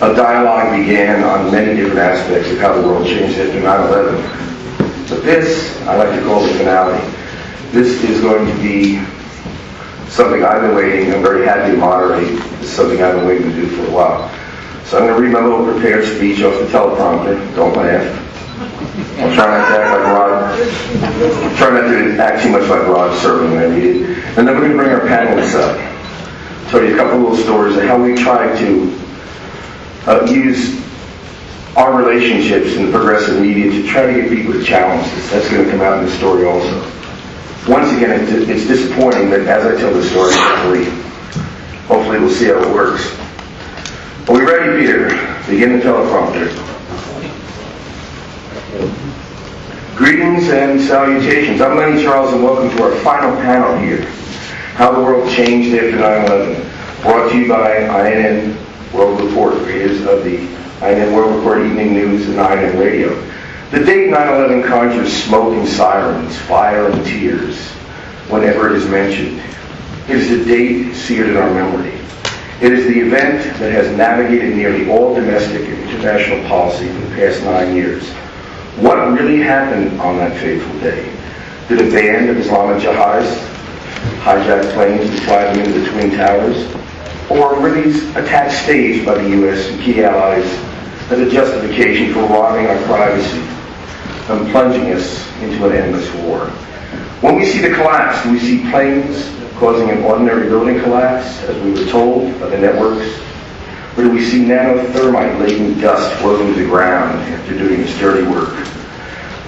A dialogue began on many different aspects of how the world changed after 9/11. But this, I like to call the finale. This is going to be something I've been waiting. I'm very happy to moderate. It's something I've been waiting to do for a while. So I'm going to read my little prepared speech off the teleprompter. Don't laugh. I'll try not to act like Rod. Try not to act too much like Rod Serling when I read it. And then we're going to bring our panelists up. Tell you a couple little stories of how we try to use our relationships in the progressive media to try to get people to challenge this. That's going to come out in the story also. Once again, it's disappointing that as I tell the story, hopefully we'll see how it works. Are we ready, Peter? Begin the teleprompter. Greetings and salutations. I'm Lenny Charles, and welcome to our final panel here. How the world changed after 9/11. Brought to you by INN World Report, creators of the INN World Report Evening News and INN Radio. The date 9/11 conjures smoke and sirens, fire and tears whenever it is mentioned. It is a date seared in our memory. It is the event that has navigated nearly all domestic and international policy for the past 9 years. What really happened on that fateful day? Did a band of Islamic jihadists hijack planes and fly them into the Twin Towers? Or were these attacks staged by the U.S. and key allies as a justification for robbing our privacy and plunging us into an endless war? When we see the collapse, do we see planes causing an ordinary building collapse, as we were told by the networks? Or do we see nano-thermite-laden dust floating to the ground after doing its dirty work?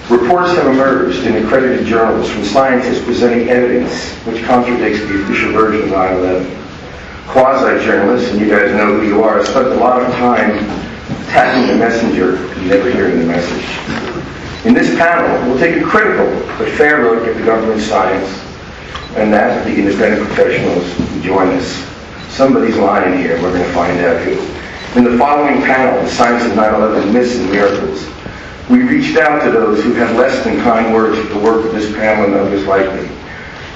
Reports have emerged in accredited journals from scientists presenting evidence which contradicts the official version of 9/11. Quasi-journalists, and you guys know who you are, spent a lot of time attacking the messenger and never hearing the message. In this panel, we'll take a critical but fair look at the government science and that of the independent professionals who join us. Somebody's lying here, and we're going to find out who. In the following panel, The Science of 9/11 Myths and Miracles, we reached out to those who had less than kind words for the work of this panel and others like me.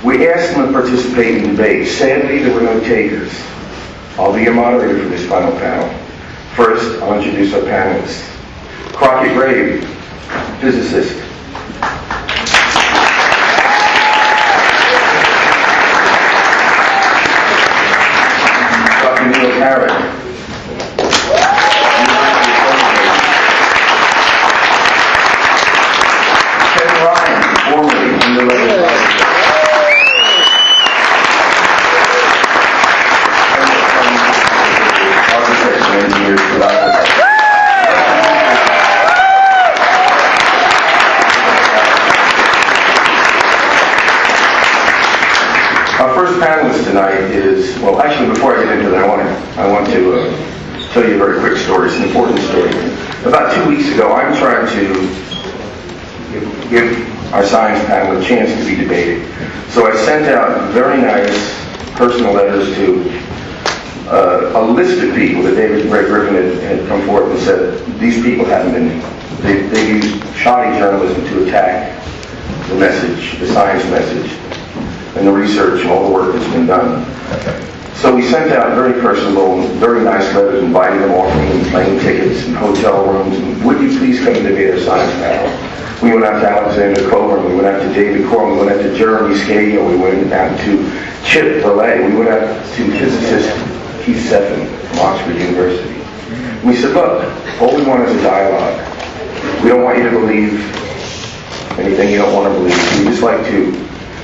We asked them to participate in debate. Sadly, there were no takers. I'll be your moderator for this final panel. First, I'll introduce our panelists. Crockett Grabbe, physicist. Dr. Niels Harrit. Our first panelist tonight is, well, actually, before I get into that, I want to tell you a very quick story. It's an important story. About 2 weeks ago, I'm trying to give our science panel a chance to be debated. So I sent out very nice personal letters to a list of people that David Griffin had come forth and said, these people haven't been, they used shoddy journalism to attack the message, the science message, and the research and all the work that's been done. So we sent out very personal, very nice letters inviting them, offering them plane tickets and hotel rooms, and would you please come and debate our science panel? We went out to Alexander Coburn, we went out to David Corn, we went out to Jeremy Scahill, we went out to Chip Berlet, we went out to physicist Keith Seffen from Oxford University. And we said, look, all we want is a dialogue. We don't want you to believe anything you don't want to believe. We just like to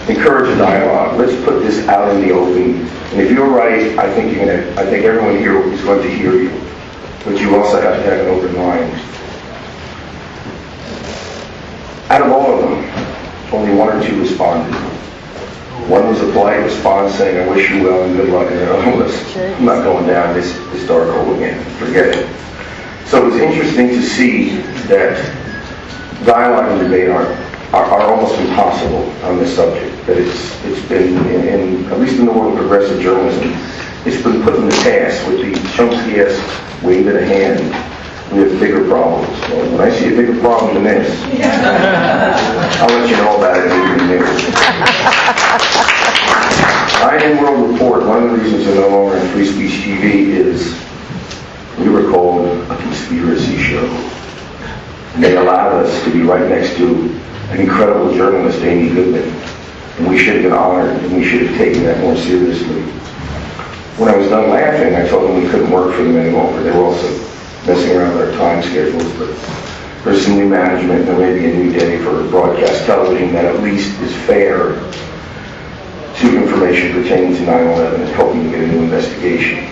encourage a dialogue. Let's put this out in the open. And if you're right, I think everyone here is going to hear you. But you also have to have an open mind. Out of all of them, only one or two responded. One was a polite response saying, I wish you well and good luck. And the other was, I'm not going down this dark hole again. Forget it. So it was interesting to see that dialogue and debate are almost impossible on this subject. That it's been, at least in the world of progressive journalism, it's been put in the past with the Chomsky-esque wave in a hand. We have bigger problems. Well, when I see a bigger problem than this, I'll let you know about it in the news. INN World Report, one of the reasons they're no longer in Free Speech TV is We were called a conspiracy show. And they allowed us to be right next to an incredible journalist, Amy Goodman. And we should have been honored, and we should have taken that more seriously. When I was done laughing, I told them we couldn't work for them any longer. They were also messing around with our time schedules, but there's some new management, and there may be a new day for broadcast television that at least is fair to information pertaining to 9/11 and helping to get a new investigation.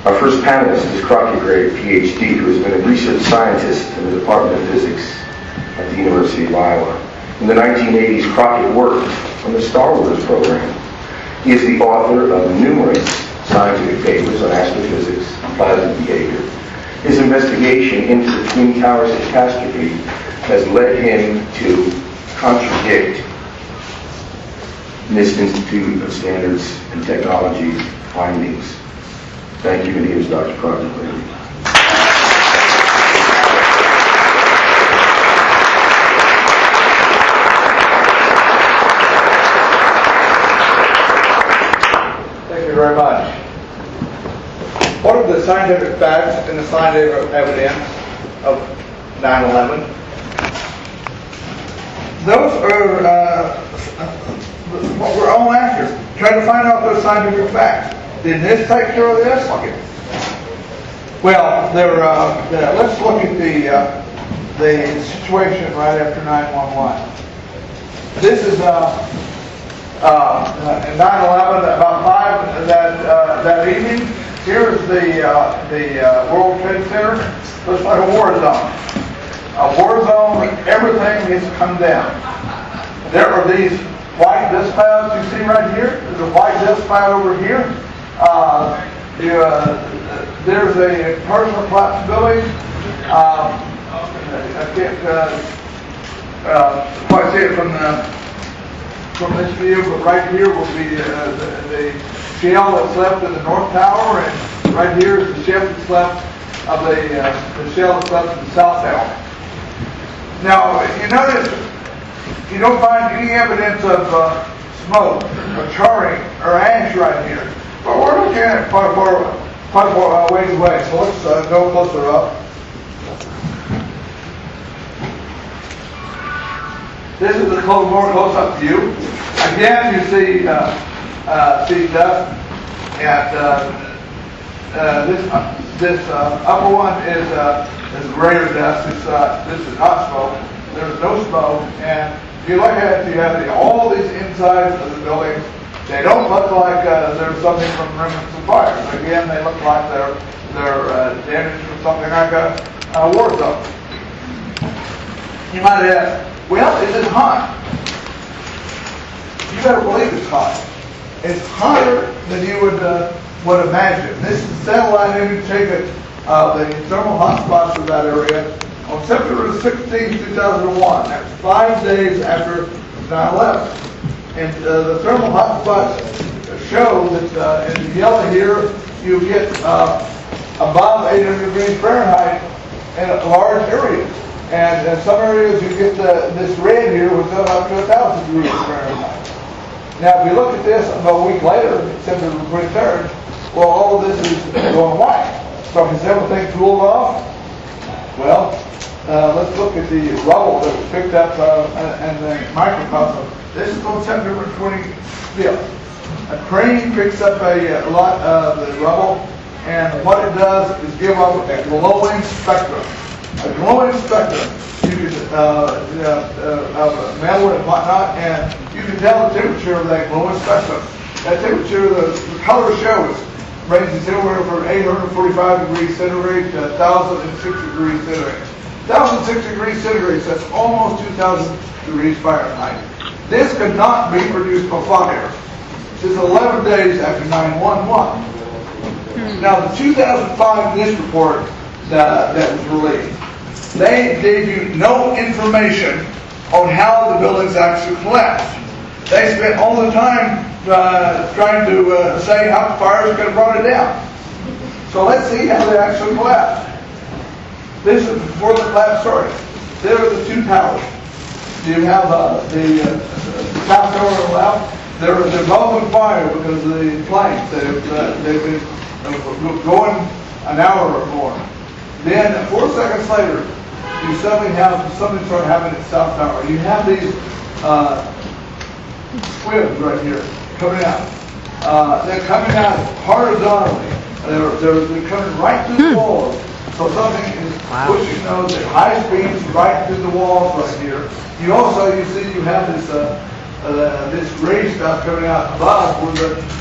Our first panelist is Crockett Grabbe, PhD, who has been a research scientist in the Department of Physics at the University of Iowa. In the 1980s, Crockett worked on the Star Wars program. He is the author of numerous scientific papers on astrophysics and plasma behavior. His investigation into the Twin Towers catastrophe has led him to contradict NIST Institute of Standards and Technology findings. Thank you, and here's Dr. Crockett Grabbe. Thank you very much. What are the scientific facts and the scientific evidence of 9/11? Those are what we're all after, trying to find out those scientific facts. Did this take care of this? Okay. Well, let's look at the situation right after 9/11. This is in 9/11, about 5 that evening. Here's the World Trade Center. Looks like a war zone. A war zone. Everything is come down. There are these white dust clouds you see right here. There's a white dust cloud over here. There's a partial collapsibility. I can't quite see it from this view, but right here will be the shell that's left in the North Tower, and right here is the shell that's left of the shell that's left in the South Tower. Now, you notice you don't find any evidence of smoke or charring or ash right here. But we're looking at it quite far ways away, so let's go closer up. This is a more close-up view. Again, you see dust, and this upper one is greater dust. This is not smoke. There's no smoke, and if you look at it, you have all these insides of the buildings. They don't look like there's something from remnants of fires. Again, they look like they're damaged from something like a war zone. You might ask, well, is it hot? You better believe it's hot. It's hotter than you would imagine. This is satellite image taken of the thermal hotspots of that area on September 16, 2001. That's 5 days after 9/11. And the thermal hotspots show that in the yellow here, you get above 800 degrees Fahrenheit in large areas. And in some areas, you get this red here, which goes up to 1,000 degrees Fahrenheit. Now, if you look at this about a week later, September 23rd, well, all of this is going white. So has everything cooled off? Well, let's look at the rubble that was picked up in the microcosm. This is on September 25th. A crane picks up a lot of the rubble, and what it does is give off a glowing spectrum. A glowing spectrum. You can of metal and whatnot, and you can tell the temperature of that glowing spectrum. That temperature, the color shows, ranges anywhere from 845 degrees centigrade to 1,006 degrees centigrade. 1,006 degrees centigrade, so that's almost 2,000 degrees Fahrenheit. This could not be produced by fire. This is 11 days after 9/11. Now, the 2005 NIST report that was released, they gave you no information on how the buildings actually collapsed. They spent all the time trying to say how the fires could have brought it down. So let's see how they actually collapsed. This is before the collapse started. There are the two towers. You have the South Tower on the left. They're both on fire because of the flames. They've been going an hour or more. Then 4 seconds later, you suddenly have something start happening at South Tower. You have these squibs right here coming out. They're coming out horizontally. They're coming right through the walls. So something is pushing those at high speeds right through the walls right here. You also, you see, you have this gray stuff coming out above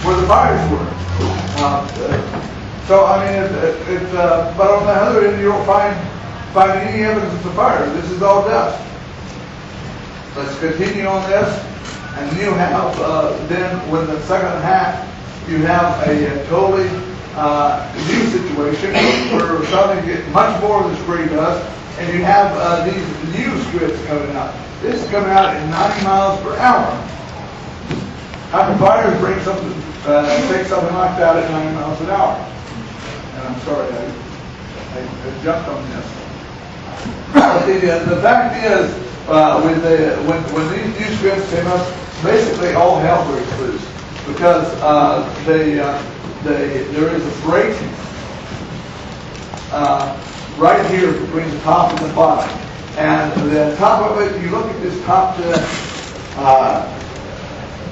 where the fires were. So I mean, but on the other end, you don't find any evidence of fire. This is all dust. Let's continue on this, and you have then, when the second half, you have a totally new situation where we're starting to get much more of this gray dust, and you have these new strips coming out. This is coming out at 90 miles per hour. How can fires bring something, take something like that at 90 miles an hour? And I'm sorry, I jumped on this. The fact is, when these new strips came up, basically all hell breaks loose because there is a break right here between the top and the bottom. And the top of it, you look at this top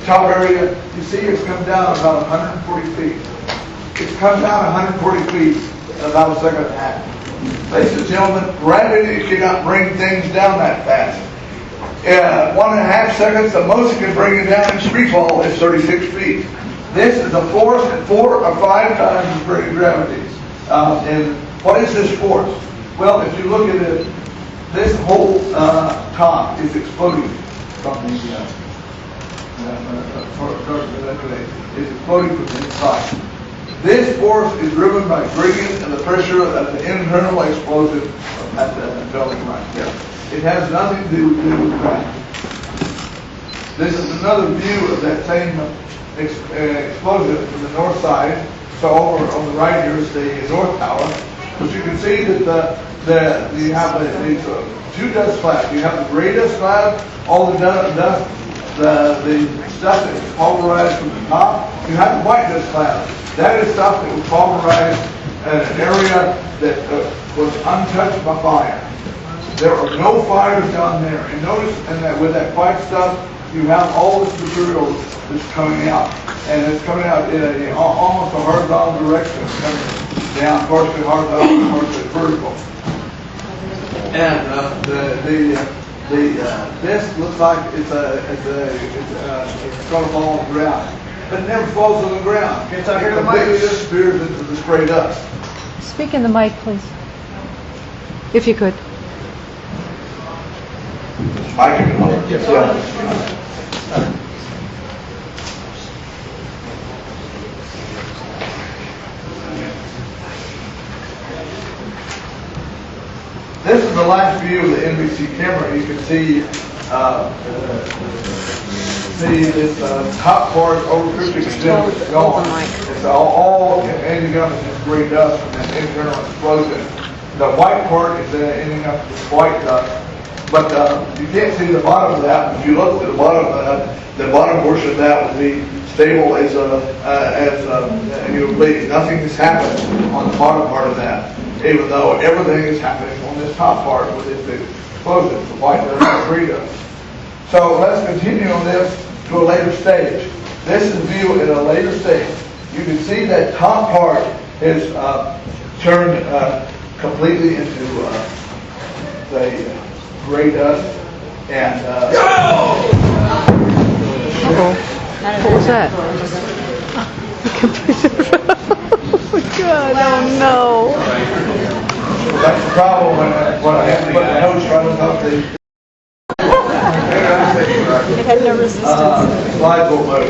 area, you see it's come down about 140 feet. It's come down 140 feet in about a second and a half. Ladies and gentlemen, gravity cannot bring things down that fast. 1.5 seconds, the most it can bring it down in free fall is 36 feet. This is a force at 4 or 5 times as great gravities. And what is this force? Well, if you look at it, this whole top is exploding from the is exploding from the inside. This force is driven by gradient and the pressure of the internal explosion at the building right here. It has nothing to do with gravity. This is another view of that same explosion from the north side. So over on the right here is the north tower. But you can see that you have these two dust slabs. You have the gray dust slab, all the dust, the stuff that was pulverized from the top. You have the white dust slab. That is stuff that was pulverized in an area that was untouched by fire. There are no fires down there. And notice, with that white stuff, you have all this material that's coming out. And it's coming out in almost a horizontal direction. It's coming down, partially horizontal, partially vertical. And this looks like it's going to fall on the ground. But it never falls on the ground. It completely disappears into the spray dust. Speak in the mic, please. If you could. I can help. Yes. This is the last view of the NBC camera. You can see this top part over 50% is gone. It's all ending up in this gray dust from that internal explosion. The white part is ending up in this white dust. But you can't see the bottom of that. If you look at the bottom portion of that would be stable as you would believe. Nothing has happened on the bottom part of that, even though everything is happening on this top part with this big explosion, the white dust and gray dust. So let's continue on this to a later stage. This is view at a later stage. You can see that top part is turned completely into the gray dust and What was that? Oh my God! Oh no! that's the problem when I have to put the notes right on top of the It had no resistance. Slides won't move.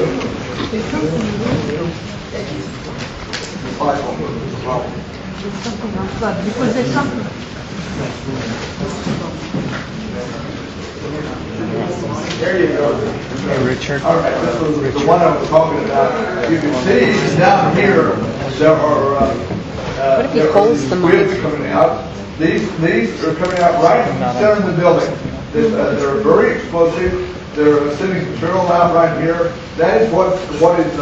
The slides won't move as well. Was there something? There you go. Hey, Richard. All right, this was the one I was talking about. You can see down here there are What if he holds the mic? squibs coming out. These are coming out right in the center of the building. They're very explosive. They're sending material out right here. That is what is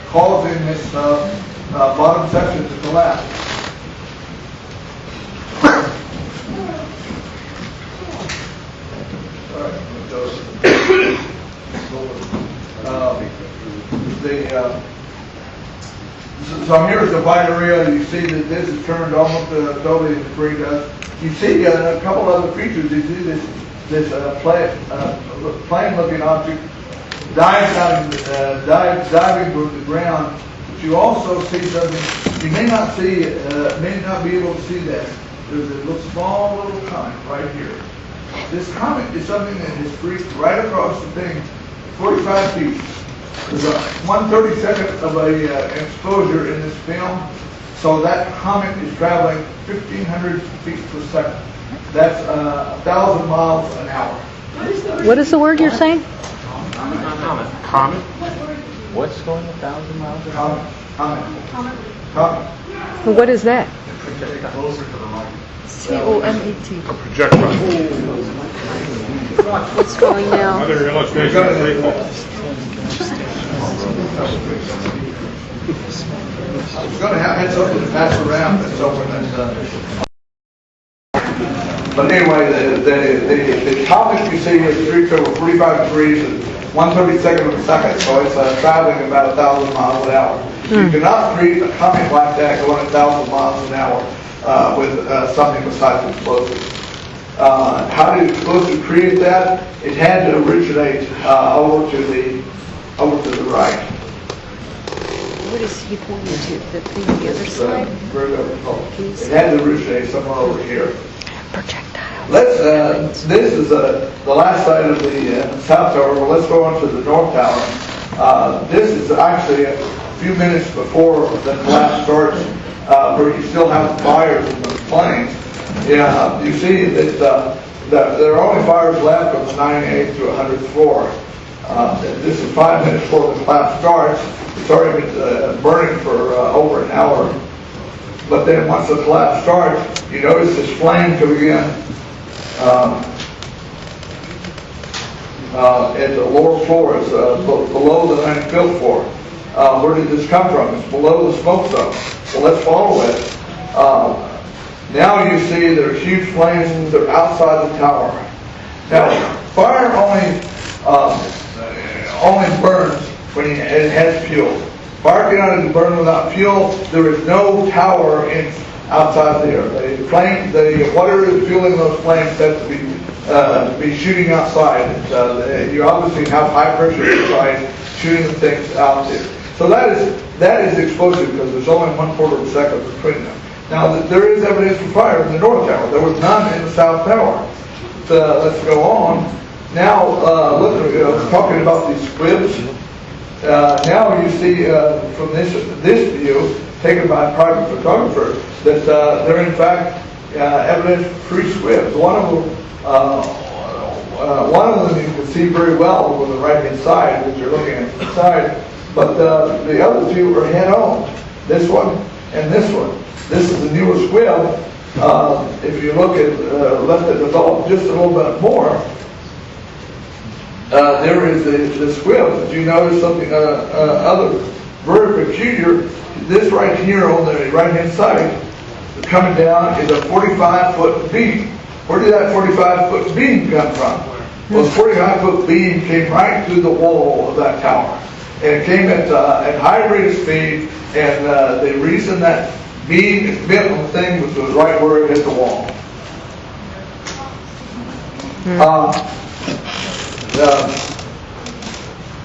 causing this bottom section to collapse. So here's the white area. You see that this is turned almost totally into green dust. You see a couple other features. You see this plane-looking object diving from the ground. But you also see something. You may not be able to see that. There's a little small little comet right here. This comet is something that has streaked right across the thing, 45 feet. There's a 1/32nd of an exposure in this film, so that comet is traveling 1,500 feet per second. That's 1,000 miles an hour. What is the word you're saying? Comet? What's going 1,000 miles an hour? Comet. Well, what is that? Closer to the light. C-O-M-E-T. A projectile. What's going now? Other illustration of free fall. I was going to have something to pass around, but so when that's done. But anyway, the comet you see is streaked over 45 degrees and 1/32nd of a second, so it's traveling about 1,000 miles an hour. You cannot treat a comet like that going 1,000 miles an hour with something besides explosives. How did explosives create that? It had to originate over to the right. What is he pointing to? The thing on the other side? It had to originate somewhere over here. Projectile. This is the last side of the South Tower. Well, let's go on to the North Tower. This is actually a few minutes before the collapse starts, where you still have fires in those planes. Yeah, you see that there are only fires left from the 98th to 100th floor. This is 5 minutes before the collapse starts. It's already been burning for over an hour. But then once the collapse starts, you notice this flame coming in at the lower floors, below the 95th floor. Where did this come from? It's below the smoke zone. Well, let's follow it. Now you see there's huge flames. They're outside the tower. Now, fire only burns when it has fuel. Fire cannot burn without fuel. There is no tower outside there. Whatever is fueling those flames has to be shooting outside. You obviously have high pressure inside shooting the things out there. So that is explosive because there's only 1/4 of a second between them. Now there is evidence for fire in the North Tower. There was none in the South Tower. Let's go on. Now talking about these squibs. Now you see from this view taken by a private photographer that they're in fact evidence for 3 squibs. One of them you can see very well on the right hand side as you're looking at the side, but the other 2 are head on. This one and this one. This is the newer squib. If you look at let it develop just a little bit more. There is the squib. Did you notice something other very peculiar? This right here on the right-hand side, coming down, is a 45-foot beam. Where did that 45-foot beam come from? Well, the 45-foot beam came right through the wall of that tower. And it came at high rate of speed, and the reason that beam is bent on the thing was right where it hit the wall.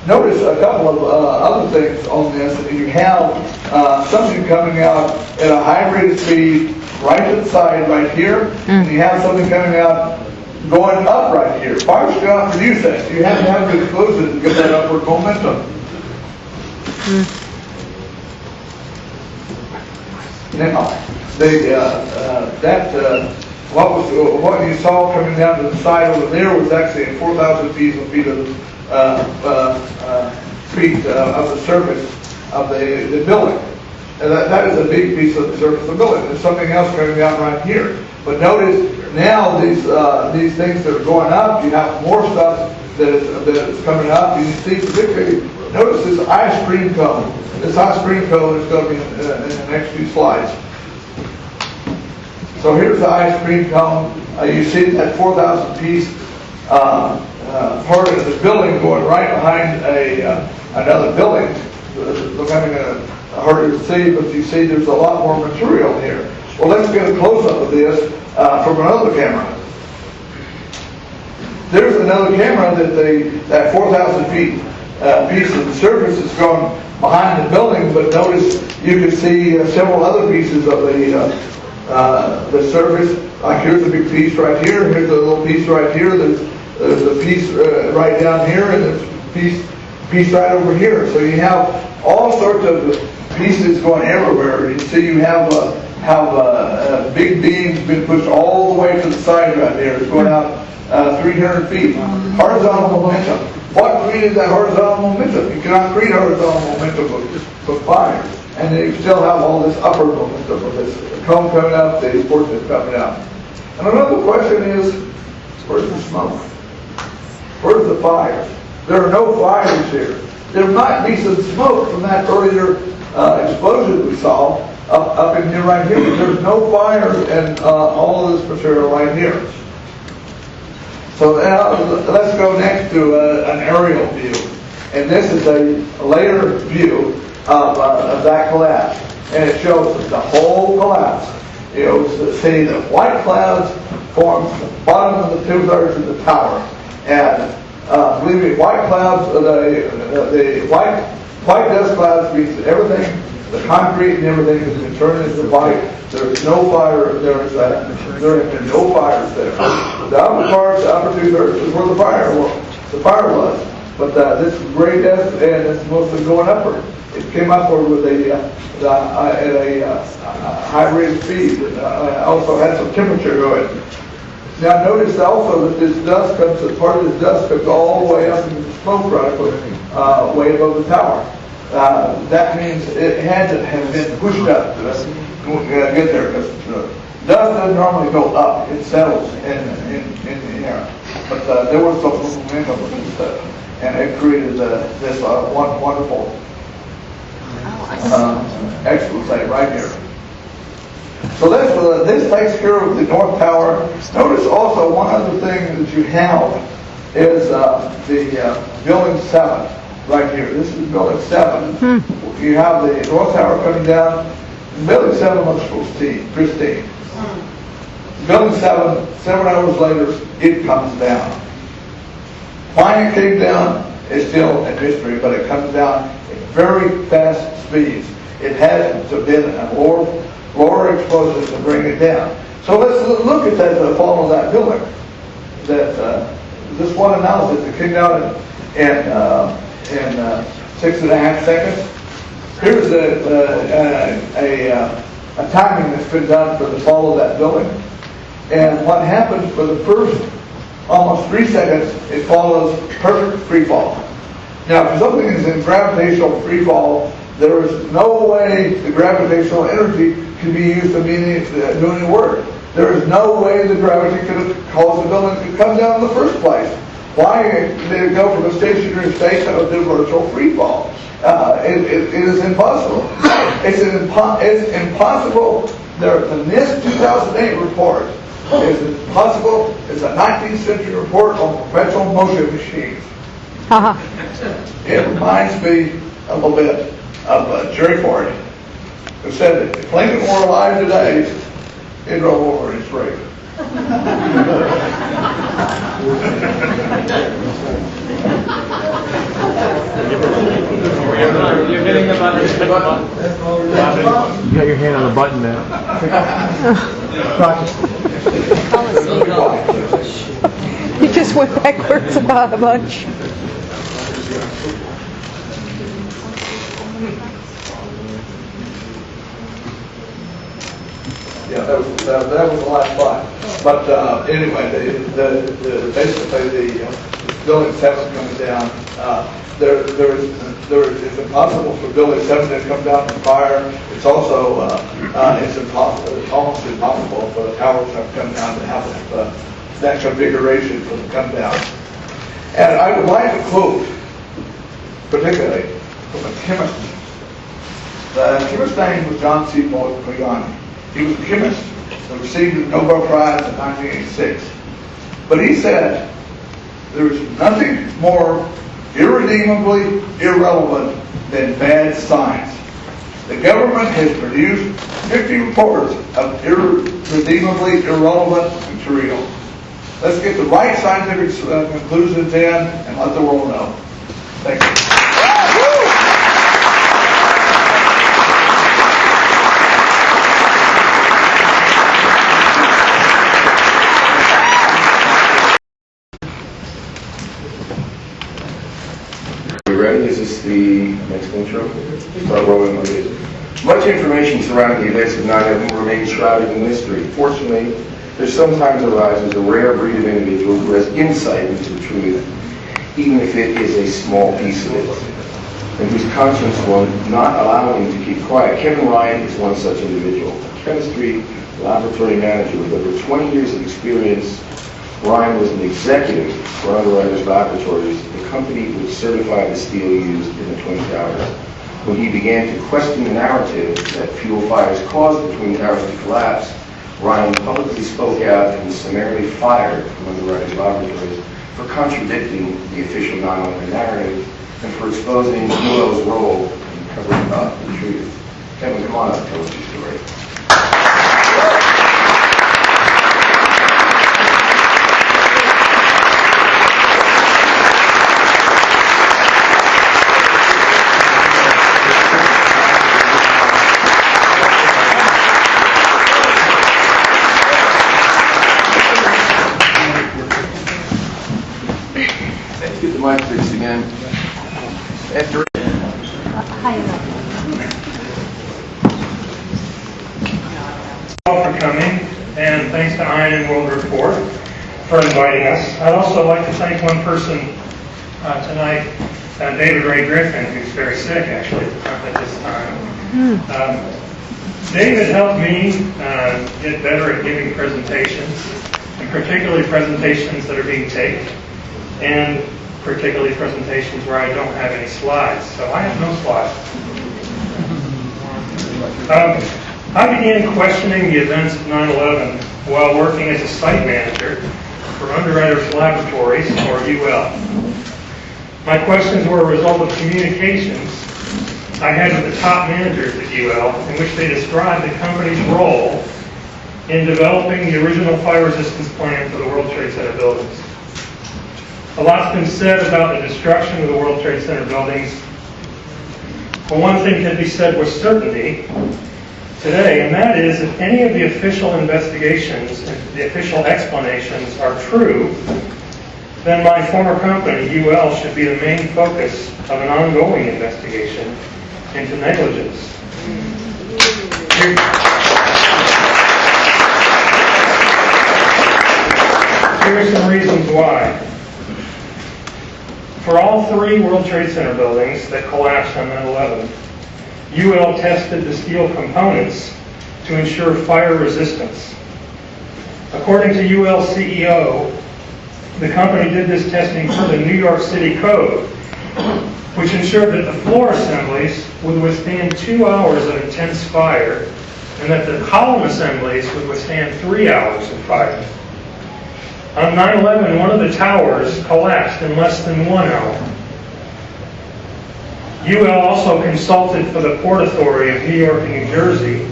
Notice a couple of other things on this. You have something coming out at a high rate of speed right to the side right here, and you have something coming out going up right here. Fires cannot produce that. You have to have the explosion to get that upward momentum. Now, what you saw coming down to the side over there was actually at 4,000 feet of the surface of the building. And that is a big piece of the surface of the building. There's something else coming down right here. But notice now these things that are going up, you have more stuff that is coming up. You see particularly, notice this ice cream cone. This ice cream cone is going to be in the next few slides. So here's the ice cream cone. You see that 4,000 piece part of the building going right behind another building. becoming harder to see, but you see there's a lot more material here. Well, let's get a close-up of this from another camera. There's another camera that 4,000 feet piece of the surface is going behind the building, but notice you can see several other pieces of the surface. Like here's a big piece right here, here's a little piece right here, there's a piece right down here, and there's a piece right over here. So you have all sorts of pieces going everywhere. You see you have big beams been pushed all the way to the side right there. It's going out 300 feet. Horizontal momentum. What created that horizontal momentum? You cannot create horizontal momentum with fire. And then you still have all this upper momentum of this cone coming up, the portion coming out. And another question is, where's the smoke? Where's the fire? There are no fires here. There might be some smoke from that earlier explosion we saw up in here right here. There's no fire and all of this material right here. So now let's go next to an aerial view. And this is a later view of that collapse. And it shows the whole collapse. You see the white clouds form the bottom of the 2/3 of the tower. And believe me, white clouds, the white dust clouds means everything, the concrete and everything has been turned into white. There's no fire. There have been no fires there. The upper part, the upper 2/3 is where the fire was. But this gray dust, and it's mostly going upward. It came upward with at a high rate of speed. And also had some temperature going. Now notice also that this dust part of this dust comes all the way up into the smoke rifle, way above the tower. That means it had to have been pushed up to get there, because dust doesn't normally go up; it settles in the air. But there was some momentum with this stuff, and it created this wonderful expose right here. So this takes care of the North Tower. Notice also one other thing that you have is the Building 7 right here. This is Building 7. You have the North Tower coming down. Building 7 looks pristine. Building 7, 7 hours later, it comes down. Why it came down is still a mystery, but it comes down at very fast speeds. It had to have been a lower explosion to bring it down. So let's look at the fall of that building. This one analysis, it came down in 6.5 seconds. Here's a timing that's been done for the fall of that building. And what happens for the first almost 3 seconds, it follows perfect free fall. Now, if something is in gravitational free fall, there is no way the gravitational energy can be used to do any work. There is no way the gravity could have caused the building to come down in the first place. Why did it go from a stationary state to a virtual free fall? It is impossible. It's impossible. The NIST 2008 report is impossible. It's a 19th century report on perpetual motion machines. It reminds me a little bit of Jerry Ford, who said that if Lincoln were alive today, he'd roll over in his grave. You're hitting the button. You got your hand on the button now. You just went backwards a bunch. Yeah, that was the last slide. But anyway, basically the Building 7 coming down. It's impossible for Building 7 to come down from fire. It's also it's almost impossible for the towers to come down to have that configuration for the come down. And I would like to quote, particularly from a chemist. The chemist's name was John C. Pagani. He was a chemist that received the Nobel Prize in 1986. But he said, there is nothing more irredeemably irrelevant than bad science. The government has produced 50 reports of irredeemably irrelevant material. Let's get the right scientific conclusions in and let the world know. Thank you. Are we ready? Is this the next intro? Start rolling on it. Much information surrounding the events of 9/11 remains shrouded in mystery. Fortunately, there sometimes arises a rare breed of individual who has insight into the truth, even if it is a small piece of it, and whose conscience will not allow him to keep quiet. Kevin Ryan is one such individual. A chemistry laboratory manager with over 20 years of experience, Ryan was an executive for Underwriters Laboratories, the company which certified the steel used in the Twin Towers. When he began to question the narrative that fuel fires caused the Twin Towers to collapse, Ryan publicly spoke out and was summarily fired from Underwriters Laboratories for contradicting the official 9/11 narrative and for exposing UL's role in covering up the truth. Kevin, come on up and tell us your story. Let's get the mic fixed again. After High enough. All for coming, and thanks to Iron World Report for inviting us. I'd also like to thank one person tonight, David Ray Griffin, who's very sick actually at this time. David helped me get better at giving presentations, and particularly presentations that are being taped, and particularly presentations where I don't have any slides. So I have no slides. I began questioning the events of 9/11 while working as a site manager for Underwriters Laboratories, or UL. My questions were a result of communications I had with the top managers at UL, in which they described the company's role in developing the original fire resistance plan for the World Trade Center buildings. A lot's been said about the destruction of the World Trade Center buildings, but one thing can be said with certainty today, and that is if any of the official investigations and the official explanations are true, then my former company, UL, should be the main focus of an ongoing investigation into negligence. Here are some reasons why. For all three World Trade Center buildings that collapsed on 9/11, UL tested the steel components to ensure fire resistance. According to UL CEO, the company did this testing per the New York City Code, which ensured that the floor assemblies would withstand 2 hours of intense fire and that the column assemblies would withstand 3 hours of fire. On 9/11, one of the towers collapsed in less than 1 hour. UL also consulted for the Port Authority of New York and New Jersey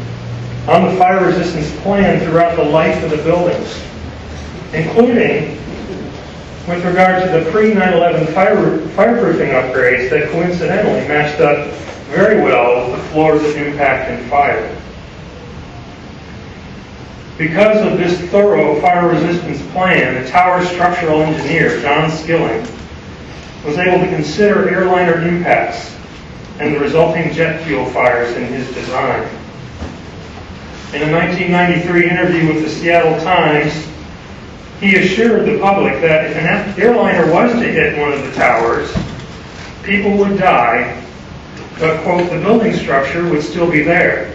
on the fire resistance plan throughout the life of the buildings, including with regard to the pre-9/11 fireproofing upgrades that coincidentally matched up very well with the floors of impact and fire. Because of this thorough fire resistance plan, the tower's structural engineer, John Skilling, was able to consider airliner impacts and the resulting jet fuel fires in his design. In a 1993 interview with the Seattle Times, he assured the public that if an airliner was to hit one of the towers, people would die, but, quote, the building structure would still be there.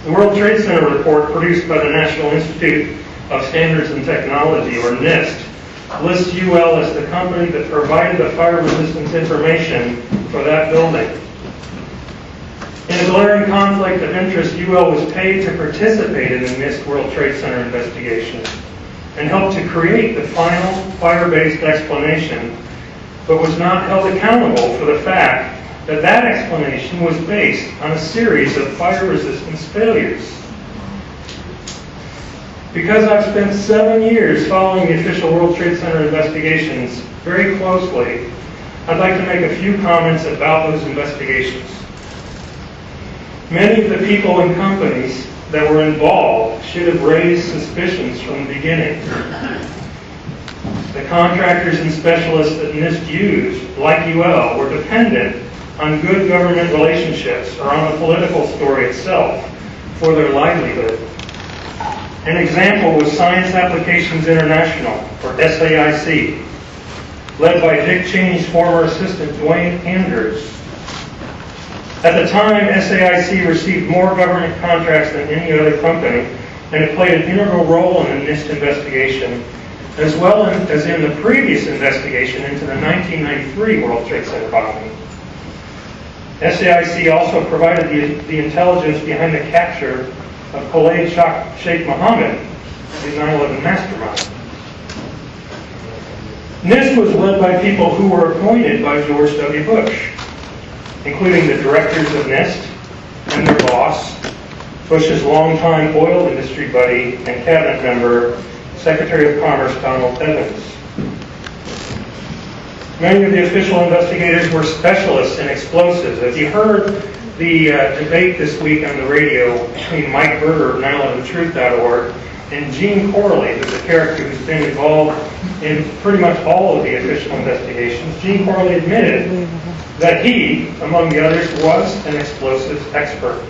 The World Trade Center report produced by the National Institute of Standards and Technology, or NIST, lists UL as the company that provided the fire resistance information for that building. In a glaring conflict of interest, UL was paid to participate in the NIST World Trade Center investigation. and helped to create the final fire-based explanation, but was not held accountable for the fact that that explanation was based on a series of fire resistance failures. Because I've spent 7 years following the official World Trade Center investigations very closely, I'd like to make a few comments about those investigations. Many of the people and companies that were involved should have raised suspicions from the beginning. The contractors and specialists that NIST used, like UL, were dependent on good government relationships or on the political story itself for their livelihood. An example was Science Applications International, or SAIC, led by Dick Cheney's former assistant, Dwayne Andrews. At the time, SAIC received more government contracts than any other company, and it played an integral role in the NIST investigation, as well as in the previous investigation into the 1993 World Trade Center bombing. SAIC also provided the intelligence behind the capture of Khalid Sheikh Mohammed, the 9/11 mastermind. NIST was led by people who were appointed by George W. Bush, including the directors of NIST and their boss, Bush's longtime oil industry buddy and cabinet member, Secretary of Commerce Donald Evans. Many of the official investigators were specialists in explosives. As you heard the debate this week on the radio between Mike Berger of 911truth.org and Gene Corley, who's a character who's been involved in pretty much all of the official investigations. Gene Corley admitted that he, among the others, was an explosives expert.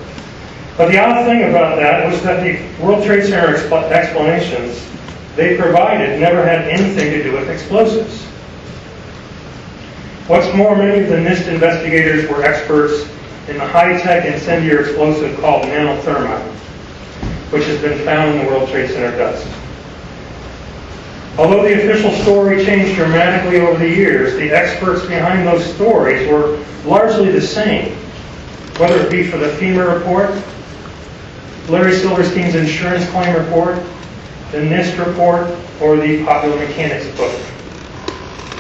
But the odd thing about that was that the World Trade Center explanations they provided never had anything to do with explosives. What's more, many of the NIST investigators were experts in the high-tech incendiary explosive called nano-thermite, which has been found in the World Trade Center dust. Although the official story changed dramatically over the years, the experts behind those stories were largely the same, whether it be for the FEMA report, Larry Silverstein's insurance claim report, the NIST report, or the Popular Mechanics book.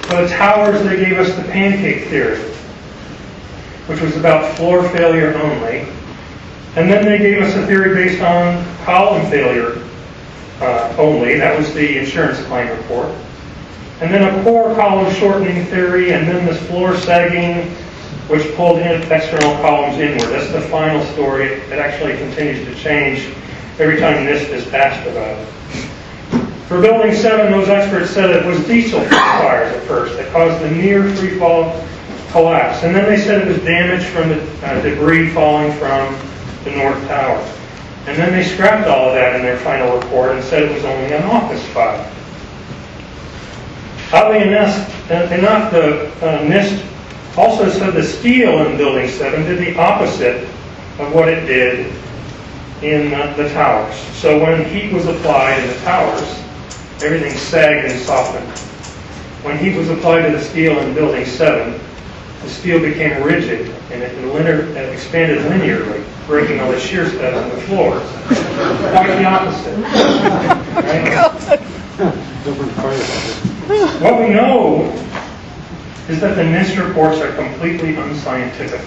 For the towers, they gave us the pancake theory, which was about floor failure only. And then they gave us a theory based on column failure only. That was the insurance claim report. And then a core column shortening theory, and then this floor sagging, which pulled in external columns inward. That's the final story. It actually continues to change every time NIST is asked about it. For Building 7, those experts said it was diesel fires at first that caused the near free fall collapse. And then they said it was damage from the debris falling from the North Tower. And then they scrapped all of that in their final report and said it was only an office fire. Oddly enough, the NIST also said the steel in Building 7 did the opposite of what it did in the towers. So when heat was applied in the towers, everything sagged and softened. When heat was applied to the steel in Building 7, the steel became rigid and it expanded linearly, breaking all the shear studs on the floor. Quite the opposite. Right? What we know is that the NIST reports are completely unscientific.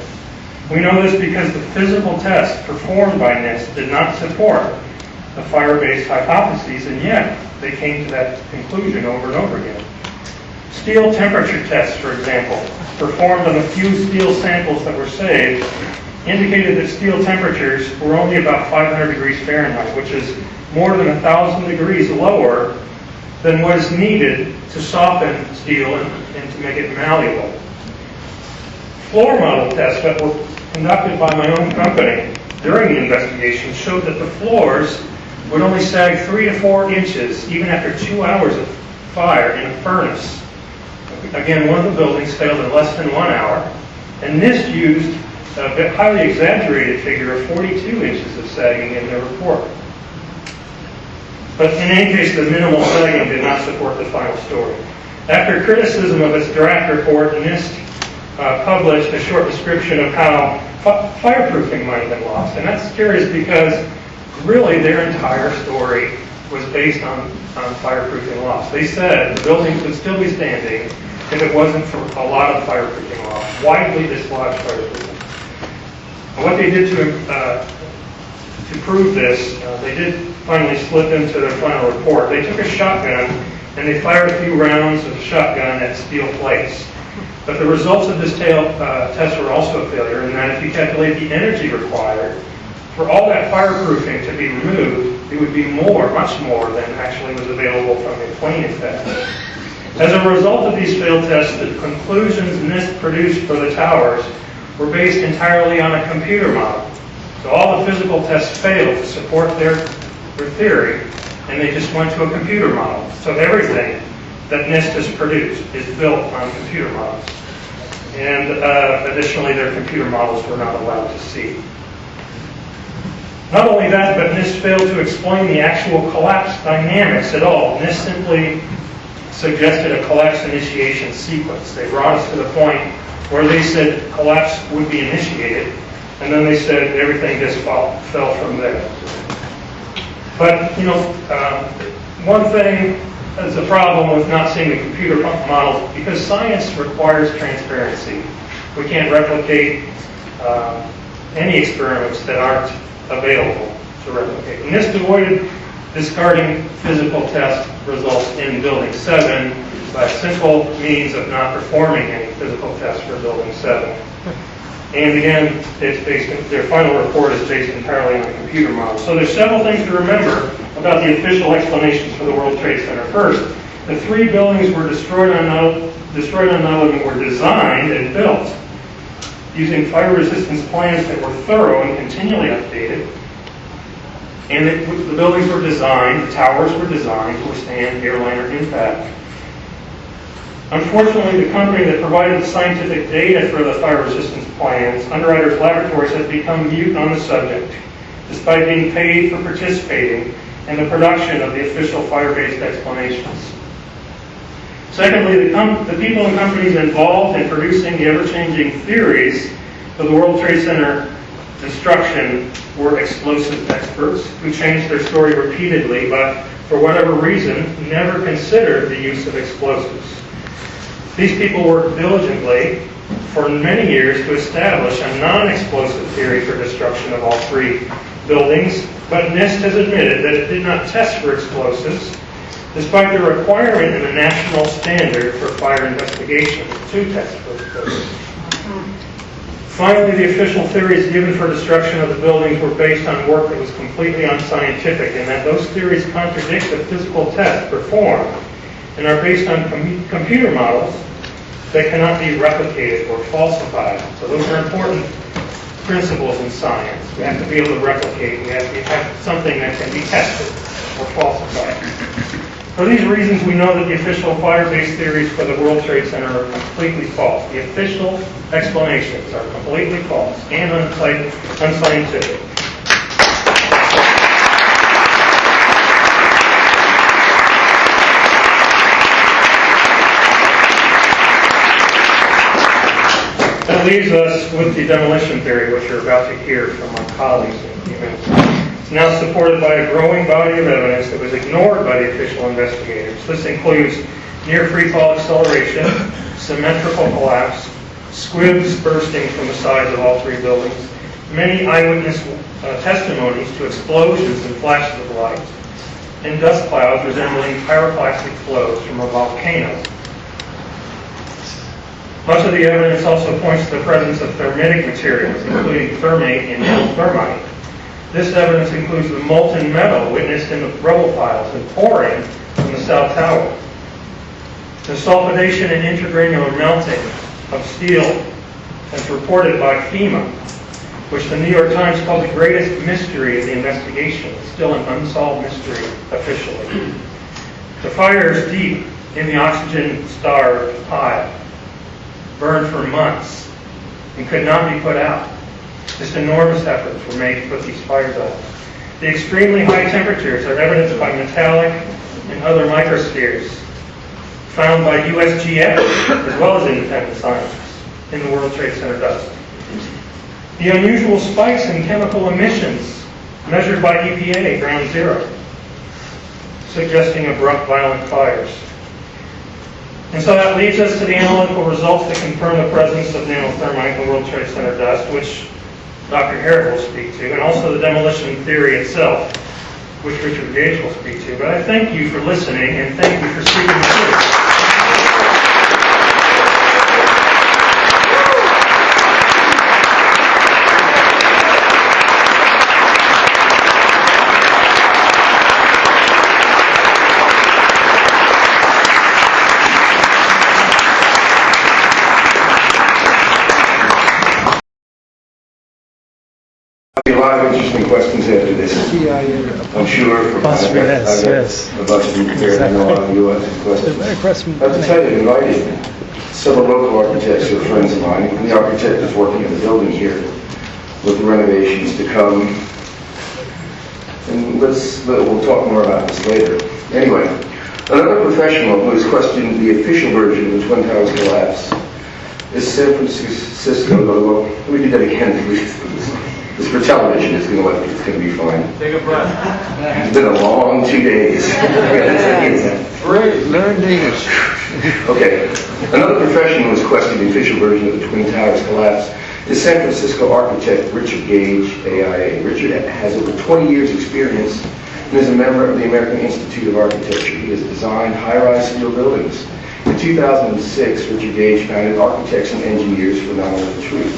We know this because the physical tests performed by NIST did not support the fire-based hypotheses, and yet they came to that conclusion over and over again. Steel temperature tests, for example, performed on a few steel samples that were saved, indicated that steel temperatures were only about 500 degrees Fahrenheit, which is more than 1,000 degrees lower than what is needed to soften steel and to make it malleable. Floor model tests that were conducted by my own company during the investigation showed that the floors would only sag 3 to 4 inches even after 2 hours of fire in a furnace. Again, one of the buildings failed in less than 1 hour, and NIST used a highly exaggerated figure of 42 inches of sagging in their report. But in any case, the minimal sagging did not support the final story. After criticism of its draft report, NIST published a short description of how fireproofing might have been lost. And that's curious because really their entire story was based on fireproofing laws. They said the buildings would still be standing if it wasn't for a lot of fireproofing laws, widely dislodged fireproofing. And what they did to prove this, they did finally slip into their final report. They took a shotgun and they fired a few rounds of the shotgun at steel plates. But the results of this test were also a failure in that if you calculate the energy required for all that fireproofing to be removed, it would be much more than actually was available from the plane effect. As a result of these failed tests, the conclusions NIST produced for the towers were based entirely on a computer model. So all the physical tests failed to support their theory, and they just went to a computer model. So everything that NIST has produced is built on computer models. And additionally, their computer models were not allowed to see. Not only that, but NIST failed to explain the actual collapse dynamics at all. NIST simply suggested a collapse initiation sequence. They brought us to the point where they said collapse would be initiated, and then they said everything just fell from there. But, one thing is a problem with not seeing the computer models, because science requires transparency. We can't replicate any experiments that aren't available to replicate. And this avoided discarding physical test results in Building 7 by simple means of not performing any physical tests for Building 7. And again, their final report is based entirely on a computer model. So there's several things to remember about the official explanations for the World Trade Center. First, the 3 buildings were destroyed on 9/11 were designed and built using fire resistance plans that were thorough and continually updated. And the buildings were designed, the towers were designed to withstand airliner impact. Unfortunately, the company that provided the scientific data for the fire resistance plans, Underwriters Laboratories, has become mute on the subject, despite being paid for participating in the production of the official fire-based explanations. Secondly, the people and companies involved in producing the ever-changing theories of the World Trade Center destruction were explosive experts who changed their story repeatedly, but for whatever reason, never considered the use of explosives. These people worked diligently for many years to establish a non-explosive theory for destruction of all 3 buildings, but NIST has admitted that it did not test for explosives, despite the requirement in the national standard for fire investigation to test for explosives. Finally, the official theories given for destruction of the buildings were based on work that was completely unscientific, and that those theories contradict the physical tests performed and are based on computer models that cannot be replicated or falsified. So those are important principles in science. We have to be able to replicate. We have to have something that can be tested or falsified. For these reasons, we know that the official fire-based theories for the World Trade Center are completely false. The official explanations are completely false and unscientific. That leaves us with the demolition theory, which you're about to hear from my colleagues in a few minutes. It's now supported by a growing body of evidence that was ignored by the official investigators. This includes near free fall acceleration, symmetrical collapse, squibs bursting from the sides of all 3 buildings, many eyewitness testimonies to explosions and flashes of light, and dust clouds resembling pyroclastic flows from a volcano. Much of the evidence also points to the presence of thermitic materials, including thermate and nano-thermite. This evidence includes the molten metal witnessed in the rubble piles and pouring from the South Tower. The sulfidation and intergranular melting of steel as reported by FEMA, which the New York Times called the greatest mystery of the investigation. It's still an unsolved mystery officially. The fires deep in the oxygen-starved pile burned for months and could not be put out. Just enormous efforts were made to put these fires out. The extremely high temperatures are evidenced by metallic and other microspheres found by USGS as well as independent scientists in the World Trade Center dust. The unusual spikes in chemical emissions measured by EPA, ground zero. suggesting abrupt violent fires. And so that leads us to the analytical results that confirm the presence of nano-thermite in the World Trade Center dust, which Dr. Harrit will speak to, and also the demolition theory itself, which Richard Gage will speak to. But I thank you for listening, and thank you for speaking the truth. A lot of interesting questions after this. I'm sure. Yes. A bunch of you prepared. I know a lot of you asked questions. I have to tell you, I invited several local architects who are friends of mine, and the architect is working in the building here with the renovations to come. And we'll talk more about this later. Anyway, another professional who has questioned the official version of the Twin Towers collapse is San Francisco. Well, let me do that again, please. It's for television. It's going to be fine. Take a breath. It's been a long 2 days. Great, learn English. Okay. Another professional who has questioned the official version of the Twin Towers collapse is San Francisco architect Richard Gage, AIA. Richard has over 20 years experience and is a member of the American Institute of Architecture. He has designed high-rise steel buildings. In 2006, Richard Gage founded Architects and Engineers for 9/11 Truth.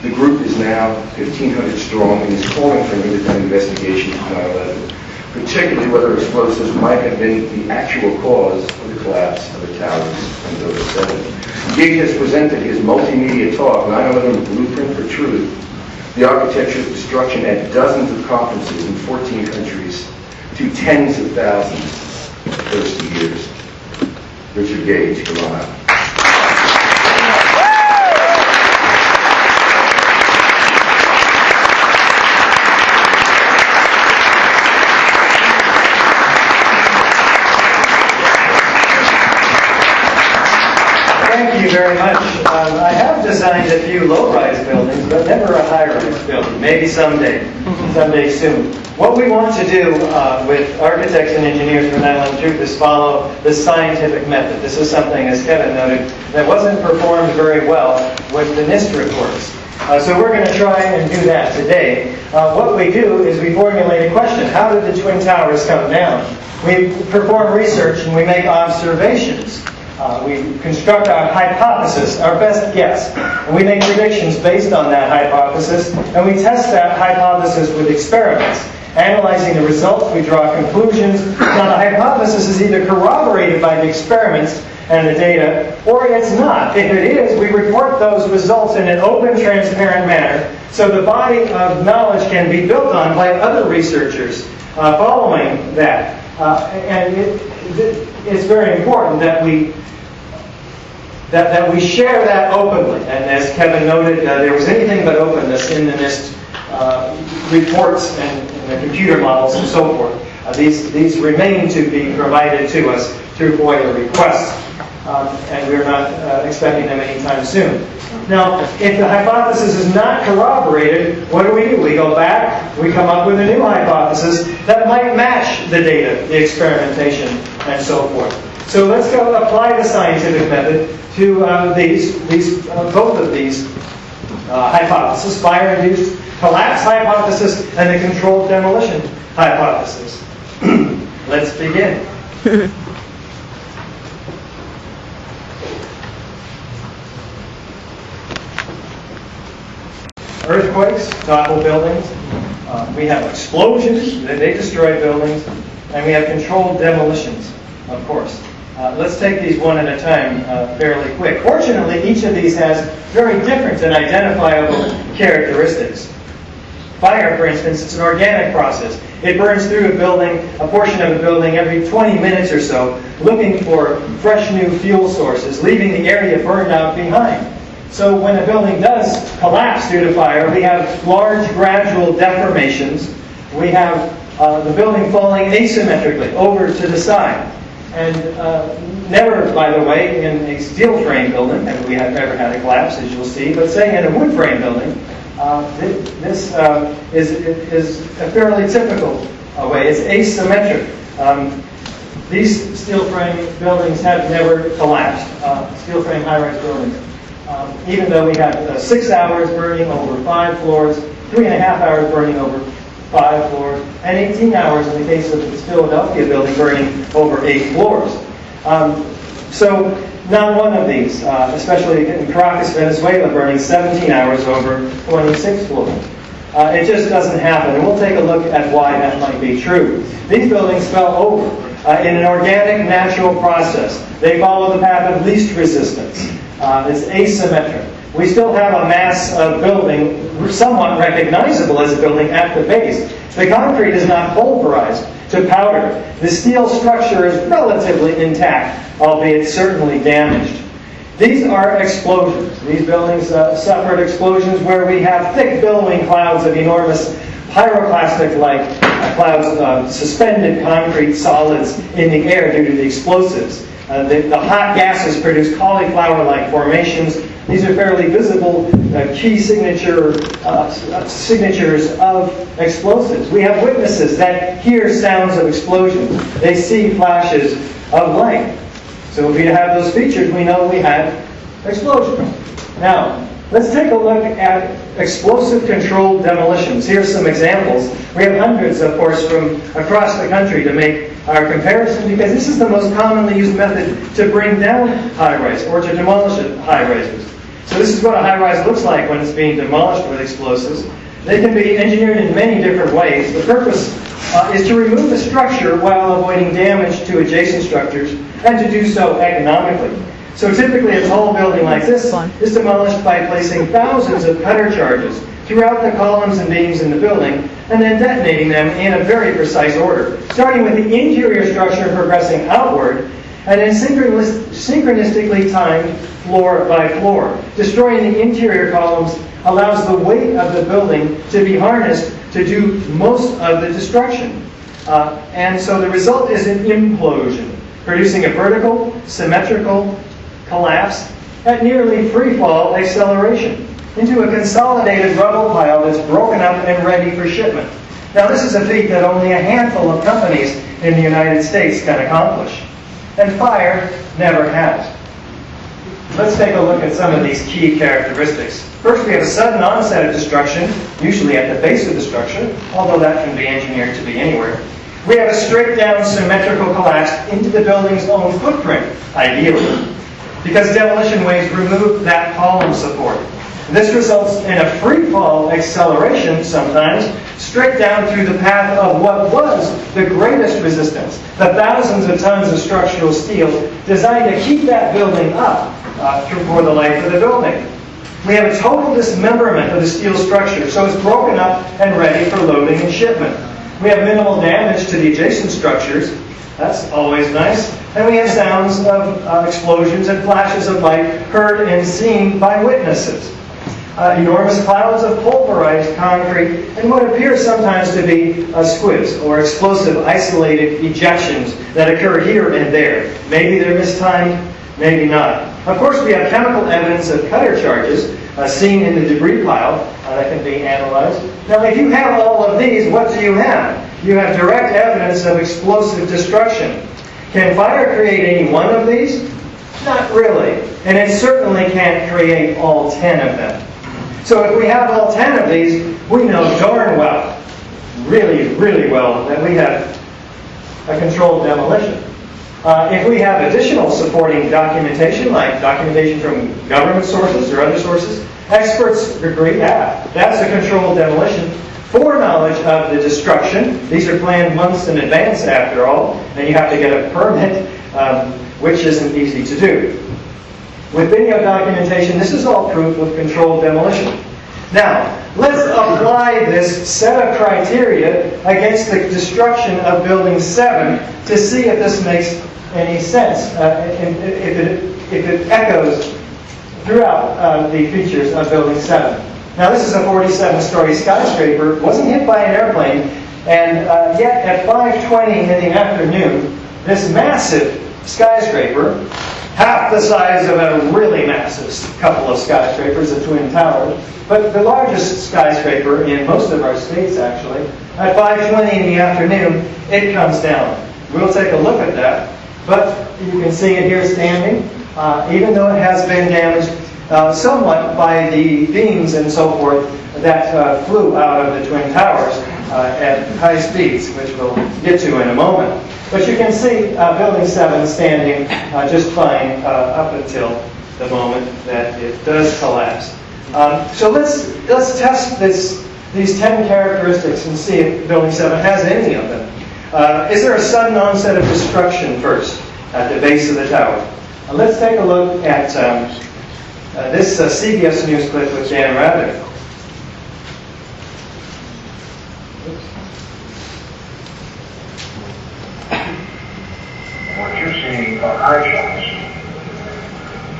The group is now 1,500 strong and is calling for an independent investigation of 9/11, particularly whether explosives might have been the actual cause of the collapse of the towers on October 7th. Gage has presented his multimedia talk, 9/11 Blueprint for Truth, the architecture of destruction at dozens of conferences in 14 countries to tens of thousands of thirsty ears. Richard Gage, come on out. Thank you very much. I have designed a few low-rise buildings, but never a high-rise building. Maybe someday soon. What we want to do with architects and engineers for 9/11 Truth is follow the scientific method. This is something, as Kevin noted, that wasn't performed very well with the NIST reports. So we're going to try and do that today. What we do is we formulate a question. How did the Twin Towers come down? We perform research and we make observations. We construct our hypothesis, our best guess, and we make predictions based on that hypothesis, and we test that hypothesis with experiments. Analyzing the results, we draw conclusions. Now, the hypothesis is either corroborated by the experiments and the data, or it's not. If it is, we report those results in an open, transparent manner, so the body of knowledge can be built on by other researchers following that. And it's very important that we share that openly. And as Kevin noted, there was anything but openness in the NIST reports and the computer models and so forth. These remain to be provided to us through FOIA requests, and we're not expecting them anytime soon. Now, if the hypothesis is not corroborated, what do? We go back, we come up with a new hypothesis that might match the data, the experimentation, and so forth. So let's go apply the scientific method to both of these hypotheses, fire-induced collapse hypothesis and the controlled demolition hypothesis. Let's begin. Earthquakes topple buildings. We have explosions, they destroy buildings, and we have controlled demolitions, of course. Let's take these one at a time fairly quick. Fortunately, each of these has very different and identifiable characteristics. Fire, for instance, it's an organic process. It burns through a building, a portion of a building, every 20 minutes or so, looking for fresh new fuel sources, leaving the area burned out behind. So when a building does collapse due to fire, we have large gradual deformations. We have the building falling asymmetrically over to the side. And never, by the way, in a steel frame building, and we have never had a collapse, as you'll see, but say in a wood frame building, this is a fairly typical way. It's asymmetric. These steel frame buildings have never collapsed, steel frame high-rise buildings. Even though we have 6 hours burning over 5 floors, 3.5 hours burning over 5 floors, and 18 hours in the case of the Philadelphia building burning over 8 floors. So not one of these, especially in Caracas, Venezuela, burning 17 hours over 26 floors. It just doesn't happen, and we'll take a look at why that might be true. These buildings fell over in an organic, natural process. They follow the path of least resistance. It's asymmetric. We still have a mass of building, somewhat recognizable as a building at the base. The concrete is not pulverized to powder. The steel structure is relatively intact, albeit certainly damaged. These are explosions. These buildings suffered explosions where we have thick billowing clouds of enormous pyroclastic-like clouds of suspended concrete solids in the air due to the explosives. The hot gases produce cauliflower-like formations. These are fairly visible key signatures of explosives. We have witnesses that hear sounds of explosions. They see flashes of light. So if we have those features, we know we had explosions. Now, let's take a look at explosive controlled demolitions. Here's some examples. We have hundreds, of course, from across the country to make our comparison, because this is the most commonly used method to bring down high-rise or to demolish high-rises. So this is what a high-rise looks like when it's being demolished with explosives. They can be engineered in many different ways. The purpose is to remove the structure while avoiding damage to adjacent structures, and to do so economically. So typically a tall building like this is demolished by placing thousands of cutter charges throughout the columns and beams in the building, and then detonating them in a very precise order, starting with the interior structure and progressing outward, and then synchronistically timed floor by floor. Destroying the interior columns allows the weight of the building to be harnessed to do most of the destruction. And so the result is an implosion, producing a vertical, symmetrical collapse at nearly free fall acceleration into a consolidated rubble pile that's broken up and ready for shipment. Now, this is a feat that only a handful of companies in the United States can accomplish, and fire never has. Let's take a look at some of these key characteristics. First, we have a sudden onset of destruction, usually at the base of the structure, although that can be engineered to be anywhere. We have a straight-down symmetrical collapse into the building's own footprint, ideally, because demolition waves remove that column support. This results in a free-fall acceleration, sometimes, straight down through the path of what was the greatest resistance, the thousands of tons of structural steel designed to keep that building up for the life of the building. We have a total dismemberment of the steel structure, so it's broken up and ready for loading and shipment. We have minimal damage to the adjacent structures. That's always nice. And we have sounds of explosions and flashes of light heard and seen by witnesses. Enormous clouds of pulverized concrete and what appears sometimes to be squibs or explosive isolated ejections that occur here and there. Maybe they're mistimed, maybe not. Of course, we have chemical evidence of cutter charges seen in the debris pile that can be analyzed. Now, if you have all of these, what do you have? You have direct evidence of explosive destruction. Can fire create any one of these? Not really. And it certainly can't create all 10 of them. So if we have all 10 of these, we know darn well, really, really well, that we have a controlled demolition. If we have additional supporting documentation, like documentation from government sources or other sources, experts agree, that's a controlled demolition. Foreknowledge of the destruction. These are planned months in advance, after all, and you have to get a permit, which isn't easy to do. With video documentation, this is all proof of controlled demolition. Now, let's apply this set of criteria against the destruction of Building 7 to see if this makes any sense, if it echoes throughout the features of Building 7. Now, this is a 47-story skyscraper. It wasn't hit by an airplane, and yet at 5:20 in the afternoon, this massive skyscraper, half the size of a really massive couple of skyscrapers, a twin tower, but the largest skyscraper in most of our states, actually, at 5:20 in the afternoon, it comes down. We'll take a look at that. But you can see it here standing, even though it has been damaged somewhat by the beams and so forth that flew out of the Twin Towers at high speeds, which we'll get to in a moment. But you can see Building 7 standing just fine up until the moment that it does collapse. So let's test these 10 characteristics and see if Building 7 has any of them. Is there a sudden onset of destruction first at the base of the tower? Let's take a look at this CBS News clip with Dan Rather. What you're seeing are high shots.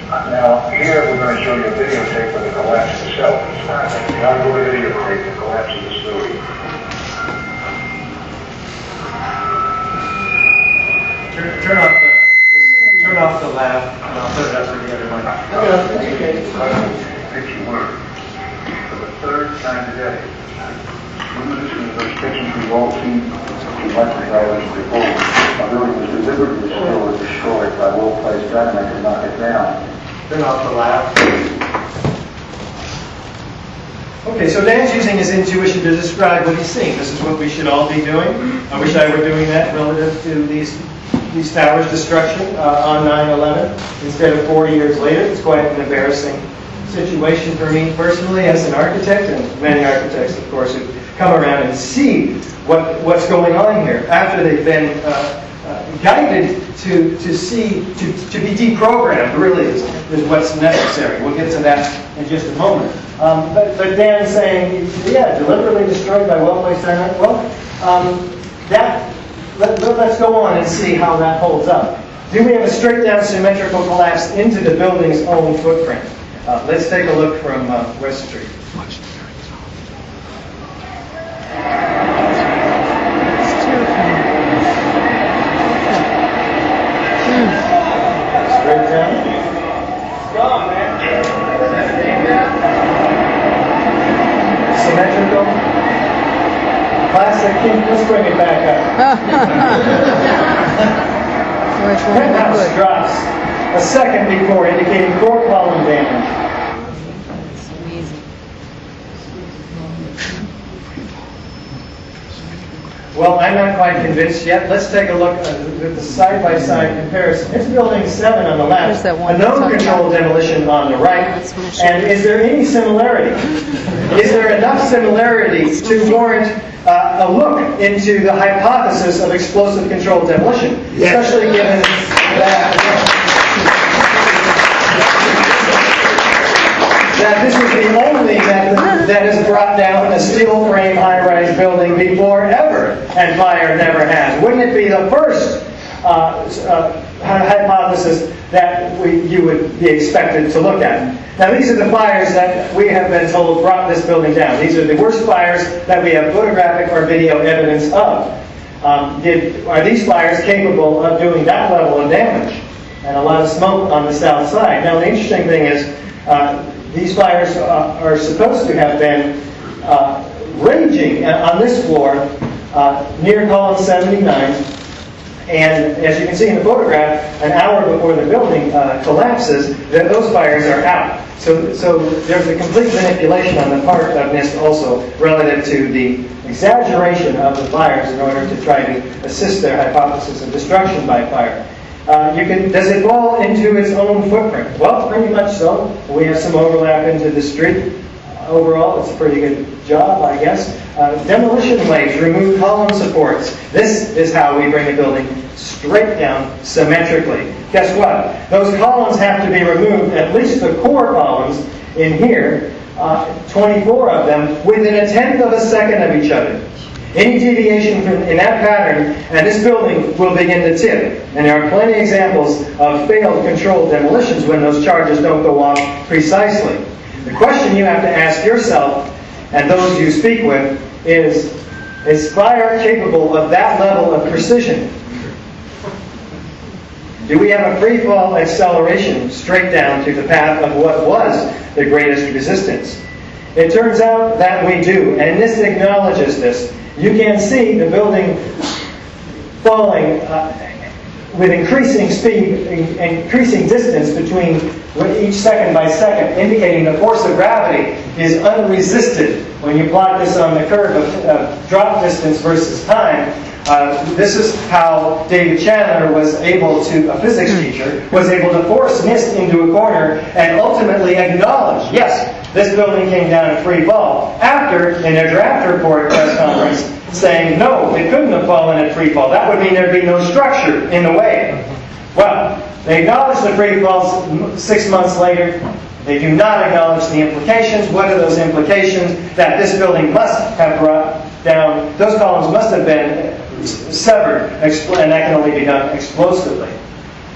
Now, here we're going to show you a videotape of the collapse itself. Now go to videotape the collapse of this building. Turn off the lab, and I'll put it up for the other one. If you were, for the third time today, this is those pictures we've all seen from microbiology before. A building was deliberately destroyed by well-placed dynamite to knock it down. Turn off the lab. Okay, so Dan's using his intuition to describe what he's seeing. This is what we should all be doing. I wish I were doing that relative to these towers' destruction on 9/11 instead of 4 years later. It's quite an embarrassing situation for me personally as an architect, and many architects, of course, who come around and see what's going on here after they've been guided to be deprogrammed, really is what's necessary. We'll get to that in just a moment. But Dan's saying, yeah, deliberately destroyed by well-placed dynamite. Well, let's go on and see how that holds up. Do we have a straight-down symmetrical collapse into the building's own footprint? Let's take a look from West Street. Straight down. Symmetrical. Classic. Let's bring it back up. Penthouse drops a second before, indicating core column damage. Well, I'm not quite convinced yet. Let's take a look at the side-by-side comparison. Here's Building 7 on the left, a known-controlled demolition on the right. And is there any similarity? Is there enough similarity to warrant a look into the hypothesis of explosive controlled demolition? Yes. Especially given that this is the only method that has brought down a steel frame high-rise building before ever, and fire never has. Wouldn't it be the first hypothesis that you would be expected to look at? Now, these are the fires that we have been told brought this building down. These are the worst fires that we have photographic or video evidence of. Are these fires capable of doing that level of damage? And a lot of smoke on the south side. Now, the interesting thing is, these fires are supposed to have been raging on this floor near column 79. And as you can see in the photograph, an hour before the building collapses, those fires are out. So there's a complete manipulation on the part of NIST also relative to the exaggeration of the fires in order to try to assist their hypothesis of destruction by fire. Does it fall into its own footprint? Well, pretty much so. We have some overlap into the street. Overall, it's a pretty good job, I guess. Demolition waves remove column supports. This is how we bring a building straight down symmetrically. Guess what? Those columns have to be removed, at least the core columns in here, 24 of them, within a tenth of a second of each other. Any deviation in that pattern, and this building will begin to tip. And there are plenty of examples of failed controlled demolitions when those charges don't go off precisely. The question you have to ask yourself, and those you speak with, is fire capable of that level of precision? Do we have a free fall acceleration straight down to the path of what was the greatest resistance? It turns out that we do, and this acknowledges this. You can see the building falling with increasing speed, increasing distance between each second by second, indicating the force of gravity is unresisted. When you plot this on the curve of drop distance versus time, this is how David Chandler was able to, a physics teacher, was able to force NIST into a corner and ultimately acknowledge, yes, this building came down in free fall. After, in their draft report press conference, saying, no, it couldn't have fallen at free fall. That would mean there'd be no structure in the way. Well, they acknowledged the free fall 6 months later. They do not acknowledge the implications. What are those implications? That this building must have brought down, those columns must have been severed, and that can only be done explosively.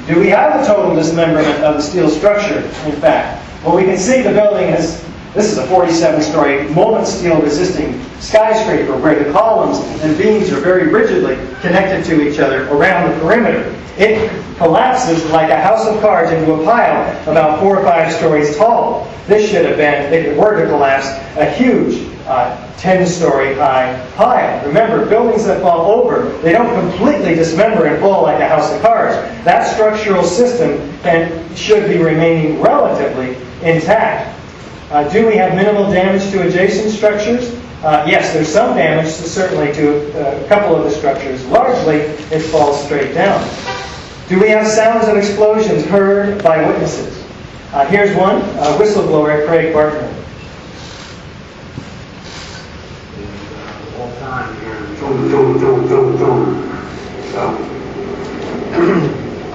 Do we have a total dismemberment of the steel structure, in fact? Well, we can see the building is, this is a 47-story molten steel resisting skyscraper where the columns and beams are very rigidly connected to each other around the perimeter. It collapses like a house of cards into a pile about 4 or 5 stories tall. This should have been, if it were to collapse, a huge 10-story high pile. Remember, buildings that fall over, they don't completely dismember and fall like a house of cards. That structural system should be remaining relatively intact. Do we have minimal damage to adjacent structures? Yes, there's some damage, certainly, to a couple of the structures. Largely, it falls straight down. Do we have sounds of explosions heard by witnesses? Here's one, whistleblower Craig Bartner. All the time, you're hearing boom, boom, boom, boom, boom. So,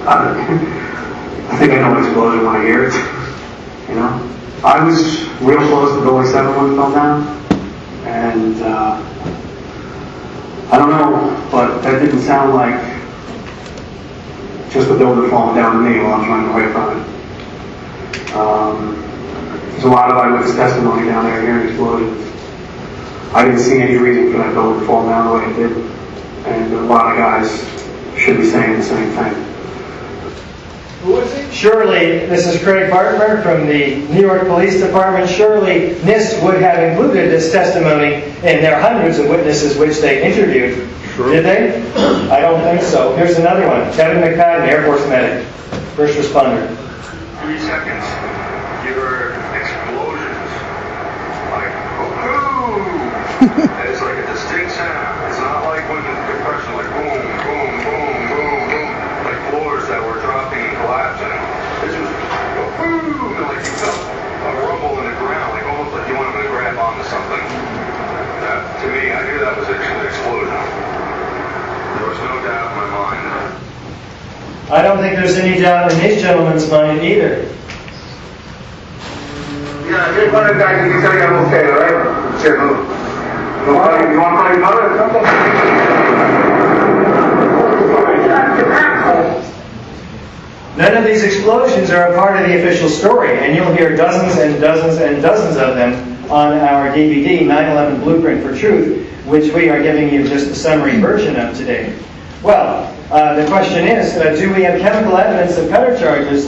I think I know an explosion when I hear it. You know? I was real close to building 7 when it fell down, and I don't know, but that didn't sound like just the building falling down to me while I'm running away from it. There's a lot of eyewitness testimony down there hearing explosions. I didn't see any reason for that building to fall down the way it did, and a lot of guys should be saying the same thing. Who is he? Surely, this is Craig Bartner from the New York Police Department. Surely NIST would have included this testimony in their hundreds of witnesses which they interviewed. Sure. Did they? I don't think so. Here's another one. Kevin McFadden, Air Force medic, first responder. 3 seconds. You heard explosions. Like, oh, it's like a distinct sound. It's not like when the compression, like boom, boom, boom, boom, boom, like floors that were dropping and collapsing. This was boom, and like you felt a rumble in the ground, like almost like you wanted to grab onto something. To me, I knew that was an explosion. There was no doubt in my mind. I don't think there's any doubt in these gentlemen's mind either. Yeah, here's one of the guys who said I'm okay, all right? Sure. You want to call your mother? None of these explosions are a part of the official story, and you'll hear dozens and dozens and dozens of them on our DVD, 9/11 Blueprint for Truth, which we are giving you just a summary version of today. Well, the question is, do we have chemical evidence of cutter charges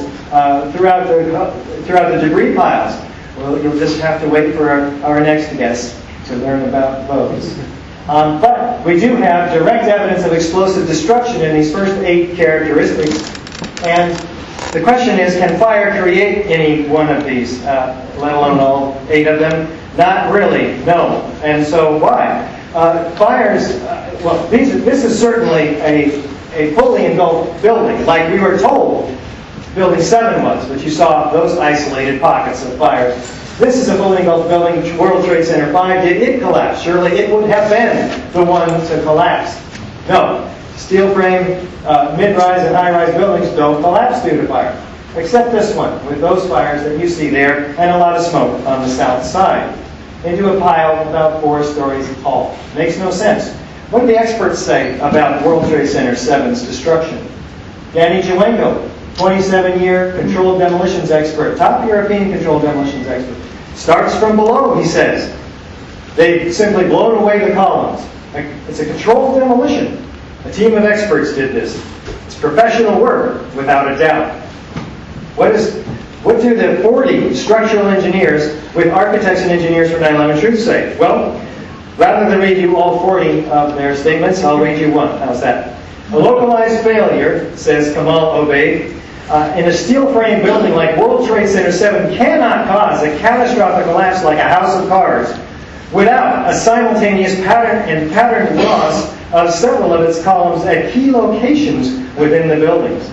throughout the debris piles? Well, you'll just have to wait for our next guest to learn about those. But we do have direct evidence of explosive destruction in these first 8 characteristics. And the question is, can fire create any one of these, let alone all 8 of them? Not really, no. And so why? Fires, well, this is certainly a fully engulfed building, like we were told Building 7 was, but you saw those isolated pockets of fires. This is a fully engulfed building, World Trade Center 5. Did it collapse? Surely it would have been the one to collapse. No. Steel frame, mid-rise and high-rise buildings don't collapse due to fire. Except this one, with those fires that you see there, and a lot of smoke on the south side. Into a pile about 4 stories tall. Makes no sense. What do the experts say about World Trade Center 7's destruction? Danny Jawenko, 27-year controlled demolitions expert, top European controlled demolitions expert. Starts from below, he says. They've simply blown away the columns. It's a controlled demolition. A team of experts did this. It's professional work, without a doubt. What do the 40 structural engineers with architects and engineers from 9/11 Truth say? Well, rather than read you all 40 of their statements, I'll read you one. How's that? A localized failure, says Kamal Obeid, in a steel frame building like World Trade Center 7 cannot cause a catastrophic collapse like a house of cards without a simultaneous pattern loss of several of its columns at key locations within the buildings.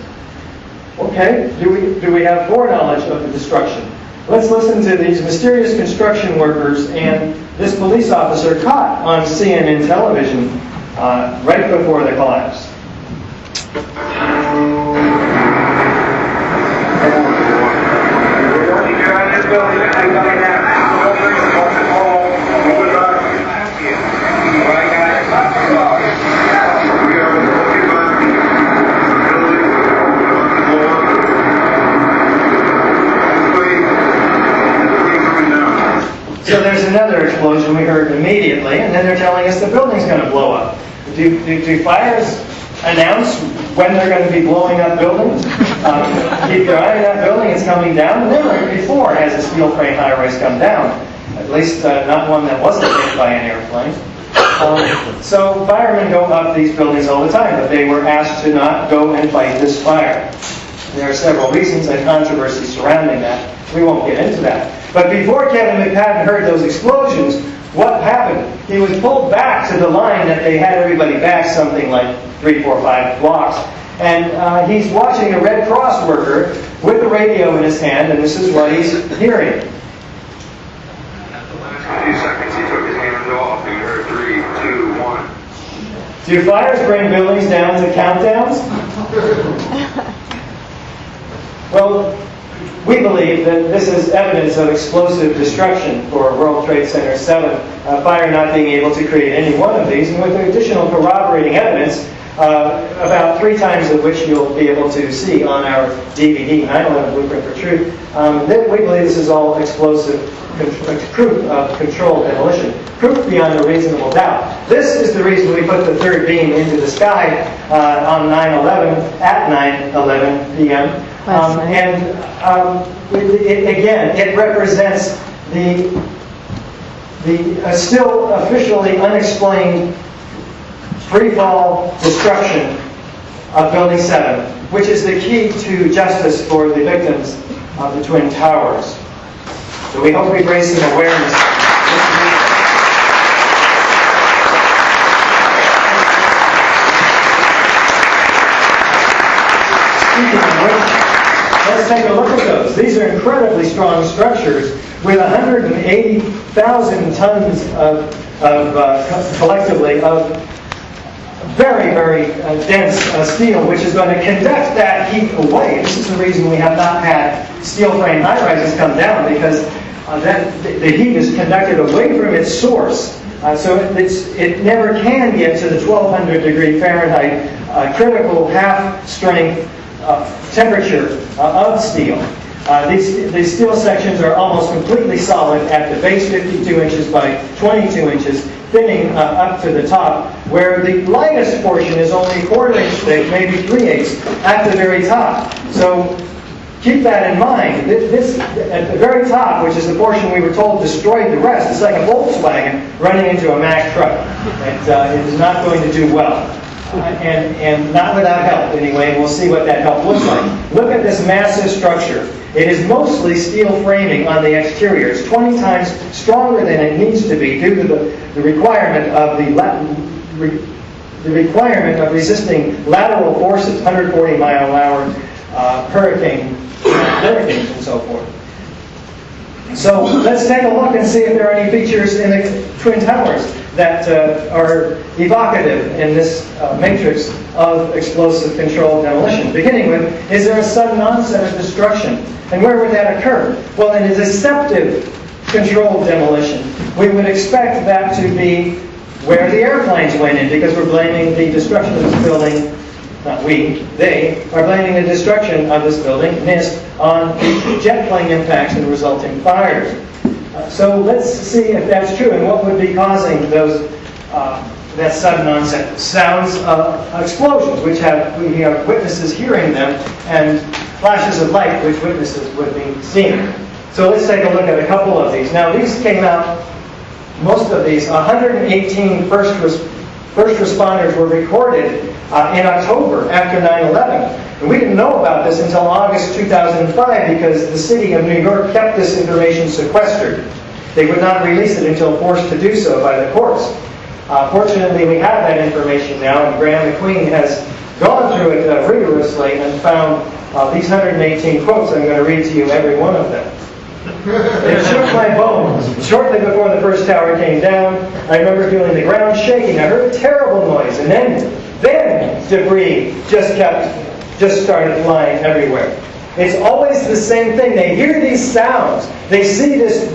Okay, do we have foreknowledge of the destruction? Let's listen to these mysterious construction workers and this police officer caught on CNN television right before the collapse. So there's another explosion we heard immediately, and then they're telling us the building's going to blow up. Do fires announce when they're going to be blowing up buildings? Keep your eye on that building, it's coming down. Never before has a steel frame high-rise come down, at least not one that wasn't hit by an airplane. So firemen go up these buildings all the time, but they were asked to not go and fight this fire. There are several reasons and controversy surrounding that. We won't get into that. But before Kevin McPadden heard those explosions, what happened? He was pulled back to the line that they had everybody back something like 3, 4, 5 blocks. And he's watching a Red Cross worker with the radio in his hand, and this is what he's hearing. At the last few seconds, he took his hands off. We heard 3, 2, 1. Do fires bring buildings down to countdowns? Well, we believe that this is evidence of explosive destruction for World Trade Center 7, fire not being able to create any one of these, and with additional corroborating evidence, about 3 times of which you'll be able to see on our DVD, 9/11 Blueprint for Truth. We believe this is all explosive proof of controlled demolition, proof beyond a reasonable doubt. This is the reason we put the third beam into the sky on 9/11 at 9:11 p.m. It represents the still officially unexplained free-fall destruction of Building 7, which is the key to justice for the victims of the Twin Towers. So we hope we've raised some awareness. Speaking of which, let's take a look at those. These are incredibly strong structures with 180,000 tons collectively of very, very dense steel, which is going to conduct that heat away. This is the reason we have not had steel frame high-rises come down, because the heat is conducted away from its source. So it never can get to the 1200 degree Fahrenheit critical half-strength temperature of steel. These steel sections are almost completely solid at the base, 52 inches by 22 inches, thinning up to the top, where the lightest portion is only 1/4 inch thick, maybe 3/8 at the very top. So keep that in mind. This at the very top, which is the portion we were told destroyed the rest, it's like a Volkswagen running into a Mack truck. It is not going to do well. And not without help, anyway. We'll see what that help looks like. Look at this massive structure. It is mostly steel framing on the exterior. It's 20 times stronger than it needs to be due to the requirement of the requirement of resisting lateral forces, 140-mile-an-hour hurricanes and so forth. So let's take a look and see if there are any features in the Twin Towers that are evocative in this matrix of explosive controlled demolition. Beginning with, is there a sudden onset of destruction? And where would that occur? Well, in a deceptive controlled demolition, we would expect that to be where the airplanes went in, because we're blaming the destruction of this building, not we, they are blaming the destruction of this building, NIST, on the jet plane impacts and resulting fires. So let's see if that's true, and what would be causing those that sudden onset. Sounds of explosions, which we have witnesses hearing them, and flashes of light, which witnesses would be seeing. So let's take a look at a couple of these. Now these came out, most of these, 118 first responders were recorded in October after 9/11. And we didn't know about this until August 2005 because the city of New York kept this information sequestered. They would not release it until forced to do so by the courts. Fortunately, we have that information now, and Graham McQueen has gone through it rigorously and found these 118 quotes. I'm going to read to you every one of them. It shook my bones. Shortly before the first tower came down, I remember feeling the ground shaking. I heard a terrible noise, and then debris just started flying everywhere. It's always the same thing. They hear these sounds. They see this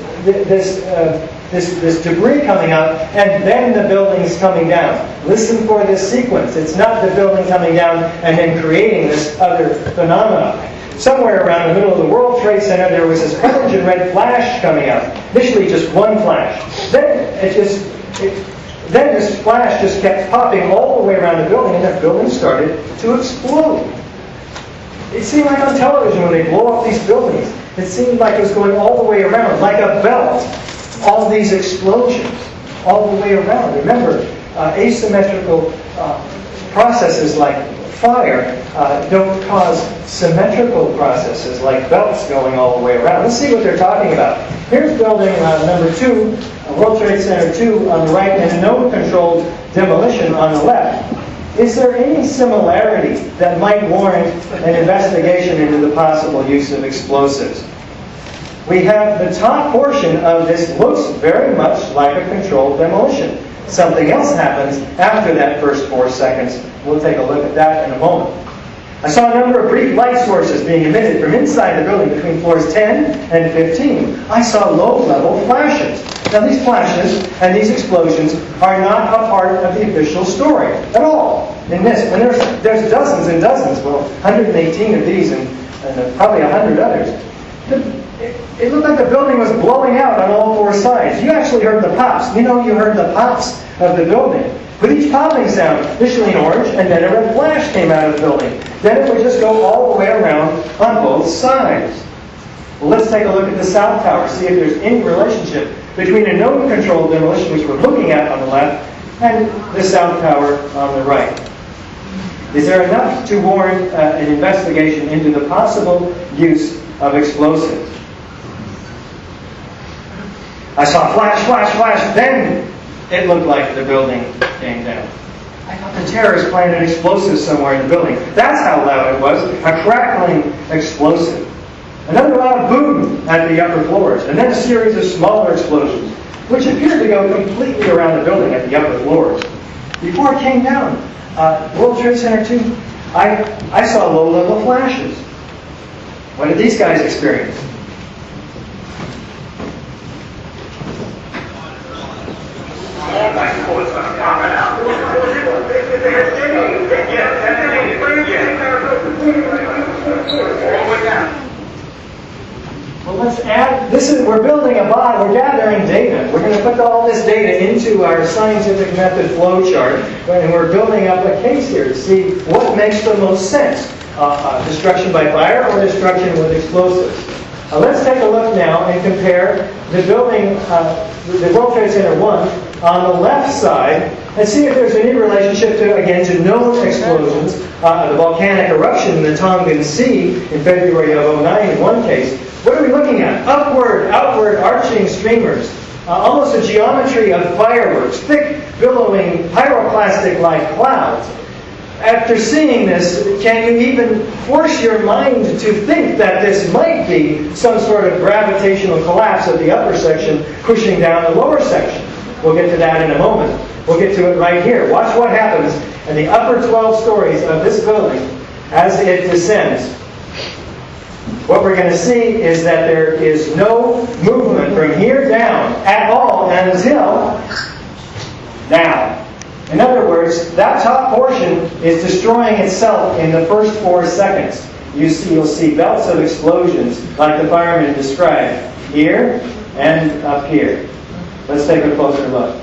debris coming up, and then the building's coming down. Listen for this sequence. It's not the building coming down and then creating this other phenomenon. Somewhere around the middle of the World Trade Center, there was this orange and red flash coming out. Initially, just one flash. Then this flash just kept popping all the way around the building, and the building started to explode. It seemed like on television when they blow up these buildings, it seemed like it was going all the way around, like a belt. All these explosions, all the way around. Remember, asymmetrical processes like fire don't cause symmetrical processes like belts going all the way around. Let's see what they're talking about. Here's building number 2, World Trade Center 2 on the right, and node-controlled demolition on the left. Is there any similarity that might warrant an investigation into the possible use of explosives? We have the top portion of this looks very much like a controlled demolition. Something else happens after that first 4 seconds. We'll take a look at that in a moment. I saw a number of brief light sources being emitted from inside the building between floors 10 and 15. I saw low-level flashes. Now these flashes and these explosions are not a part of the official story at all. In this, and there's dozens and dozens, well, 118 of these and probably 100 others. It looked like the building was blowing out on all 4 sides. You actually heard the pops. You heard the pops of the building. With each popping sound, initially an orange, and then a red flash came out of the building. Then it would just go all the way around on both sides. Well, let's take a look at the south tower, see if there's any relationship between a node-controlled demolition, which we're looking at on the left, and the south tower on the right. Is there enough to warrant an investigation into the possible use of explosives? I saw flash, flash, flash, then it looked like the building came down. I thought the terrorists planted explosives somewhere in the building. That's how loud it was, a crackling explosive. Another loud boom at the upper floors, and then a series of smaller explosions, which appeared to go completely around the building at the upper floors. Before it came down, World Trade Center 2, I saw low-level flashes. What did these guys experience? Well, let's add, we're building a bot, we're gathering data. We're going to put all this data into our scientific method flow chart, and we're building up a case here to see what makes the most sense. Destruction by fire or destruction with explosives. Let's take a look now and compare the building, the World Trade Center 1 on the left side, and see if there's any relationship to known explosions, the volcanic eruption in the Tongan Sea in February of 2009 in one case. What are we looking at? Upward, outward, arching streamers. Almost a geometry of fireworks, thick, billowing, pyroclastic-like clouds. After seeing this, can you even force your mind to think that this might be some sort of gravitational collapse of the upper section pushing down the lower section? We'll get to that in a moment. We'll get to it right here. Watch what happens in the upper 12 stories of this building as it descends. What we're going to see is that there is no movement from here down at all until now. In other words, that top portion is destroying itself in the first 4 seconds. You'll see belts of explosions like the fireman described here and up here. Let's take a closer look.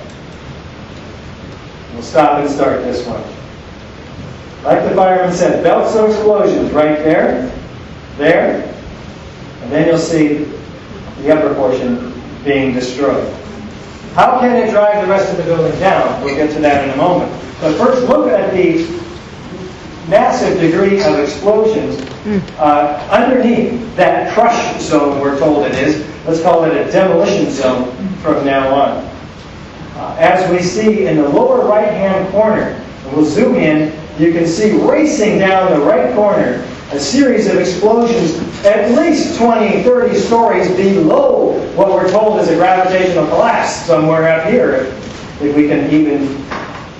We'll stop and start this one. Like the fireman said, belts of explosions right there, and then you'll see the upper portion being destroyed. How can it drive the rest of the building down? We'll get to that in a moment. But first, look at the massive degree of explosions underneath that crush zone, we're told it is. Let's call it a demolition zone from now on. As we see in the lower right-hand corner, and we'll zoom in, you can see racing down the right corner a series of explosions at least 20, 30 stories below what we're told is a gravitational collapse somewhere up here, if we can even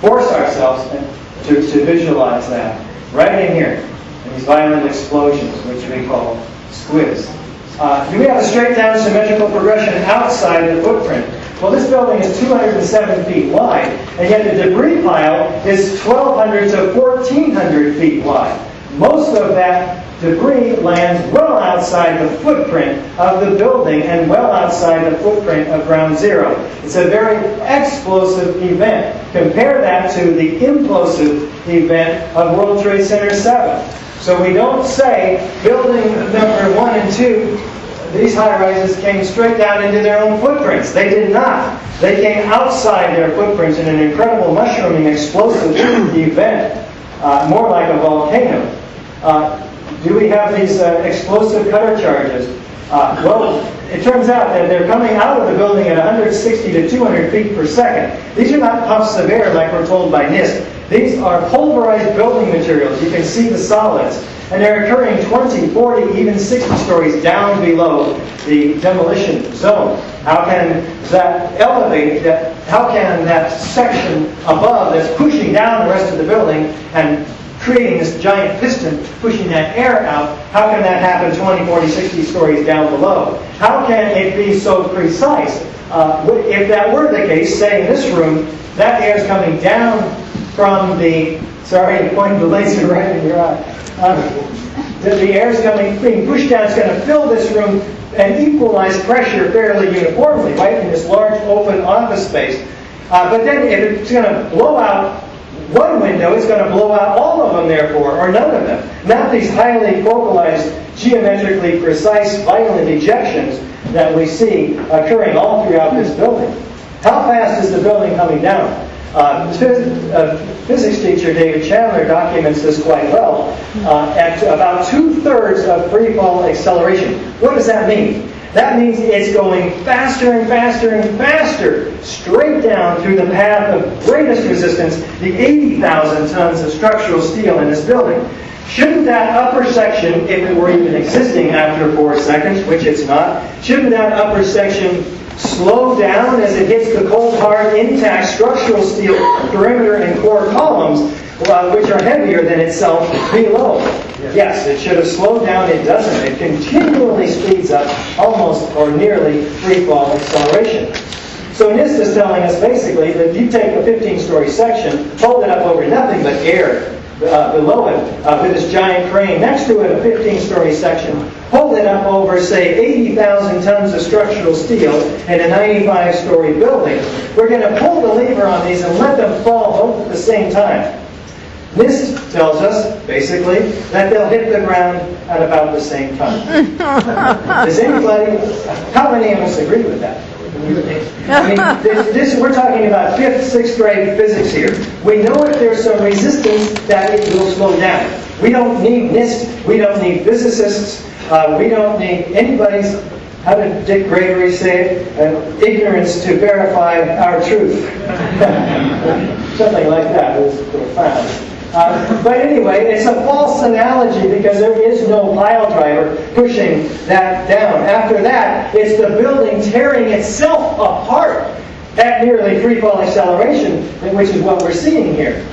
force ourselves to visualize that. Right in here, these violent explosions, which we call squids. Do we have a straight down symmetrical progression outside the footprint? Well, this building is 207 feet wide, and yet the debris pile is 1,200 to 1,400 feet wide. Most of that debris lands well outside the footprint of the building and well outside the footprint of ground zero. It's a very explosive event. Compare that to the implosive event of World Trade Center 7. So we don't say building number 1 and 2, these high-rises came straight down into their own footprints. They did not. They came outside their footprints in an incredible mushrooming explosive event, more like a volcano. Do we have these explosive cutter charges? Well, it turns out that they're coming out of the building at 160 to 200 feet per second. These are not puffs of air like we're told by NIST. These are pulverized building materials. You can see the solids. And they're occurring 20, 40, even 60 stories down below the demolition zone. How can that elevate, how can that section above that's pushing down the rest of the building and creating this giant piston, pushing that air out, how can that happen 20, 40, 60 stories down below? How can it be so precise? If that were the case, say in this room, that air is coming down from the, sorry, pointing the laser right in your eye. The air is being pushed down, it's going to fill this room and equalize pressure fairly uniformly, right, in this large open office space. But then if it's going to blow out one window, it's going to blow out all of them, therefore, or none of them. Not these highly focalized, geometrically precise, violent ejections that we see occurring all throughout this building. How fast is the building coming down? Physics teacher David Chandler documents this quite well at about 2/3 of free fall acceleration. What does that mean? That means it's going faster and faster and faster, straight down through the path of greatest resistance, the 80,000 tons of structural steel in this building. Shouldn't that upper section, if it were even existing after 4 seconds, which it's not, shouldn't that upper section slow down as it hits the cold, hard, intact structural steel perimeter and core columns, which are heavier than itself below? Yes, it should have slowed down. It doesn't. It continually speeds up, almost or nearly free fall acceleration. So NIST is telling us basically that you take a 15-story section, hold it up over nothing but air below it with this giant crane next to it, a 15-story section, hold it up over, say, 80,000 tons of structural steel in a 95-story building. We're going to pull the lever on these and let them fall both at the same time. NIST tells us, basically, that they'll hit the ground at about the same time. Does anybody, how many of us agree with that? I mean, we're talking about 5th, 6th grade physics here. We know if there's some resistance that it will slow down. We don't need NIST. We don't need physicists. We don't need anybody's, how did Dick Gregory say it? Ignorance to verify our truth. Something like that. It was profound. But anyway, it's a false analogy because there is no pile driver pushing that down. After that, it's the building tearing itself apart at nearly free fall acceleration, which is what we're seeing here.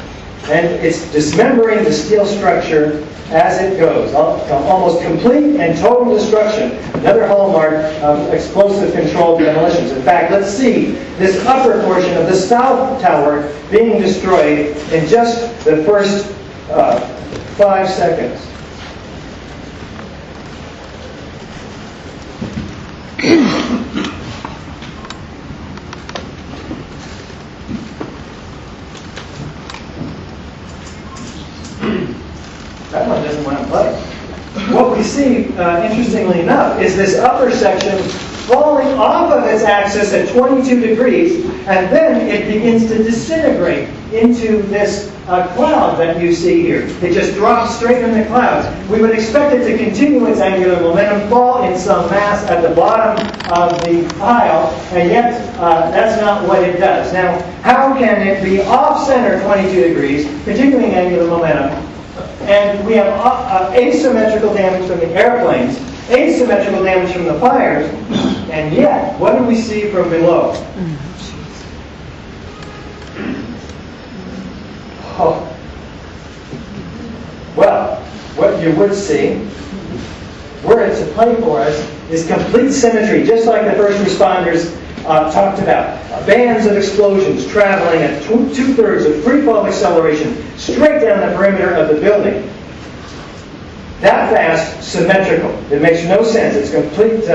And it's dismembering the steel structure as it goes. Almost complete and total destruction. Another hallmark of explosive controlled demolitions. In fact, let's see this upper portion of the South Tower being destroyed in just the first 5 seconds. That one doesn't want to play. What we see, interestingly enough, is this upper section falling off of its axis at 22 degrees, and then it begins to disintegrate into this cloud that you see here. It just drops straight in the clouds. We would expect it to continue its angular momentum, fall in some mass at the bottom of the pile, and yet that's not what it does. Now, how can it be off-center 22 degrees, continuing angular momentum, and we have asymmetrical damage from the airplanes, asymmetrical damage from the fires, and yet, what do we see from below? Oh. Well, what you would see, were it to play for us, is complete symmetry, just like the first responders talked about. Bands of explosions traveling at two-thirds of free-fall acceleration straight down the perimeter of the building. That fast, symmetrical. It makes no sense. It's complete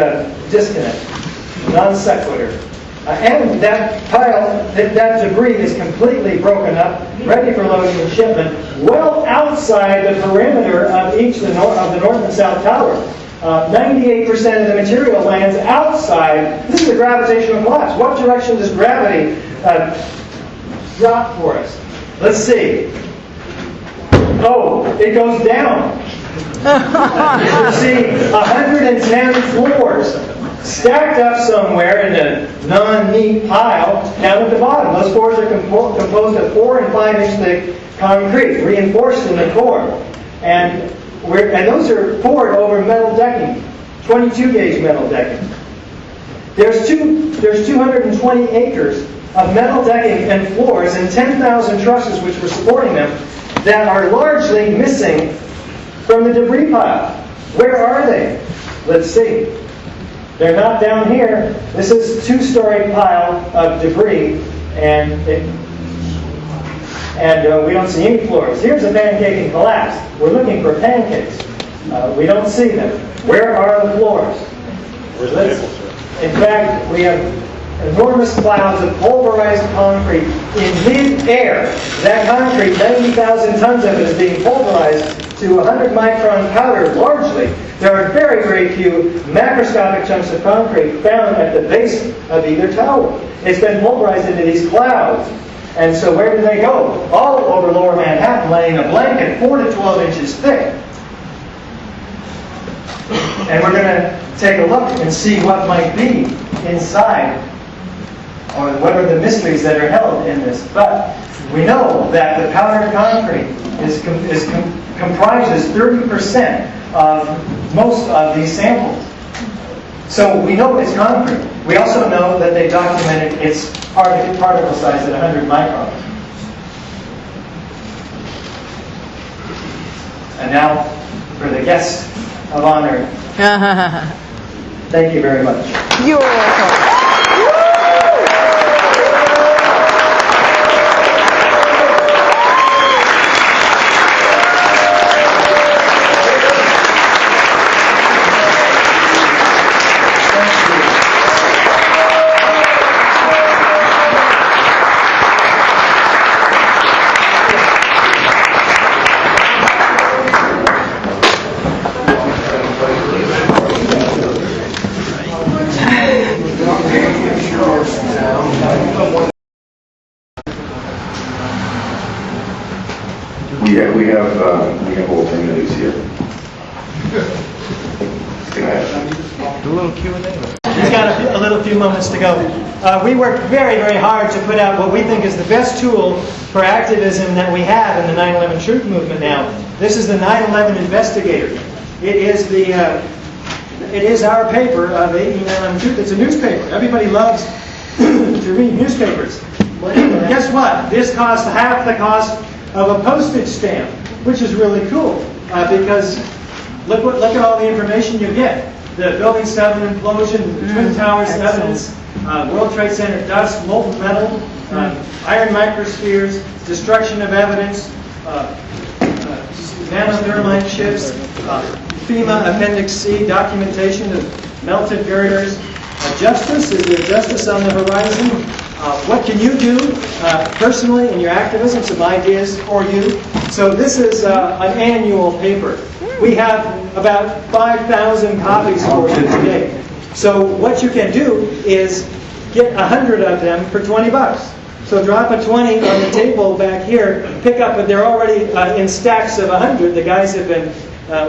disconnect, non sequitur. And that pile, that debris is completely broken up, ready for loading and shipment, well outside the perimeter of each of the north and south tower. 98% of the material lands outside. This is a gravitational collapse. What direction does gravity drop for us? Let's see. Oh, it goes down. You see 110 floors stacked up somewhere in a non-neat pile down at the bottom. Those floors are composed of 4 and 5 inch thick concrete, reinforced in the core. And those are poured over metal decking, 22 gauge metal decking. There's 220 acres of metal decking and floors and 10,000 trusses which were supporting them that are largely missing from the debris pile. Where are they? Let's see. They're not down here. This is a 2-story pile of debris, and we don't see any floors. Here's a pancake and collapse. We're looking for pancakes. We don't see them. Where are the floors? In fact, we have enormous clouds of pulverized concrete in mid-air. That concrete, 90,000 tons of it, is being pulverized to 100-micron powder, largely. There are very, very few macroscopic chunks of concrete found at the base of either tower. It's been pulverized into these clouds. And so where do they go? All over lower Manhattan, laying a blanket 4 to 12 inches thick. And we're going to take a look and see what might be inside, or what are the mysteries that are held in this. But we know that the powdered concrete comprises 30% of most of these samples. So we know it's concrete. We also know that they documented its particle size at 100 microns. And now for the guest of honor. Thank you very much. You're welcome. We have alternatives here. A little Q&A. We've got a little few moments to go. We worked very, very hard to put out what we think is the best tool for activism that we have in the 9/11 Truth Movement now. This is the 9/11 Investigator. It is our paper of 9/11 Truth. It's a newspaper. Everybody loves to read newspapers. Guess what? This costs half the cost of a postage stamp, which is really cool because look at all the information you get. The Building 7 implosion, the Twin Towers evidence, World Trade Center dust, molten metal, iron microspheres, destruction of evidence, nano-thermite ships, FEMA Appendix C documentation of melted girders. Justice, is there justice on the horizon? What can you do personally in your activism? Some ideas for you. So this is an annual paper. We have about 5,000 copies for you today. So what you can do is get 100 of them for $20. So drop a 20 on the table back here, pick up, but they're already in stacks of 100. The guys have been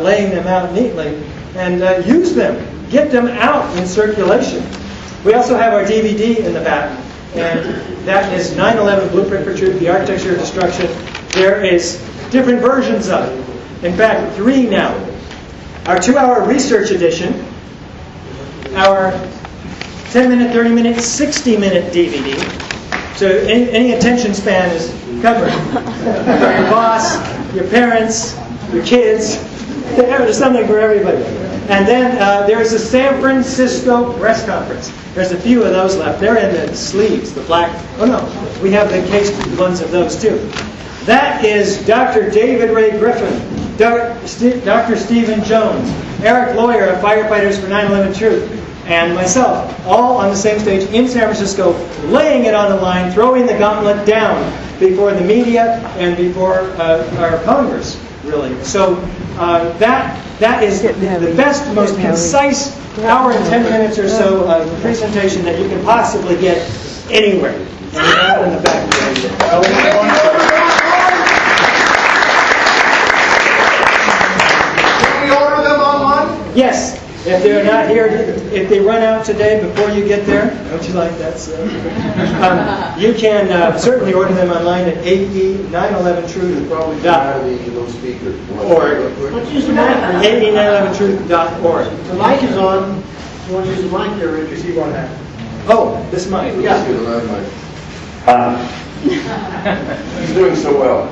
laying them out neatly, and use them. Get them out in circulation. We also have our DVD in the back, and that is 9/11 Blueprint for Truth, the Architecture of Destruction. There is different versions of it. In fact, 3 now. Our 2-hour research edition, our 10-minute, 30-minute, 60-minute DVD. So any attention span is covered. For your boss, your parents, your kids. There's something for everybody. And then there's the San Francisco Press Conference. There's a few of those left. They're in the sleeves, the black. Oh no, we have the encased ones of those too. That is Dr. David Ray Griffin, Dr. Stephen Jones, Eric Lawyer of Firefighters for 9/11 Truth, and myself, all on the same stage in San Francisco, laying it on the line, throwing the gauntlet down before the media and before our Congress, really. So that is the best, most concise hour and 10 minutes or so of presentation that you can possibly get anywhere. And we have it in the back. Can we order them online? Yes. If they're not here, if they run out today before you get there, don't you like that, sir? You can certainly order them online at ae911truth.org. Let's use the mic. ae911truth.org. The mic is on. You want to use the mic there, Richard? You want that? Oh, this mic. Yeah. He's doing so well.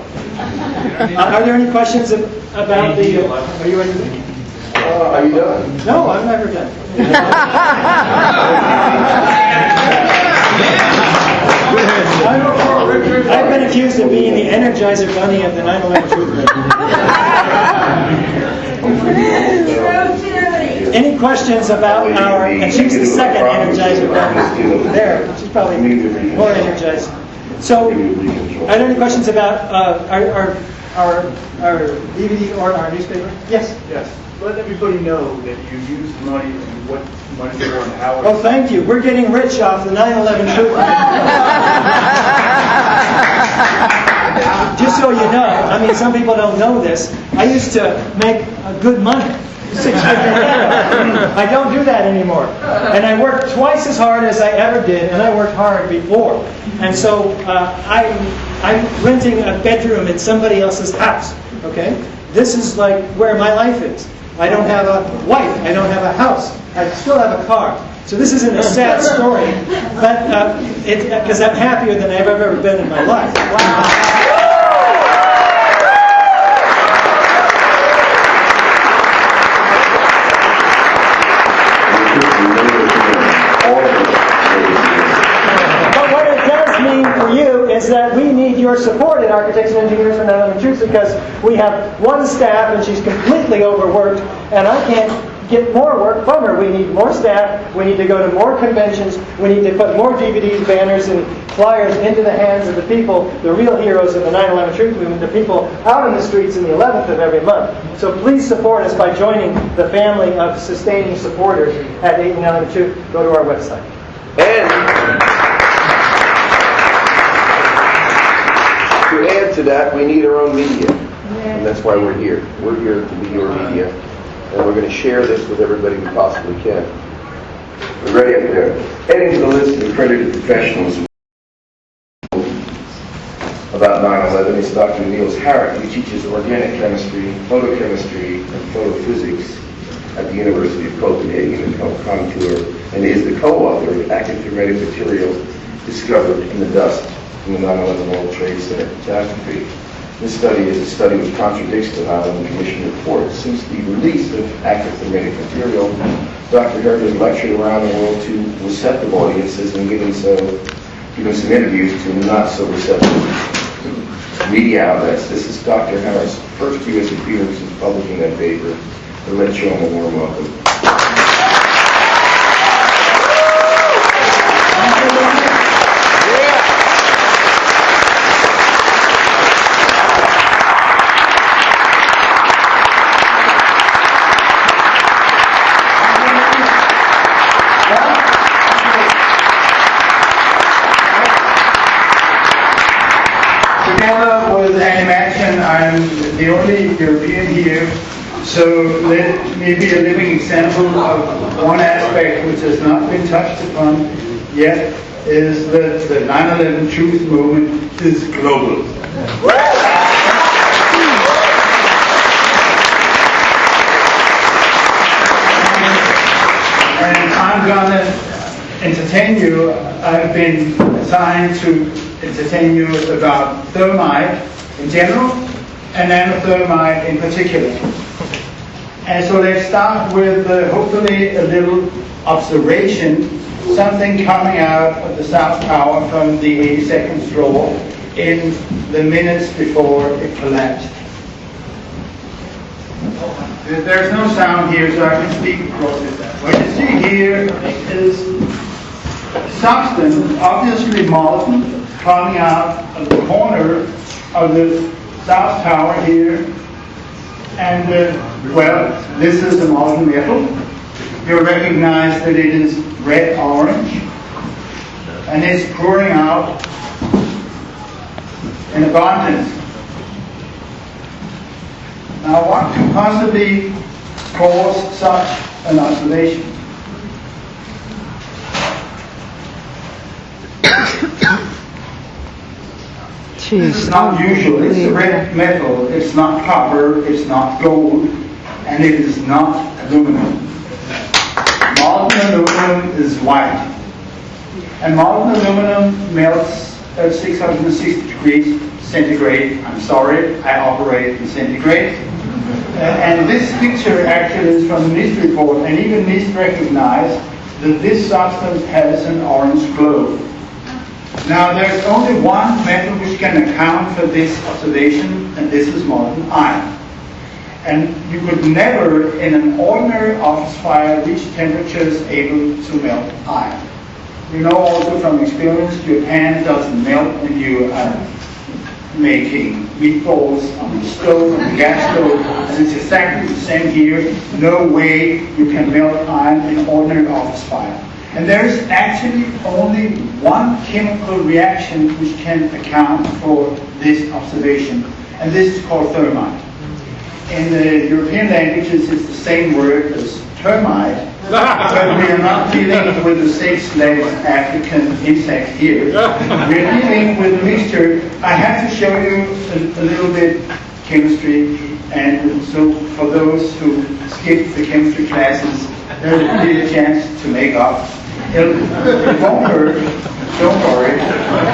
Are there any questions about the... Are you ready? Are you done? No, I'm never done. I've been accused of being the Energizer Bunny of the 9/11 Truth Movement. Any questions about our... And she's the second Energizer Bunny. There, she's probably more energized. So, are there any questions about our DVD or our newspaper? Yes? Yes. Let everybody know that you used money and what money for and how. Oh, thank you. We're getting rich off the 9/11 truth. Just so you know, I mean, some people don't know this. I used to make good money. I don't do that anymore. And I work twice as hard as I ever did, and I worked hard before. And so I'm renting a bedroom in somebody else's house. Okay? This is like where my life is. I don't have a wife. I don't have a house. I still have a car. So this isn't a sad story, but because I'm happier than I've ever been in my life. But what it does mean for you is that we need your support at Architects and Engineers for 9/11 Truth, because we have one staff and she's completely overworked, and I can't get more work from her. We need more staff. We need to go to more conventions. We need to put more DVDs, banners, and flyers into the hands of the people, the real heroes of the 9/11 Truth Movement, the people out in the streets in the 11th of every month. So please support us by joining the family of sustaining supporters at 811 Truth. Go to our website. And to add to that, we need our own media. And that's why we're here. We're here to be your media. And we're going to share this with everybody we possibly can. We're ready up there. Adding to the list of accredited professionals about 9/11 is Dr. Niels Harrit, who teaches organic chemistry, photochemistry, and photophysics at the University of Copenhagen and Contour, and is the co-author of Active Thermatic Material Discovered in the Dust from the 9/11 World Trade Center catastrophe. This study is a study which contradicts the 9/11 Commission report. Since the release of active thermatic material, Dr. Harrit has lectured around the world to receptive audiences and given some interviews to not so receptive media outlets. This is Dr. Harrit's first U.S. appearance since publishing that paper. I'll let you on a warm welcome. introduction. I'm the only European here, so let me be a living example of one aspect which has not been touched upon yet, is that the 9/11 truth movement is global. And I'm gonna entertain you. I've been assigned to entertain you about thermite in general and nano-thermite in particular. And so let's start with hopefully a little observation, something coming out of the South Tower from the 82nd floor in the minutes before it collapsed. There's no sound here, so I can speak across it. What you see here is substance, obviously molten, coming out of the corner of the South Tower here. And, well, this is the molten metal. You'll recognize that it is red-orange. And it's pouring out in abundance. Now, what could possibly cause such an oscillation? This is not usual. It's red metal. It's not copper. It's not gold. And it is not aluminum. Molten aluminum is white. And molten aluminum melts at 660 degrees centigrade. I'm sorry, I operate in centigrade. And this picture actually is from the NIST report, and even NIST recognized that this substance has an orange glow. Now, there's only one metal which can account for this observation, and this is molten iron. And you could never, in an ordinary office fire, reach temperatures able to melt iron. You know also from experience, your pan doesn't melt when you are making meatballs on the stove, on the gas stove, and it's exactly the same here. No way you can melt iron in an ordinary office fire. And there is actually only one chemical reaction which can account for this observation, and this is called thermite. In the European languages, it's the same word as termite, but we are not dealing with the 6-legged African insect here. We're dealing with a mixture. I have to show you a little bit chemistry, and so for those who skipped the chemistry classes, there's really a chance to make up. It won't hurt, don't worry.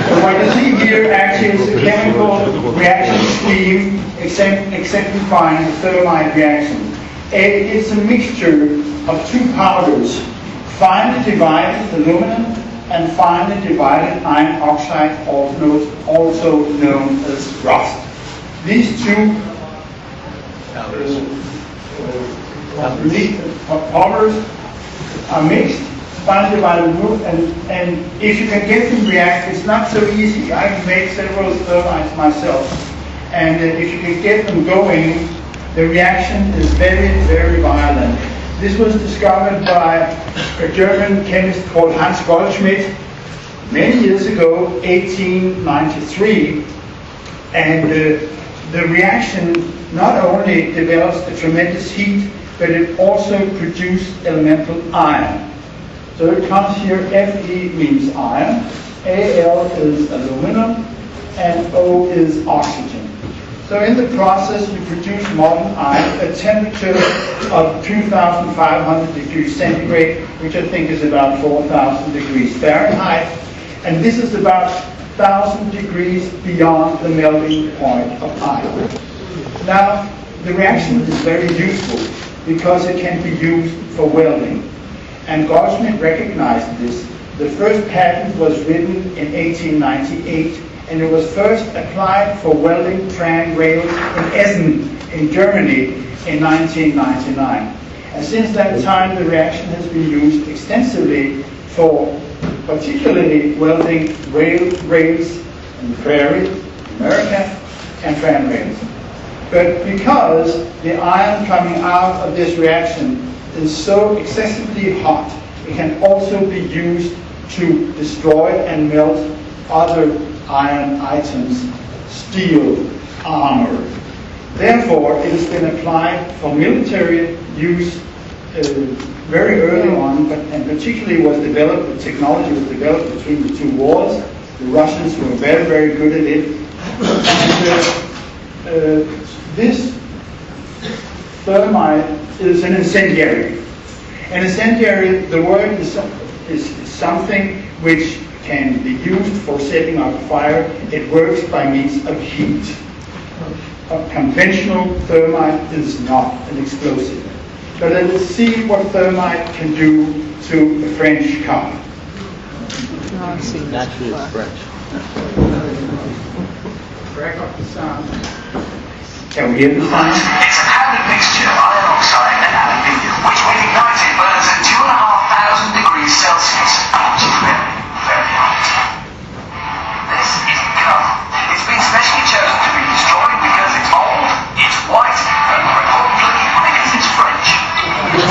So what you see here actually is a chemical reaction stream exemplifying the thermite reaction. It's a mixture of two powders, finely divided aluminum and finely divided iron oxide, also known as rust. These two powders are mixed, finely divided wood, and if you can get them to react, it's not so easy. I've made several thermites myself, and if you can get them going, the reaction is very, very violent. This was discovered by a German chemist called Hans Goldschmidt many years ago, 1893, and the reaction not only develops a tremendous heat, but it also produced elemental iron. So it comes here, Fe means iron, Al is aluminum, and O is oxygen. So in the process, you produce molten iron at a temperature of 2,500 degrees centigrade, which I think is about 4,000 degrees Fahrenheit. And this is about 1,000 degrees beyond the melting point of iron. Now, the reaction is very useful because it can be used for welding. And Goldschmidt recognized this. The first patent was written in 1898, and it was first applied for welding tram rails in Essen, in Germany, in 1999. And since that time, the reaction has been used extensively for particularly welding rails in the prairie, America, and tram rails. But because the iron coming out of this reaction is so excessively hot, it can also be used to destroy and melt other iron items, steel, armor. Therefore, it has been applied for military use very early on, and particularly the technology was developed between the two wars. The Russians were very, very good at it. And this thermite is an incendiary. An incendiary, the word is something which can be used for setting up fire. It works by means of heat. Conventional thermite is not an explosive. But let's see what thermite can do to a French car. Naturally, it's French. Can we hear the sound? It's a powdered mixture of iron oxide and aluminium, which when ignited burns at 2,500 degrees Celsius, which is very, very hot. This is the car. It's been specially chosen to be destroyed because it's old, it's white, and more importantly, because it's French. It's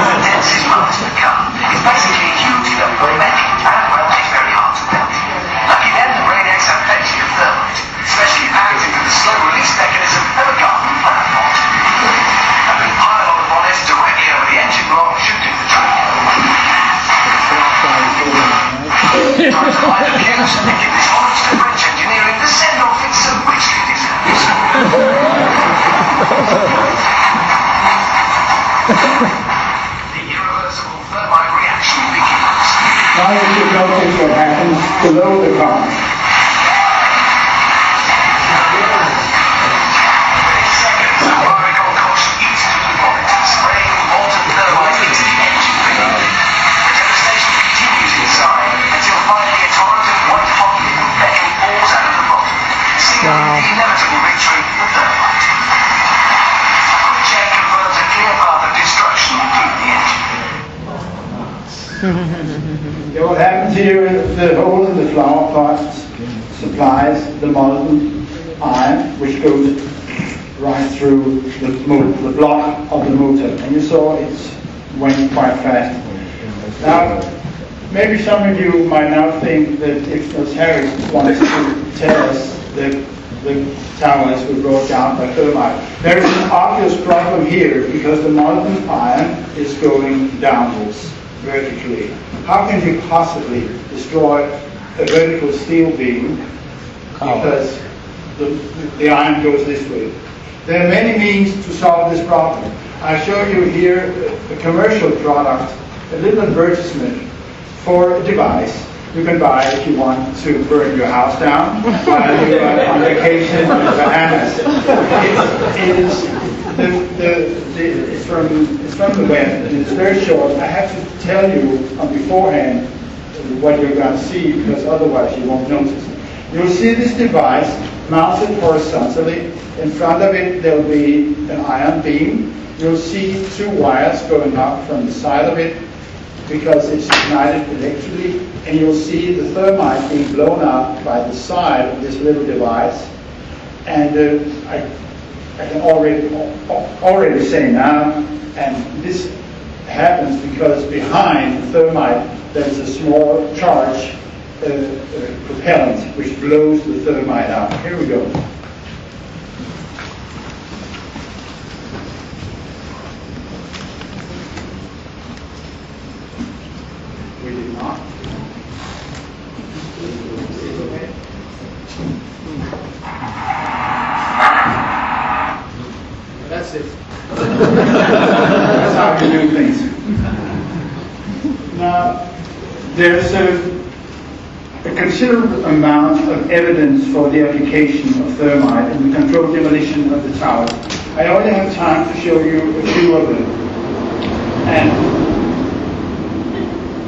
the densest part of the car. It's basically a huge metal, and well, it's very hard to melt. Lucky then, the radix have plenty of thermite, especially packed into the slow release mechanism of a carbon platform. A big pile on the bonnet directly over the engine block should do the trick. Tries to find abuse and give this homage to French engineering the send-off it so richly deserves. The irreversible thermite reaction begins. Now you should notice what happens below the car. What happens here is the hole in the flower pot supplies the molten iron, which goes right through the block of the motor. And you saw it went quite fast. Now, maybe some of you might now think that if Niels Harrit wants to tell us that the towers were brought down by thermite, there is an obvious problem here because the molten iron is going downwards vertically. How can you possibly destroy a vertical steel beam because the iron goes this way? There are many means to solve this problem. I show you here a commercial product, a little advertisement for a device you can buy if you want to burn your house down while you are on vacation in the Bahamas. It's from the web, and it's very short. I have to tell you beforehand what you're going to see, because otherwise you won't notice. You'll see this device mounted horizontally. In front of it, there'll be an iron beam. You'll see two wires going up from the side of it because it's ignited electrically, and you'll see the thermite being blown up by the side of this little device. And I can already say now, and this happens because behind the thermite there's a small charge propellant which blows the thermite out. Here we go. We did not. That's it. That's how you do things. Now, there's a considerable amount of evidence for the application of thermite in the controlled demolition of the towers. I only have time to show you a few of them. And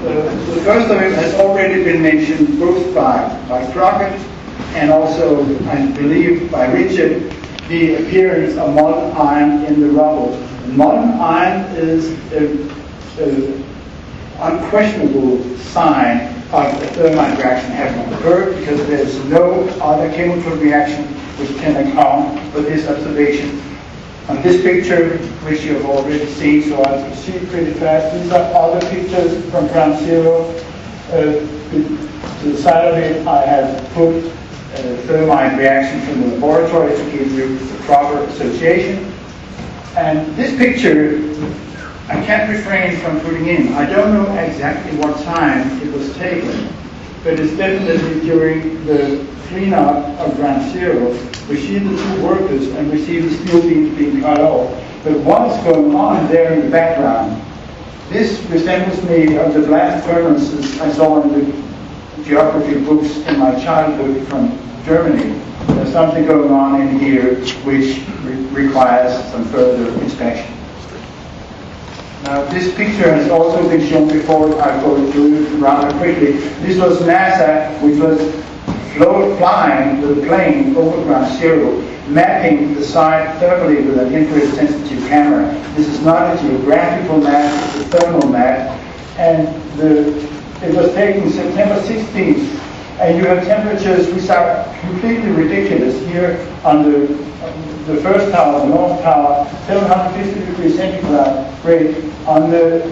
the first of it has already been mentioned both by Crockett and also, I believe, by Richard, the appearance of molten iron in the rubble. Molten iron is an unquestionable sign of a thermite reaction having occurred because there's no other chemical reaction which can account for this observation. On this picture, which you have already seen, so I'll proceed pretty fast. These are other pictures from ground zero. To the side of it, I have put thermite reaction from the laboratory to give you the proper association. And this picture, I can't refrain from putting in. I don't know exactly what time it was taken, but it's definitely during the cleanup of Ground Zero. We see the two workers and we see the steel beams being cut off. But what is going on there in the background? This resembles me of the blast furnaces I saw in the geography books in my childhood from Germany. There's something going on in here which requires some further inspection. Now, this picture has also been shown before. I'll go through it rather quickly. This was NASA, which was flying with a plane over Ground Zero, mapping the site thermally with an infrared-sensitive camera. This is not a geographical map, it's a thermal map. And it was taken September 16th. And you have temperatures which are completely ridiculous. Here on the first tower, the north tower, 750 degrees centigrade.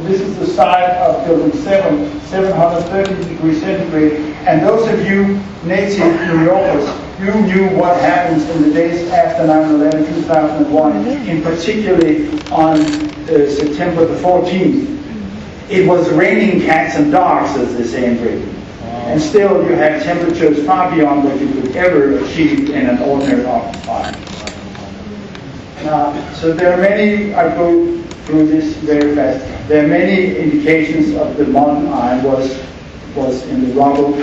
This is the side of building 7, 730 degrees centigrade. And those of you native New Yorkers, you knew what happens in the days after 9/11, 2001, in particularly on September the 14th. It was raining cats and dogs, as they say in Britain. And still you had temperatures far beyond what you could ever achieve in an ordinary office fire. So there are many, I go through this very fast, there are many indications of the molten iron was in the rubble.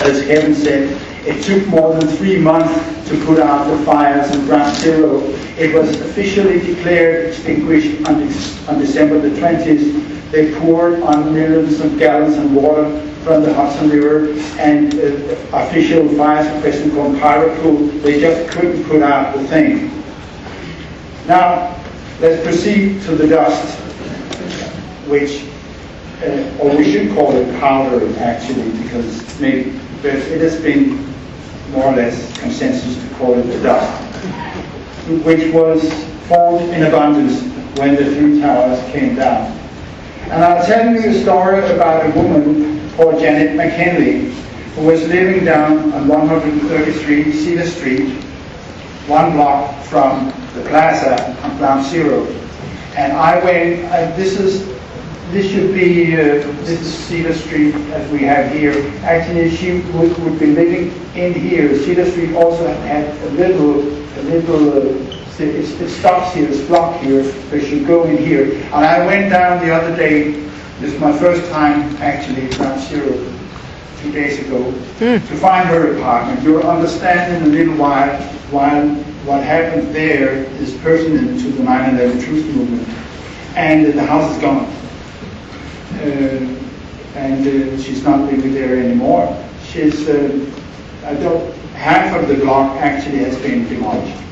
As Kevin said, it took more than 3 months to put out the fires in Ground Zero. It was officially declared extinguished on December the 20th. They poured on millions of gallons of water from the Hudson River, and official fire suppression called pyropool, they just couldn't put out the thing. Now, let's proceed to the dust, which, or we should call it powder actually, because but it has been more or less consensus to call it the dust, which was formed in abundance when the 3 towers came down. And I'll tell you a story about a woman called Janet McKinley, who was living down on 133 Cedar Street, 1 block from the plaza on Ground Zero. And I went, this is Cedar Street as we have here. Actually, she would be living in here. Cedar Street also had a little it stops here, it's blocked here, but you go in here. And I went down the other day, this is my first time actually at Ground Zero, 2 days ago, to find her apartment. You'll understand in a little while what happened there is pertinent to the 9/11 truth movement. And the house is gone. And she's not living there anymore. She's, half of the block actually has been demolished.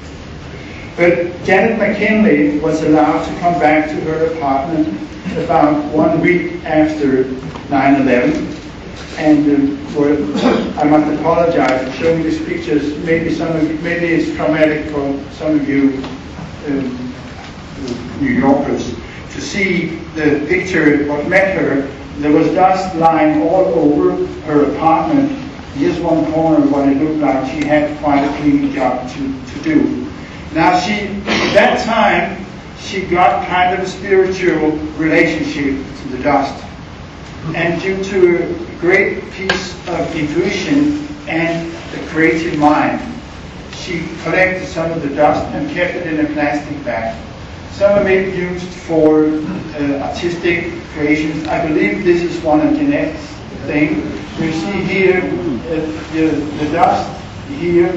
But Janet McKinley was allowed to come back to her apartment about 1 week after 9/11. And I must apologize for showing these pictures. Maybe it's traumatic for some of you New Yorkers to see the picture what met her. There was dust lying all over her apartment. Here's one corner of what it looked like. She had quite a cleaning job to do. Now that time, she got kind of a spiritual relationship to the dust. And due to a great piece of intuition and a creative mind, she collected some of the dust and kept it in a plastic bag. Some of it used for artistic creations. I believe this is one of Jeanette's things. You see here the dust, here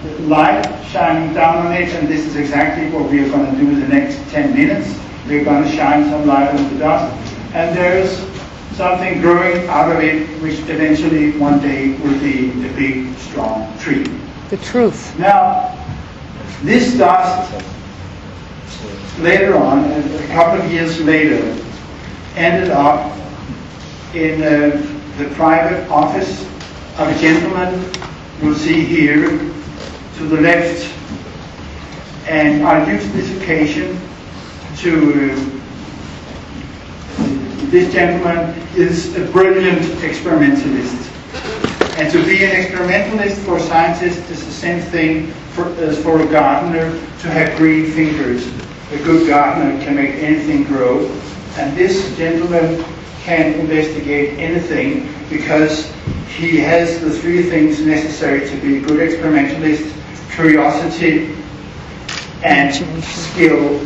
the light shining down on it, and this is exactly what we are going to do in the next 10 minutes. We're going to shine some light on the dust, and there's something growing out of it, which eventually one day will be a big, strong tree. The truth. Now, this dust, later on, a couple of years later, ended up in the private office of a gentleman you'll see here to the left. And I'll use this occasion to this gentleman is a brilliant experimentalist. And to be an experimentalist for a scientist is the same thing as for a gardener to have green fingers. A good gardener can make anything grow. And this gentleman can investigate anything because he has the three things necessary to be a good experimentalist: curiosity and skill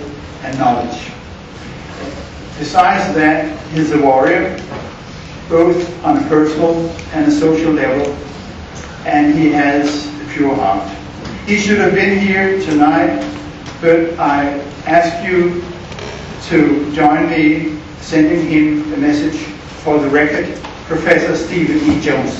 and knowledge. Besides that, he's a warrior, both on a personal and a social level, and he has a pure heart. He should have been here tonight, but I ask you to join me sending him a message for the record. Professor Stephen E. Jones.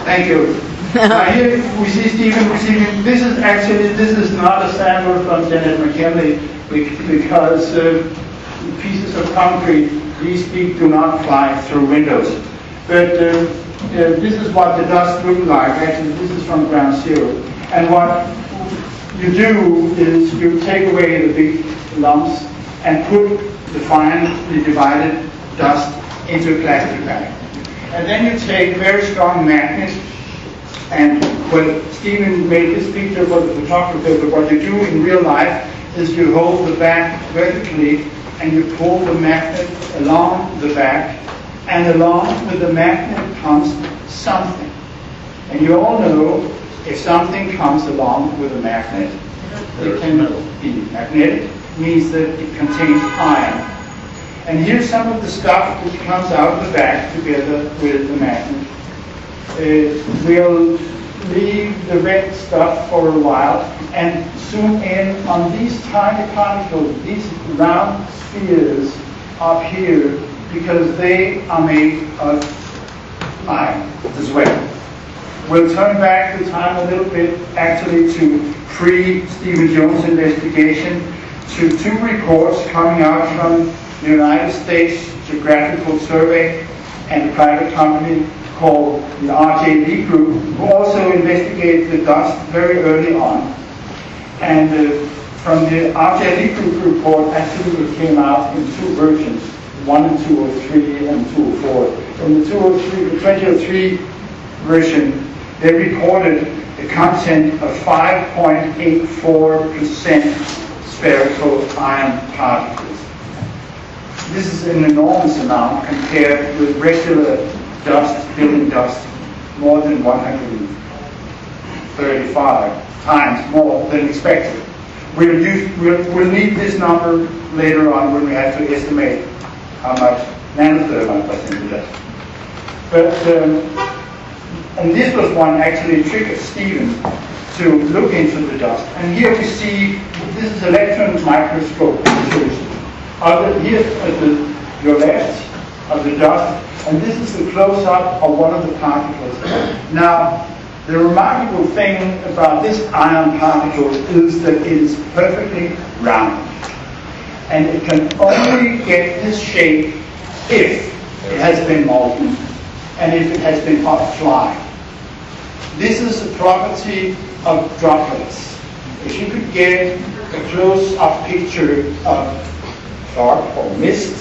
Thank you. Here we see Stephen receiving. This is not a sample from Janet McKinley because pieces of concrete, these feet do not fly through windows. But this is what the dust looks like. Actually, this is from ground zero. And what you do is you take away the big lumps and put the finely divided dust into a plastic bag. And then you take very strong magnets, and when Stephen made this picture for the photographer, but what you do in real life is you hold the back vertically and you pull the magnet along the back, and along with the magnet comes something. And you all know if something comes along with a magnet, it can be magnetic, means that it contains iron. And here's some of the stuff that comes out of the back together with the magnet. We'll leave the red stuff for a while and zoom in on these tiny particles, these round spheres up here, because they are made of iron as well. We'll turn back the time a little bit, actually, to pre-Stephen Jones investigation, to two reports coming out from the United States Geographical Survey and a private company called the RJD Group, who also investigated the dust very early on. And from the RJD Group report, actually it came out in two versions, 1 and 203 and 204. In the 2003 version, they reported a content of 5.84% spherical iron particles. This is an enormous amount compared with regular dust, building dust, more than 135 times more than expected. We'll need this number later on when we have to estimate how much nano-thermite was in the dust. But, and this was one actually triggered Stephen to look into the dust. And here we see, this is electron microscope pictures. Here at your left of the dust, and this is a close-up of one of the particles. Now, the remarkable thing about this iron particle is that it is perfectly round. And it can only get this shape if it has been molten and if it has been hot fly. This is a property of droplets. If you could get a close-up picture of fog or mist,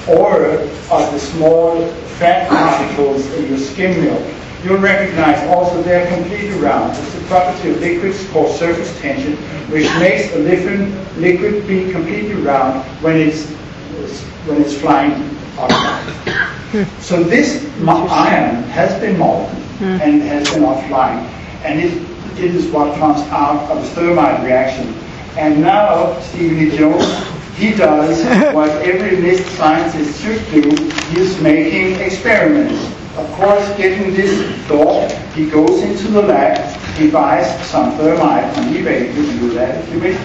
or of the small fat particles in your skim milk, you'll recognize also they're completely round. It's a property of liquids called surface tension, which makes a liquid be completely round when it's flying outside. So this iron has been molten and has been offline, and it is what comes out of the thermite reaction. And now Stephen E. Jones, he does what every NIST scientist should do. He's making experiments. Of course, getting this thought, he goes into the lab, he buys some thermite on eBay. You can do that if you wish.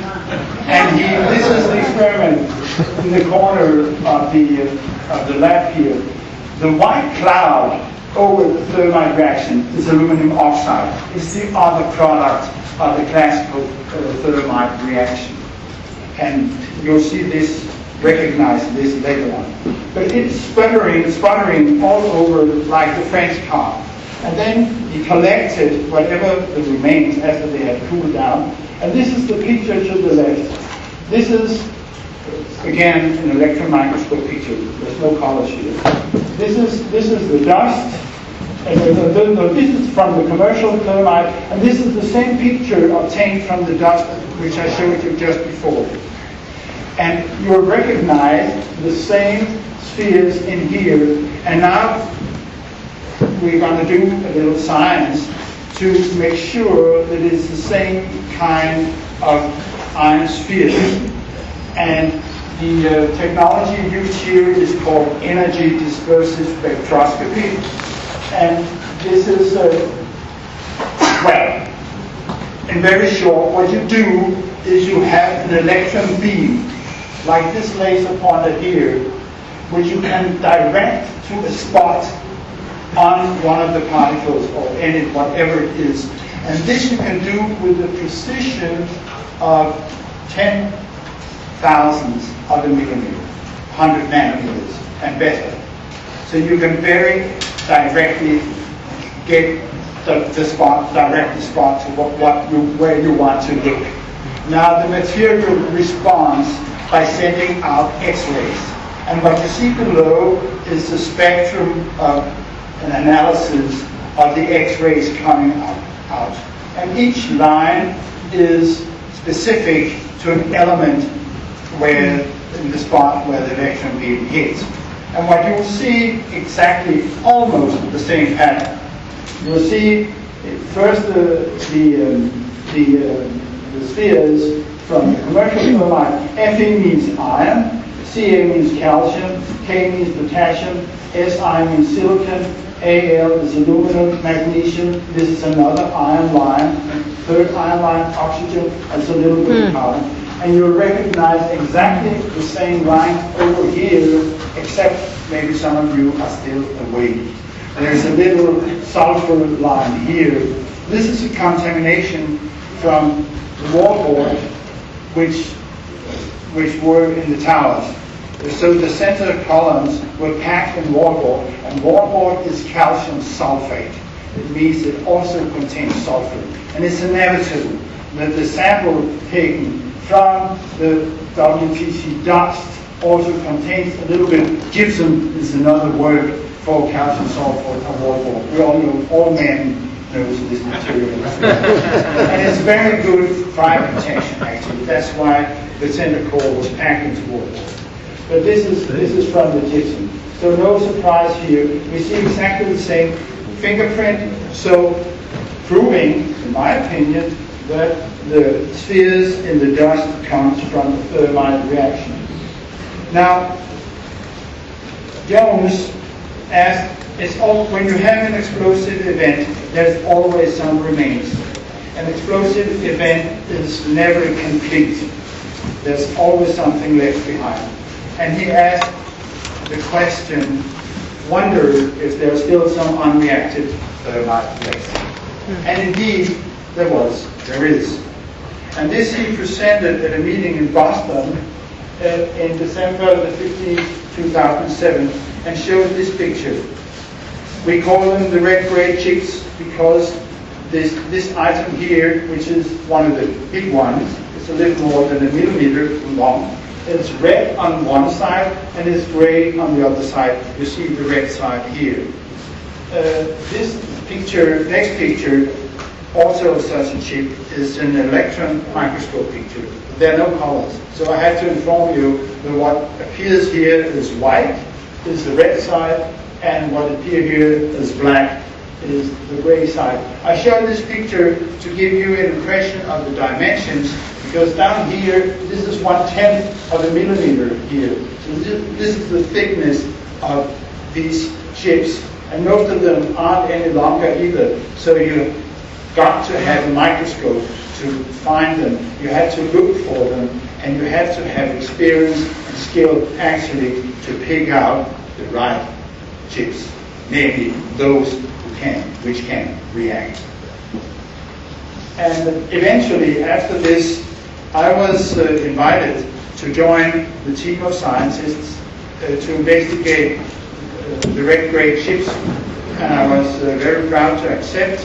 And this is the experiment in the corner of the lab here. The white cloud over the thermite reaction is aluminum oxide. It's the other product of the classical thermite reaction. And you'll see this recognize this later on. But it's sputtering all over like the French car. And then he collected whatever the remains after they had cooled down. And this is the picture to the left. This is, again, an electron microscope picture. There's no colors here. This is the dust. And this is from the commercial thermite. And this is the same picture obtained from the dust which I showed you just before. And you'll recognize the same spheres in here. And now we're going to do a little science to make sure that it's the same kind of iron spheres. And the technology used here is called energy dispersive spectroscopy. And this is, well, in very short, what you do is you have an electron beam, like this laser pointer here, which you can direct to a spot on one of the particles or any whatever it is. And this you can do with the precision of 10,000ths of a millimeter, 100 nanometers and better. So you can very directly get the spot, direct the spot to where you want to look. Now the material responds by sending out X-rays. And what you see below is the spectrum of an analysis of the X-rays coming out. And each line is specific to an element where, in the spot where the electron beam hits. And what you will see exactly almost the same pattern. You'll see first the spheres from the commercial thermite. Fe means iron, Ca means calcium, K means potassium, Si means silicon, Al is aluminum, magnesium. This is another iron line. Third iron line, oxygen, and so a little bit of carbon. And you'll recognize exactly the same line over here, except maybe some of you are still awake. There's a little sulfur line here. This is a contamination from the wallboard, which were in the towers. So the center columns were packed in wallboard, and wallboard is calcium sulfate. It means it also contains sulfur. And it's inevitable that the sample taken from the WTC dust also contains a little bit. Gypsum is another word for calcium sulfate and wallboard. We all know, all men knows this material. And it's very good fire protection, actually. That's why the center core was packed into wallboard. But this is from the gypsum. So no surprise here. We see exactly the same fingerprint. So proving, in my opinion, that the spheres in the dust comes from the thermite reaction. Now, Jones asked, when you have an explosive event, there's always some remains. An explosive event is never complete. There's always something left behind. And he asked the question, wonder if there's still some unreacted thermite left. And indeed, there is. And this he presented at a meeting in Boston in December the 15th, 2007, and showed this picture. We call them the red-gray chips because this item here, which is one of the big ones, it's a little more than a millimeter long. It's red on one side and it's gray on the other side. You see the red side here. This picture, next picture, also such a chip, is an electron microscope picture. There are no colors. So I had to inform you that what appears here is white, is the red side, and what appears here is black, is the gray side. I showed this picture to give you an impression of the dimensions, because down here, this is 1/10 of a millimeter here. So this is the thickness of these chips, and most of them aren't any longer either. So you got to have a microscope to find them. You had to look for them, and you had to have experience and skill actually to pick out the right chips, namely those which can react. And eventually, after this, I was invited to join the team of scientists to investigate direct grade chips, and I was very proud to accept.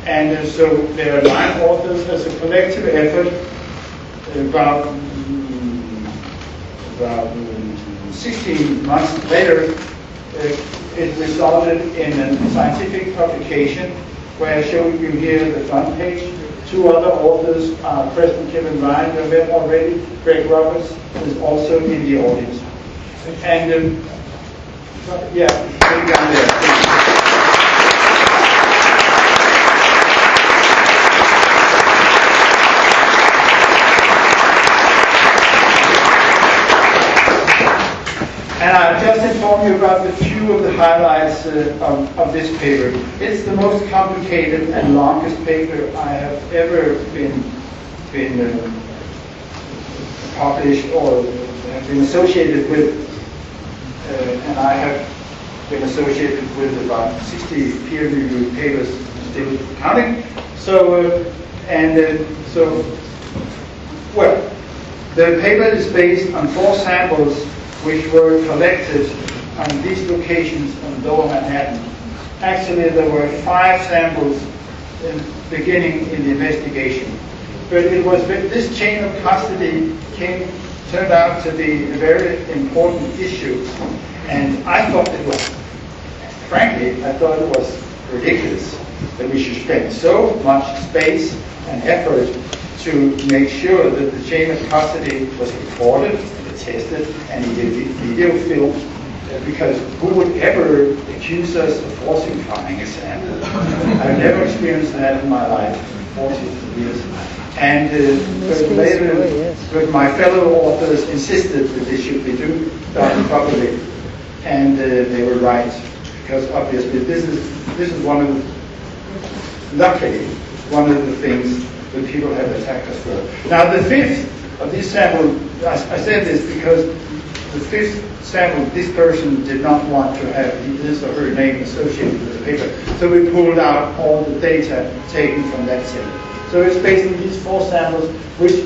And so there are 9 authors as a collective effort. About 16 months later, it resulted in a scientific publication where I showed you here the front page. 2 other authors are President Kevin Ryan, you met already. Greg Roberts is also in the audience. And yeah, go down there. And I'll just inform you about a few of the highlights of this paper. It's the most complicated and longest paper I have ever been published or have been associated with. And I have been associated with about 60 peer-reviewed papers, still counting. Well, the paper is based on 4 samples which were collected on these locations on Lower Manhattan. Actually, there were 5 samples beginning in the investigation. But it was this chain of custody turned out to be a very important issue. And I thought it was, frankly, I thought it was ridiculous that we should spend so much space and effort to make sure that the chain of custody was recorded, tested, and video filmed, because who would ever accuse us of falsifying a sample? I've never experienced that in my life, 40 years. And but my fellow authors insisted that this should be done properly, and they were right, because obviously this is luckily one of the things that people have attacked us for. Now the 5th of this sample, I said this because the 5th sample, this person did not want to have his or her name associated with the paper. So we pulled out all the data taken from that sample. So it's based on these 4 samples, which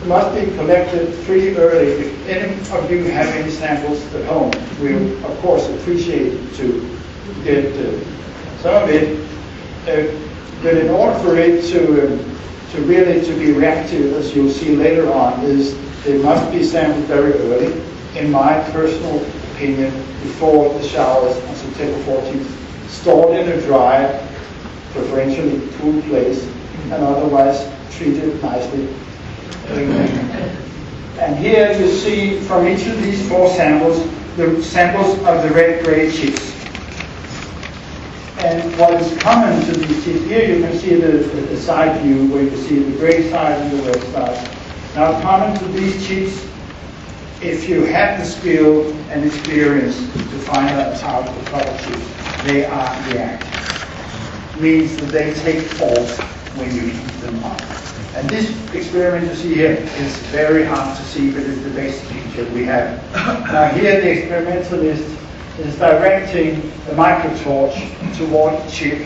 must be collected pretty early. If any of you have any samples at home, we'll of course appreciate to get some of it. But in order for it to really be reactive, as you'll see later on, is it must be sampled very early, in my personal opinion, before the showers on September 14th, stored in a dry, preferentially cool place, and otherwise treated nicely. And here you see from each of these 4 samples, the samples of the red grade chips. And what is common to these chips, here you can see the side view where you see the gray side and the red side. Now common to these chips, if you have the skill and experience to find out how to color chips, they are reactive. Means that they take fault when you heat them up. And this experiment you see here is very hard to see, but it's the basic picture we have. Now here the experimentalist is directing the microtorch toward the chip,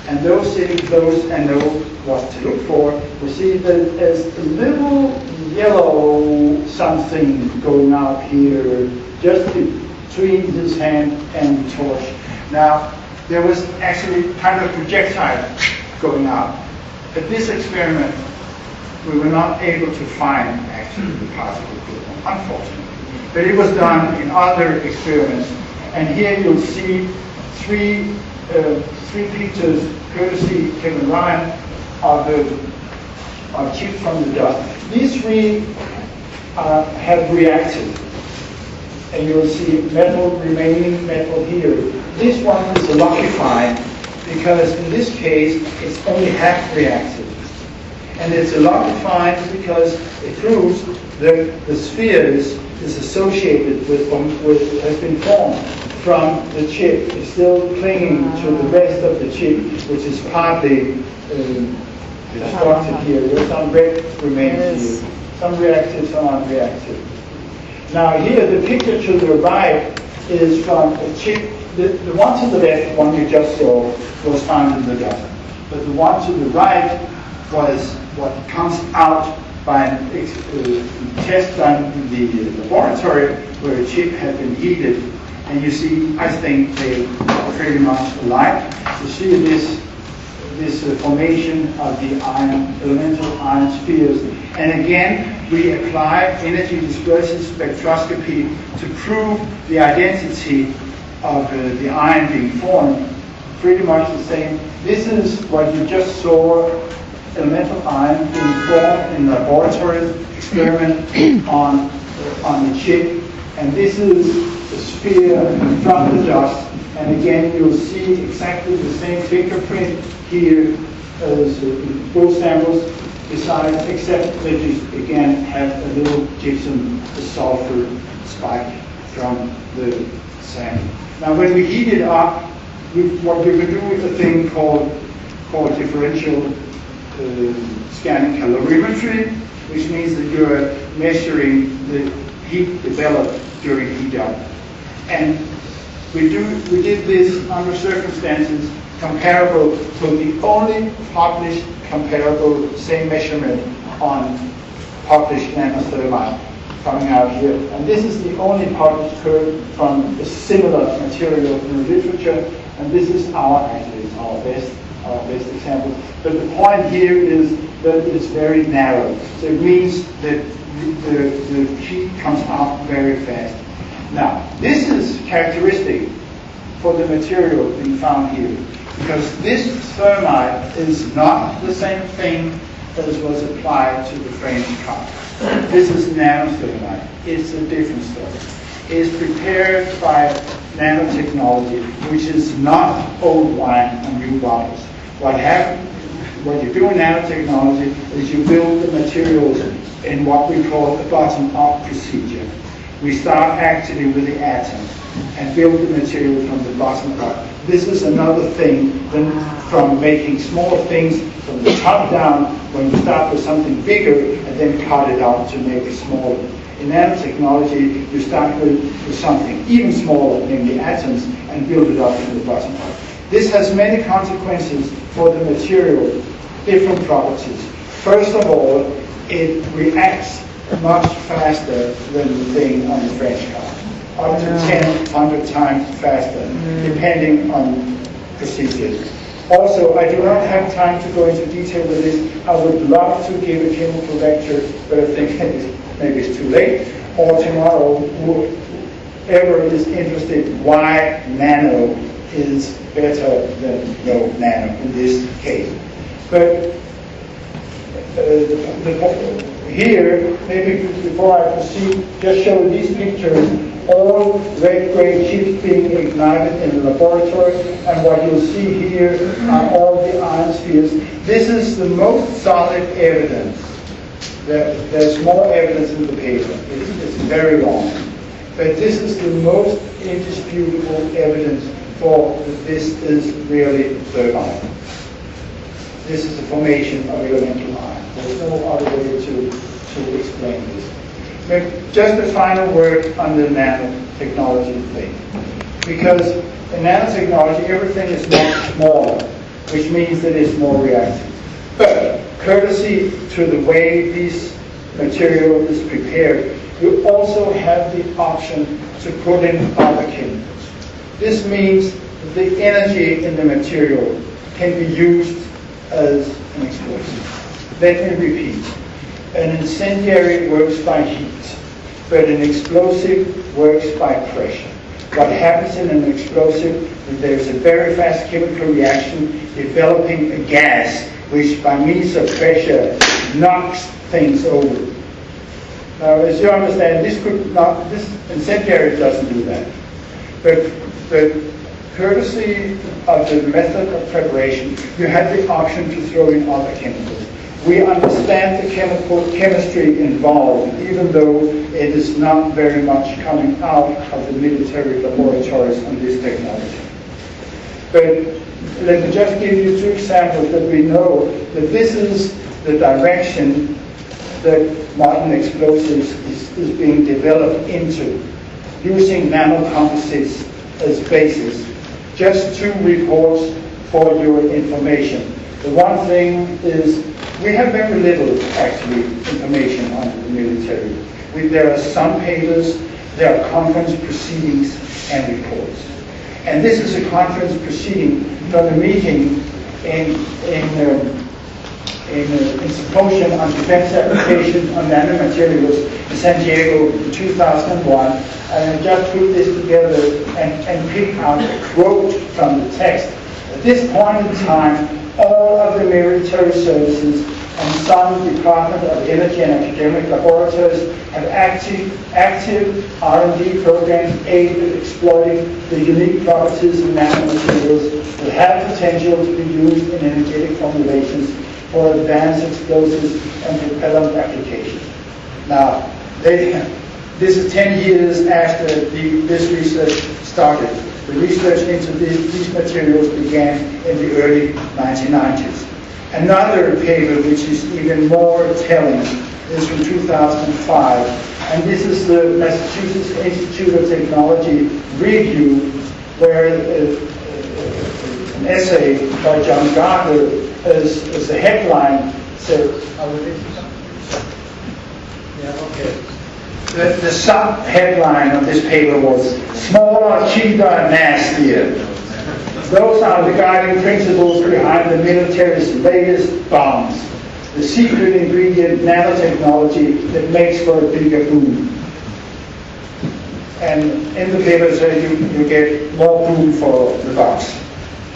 and those sitting close and know what to look for will see that there's a little yellow something going out here just between his hand and the torch. Now there was actually kind of a projectile going out. At this experiment we were not able to find actually the particle equivalent, unfortunately. But it was done in other experiments. And here you'll see three pictures, courtesy Kevin Ryan, of chips from the dust. These 3 have reacted. And you'll see remaining metal here. This one is a liquefied because in this case it's only half reacted. And it's a liquefied because it proves that the spheres is associated with has been formed from the chip. It's still clinging to the rest of the chip, which is partly destructed here. There's some red remains here. Some reactive, some unreactive. Now here, the picture to the right is from a chip. The one to the left, the one you just saw, was found in the dust. But the one to the right was what comes out by a test done in the laboratory where a chip had been heated. And you see, I think they are pretty much alike. You see this formation of the elemental iron spheres. And again, we apply energy dispersion spectroscopy to prove the identity of the iron being formed. Pretty much the same. This is what you just saw, elemental iron being formed in the laboratory experiment on the chip. And this is the sphere from the dust. And again, you'll see exactly the same fingerprint here as both samples, besides, except that you again have a little gypsum sulfur spike from the sample. Now, when we heat it up, what we can do is a thing called differential scanning calorimetry, which means that you're measuring the heat developed during heat up. And we did this under circumstances comparable to the only published comparable same measurement on published nano-thermite coming out here. And this is the only published curve from a similar material in the literature. And this is our best example. But the point here is that it's very narrow. So it means that the heat comes out very fast. Now, this is characteristic for the material being found here, because this thermite is not the same thing as was applied to the French cup. This is nano-thermite. It's a different story. It's prepared by nanotechnology, which is not old wine on new bottles. What you do in nanotechnology is you build the materials in what we call a bottom-up procedure. We start actually with the atom and build the material from the bottom up. This is another thing than from making smaller things from the top down, when you start with something bigger and then cut it out to make it smaller. In nanotechnology, you start with something even smaller, namely atoms, and build it up from the bottom up. This has many consequences for the material, different properties. First of all, it reacts much faster than the thing on the French car, up to 100 times faster, depending on procedures. Also, I do not have time to go into detail with this. I would love to give a chemical lecture, but I think maybe it's too late. Or tomorrow, whoever is interested, why nano is better than no nano in this case. But here, maybe before I proceed, just show these pictures, all red-gray chips being ignited in the laboratory, and what you'll see here are all the iron spheres. This is the most solid evidence. There's more evidence in the paper. It's very long. But this is the most indisputable evidence for that this is really thermite. This is the formation of elemental iron. There's no other way to explain this. But just a final word on the nanotechnology thing. Because in nanotechnology, everything is much smaller, which means that it's more reactive. But courtesy to the way this material is prepared, you also have the option to put in other chemicals. This means that the energy in the material can be used as an explosive. Let me repeat. An incendiary works by heat, but an explosive works by pressure. What happens in an explosive is there's a very fast chemical reaction developing a gas which by means of pressure knocks things over. Now, as you understand, this incendiary doesn't do that. But courtesy of the method of preparation, you have the option to throw in other chemicals. We understand the chemistry involved, even though it is not very much coming out of the military laboratories on this technology. But let me just give you two examples that we know that this is the direction that modern explosives is being developed into, using nanocomposites as basis. Just two reports for your information. The one thing is We have very little, actually, information on the military. There are some papers, there are conference proceedings and reports. And this is a conference proceeding from a meeting in Symposium on Defense Applications on Nanomaterials in San Diego in 2001. And I just put this together and picked out a quote from the text. At this point in time, all of the military services and some Department of Energy and academic laboratories have active R&D programs aimed at exploiting the unique properties of nanomaterials that have potential to be used in energetic formulations for advanced explosives and propellant applications. Now, this is 10 years after this research started. The research into these materials began in the early 1990s. Another paper which is even more telling is from 2005, and this is the Massachusetts Institute of Technology review, where an essay by John Gardner as the headline said, the sub-headline of this paper was "Smaller, Cheaper, Nastier." Those are the guiding principles behind the military's latest bombs. The secret ingredient, nanotechnology, that makes for a bigger boom. And in the paper says you get more boom for the box.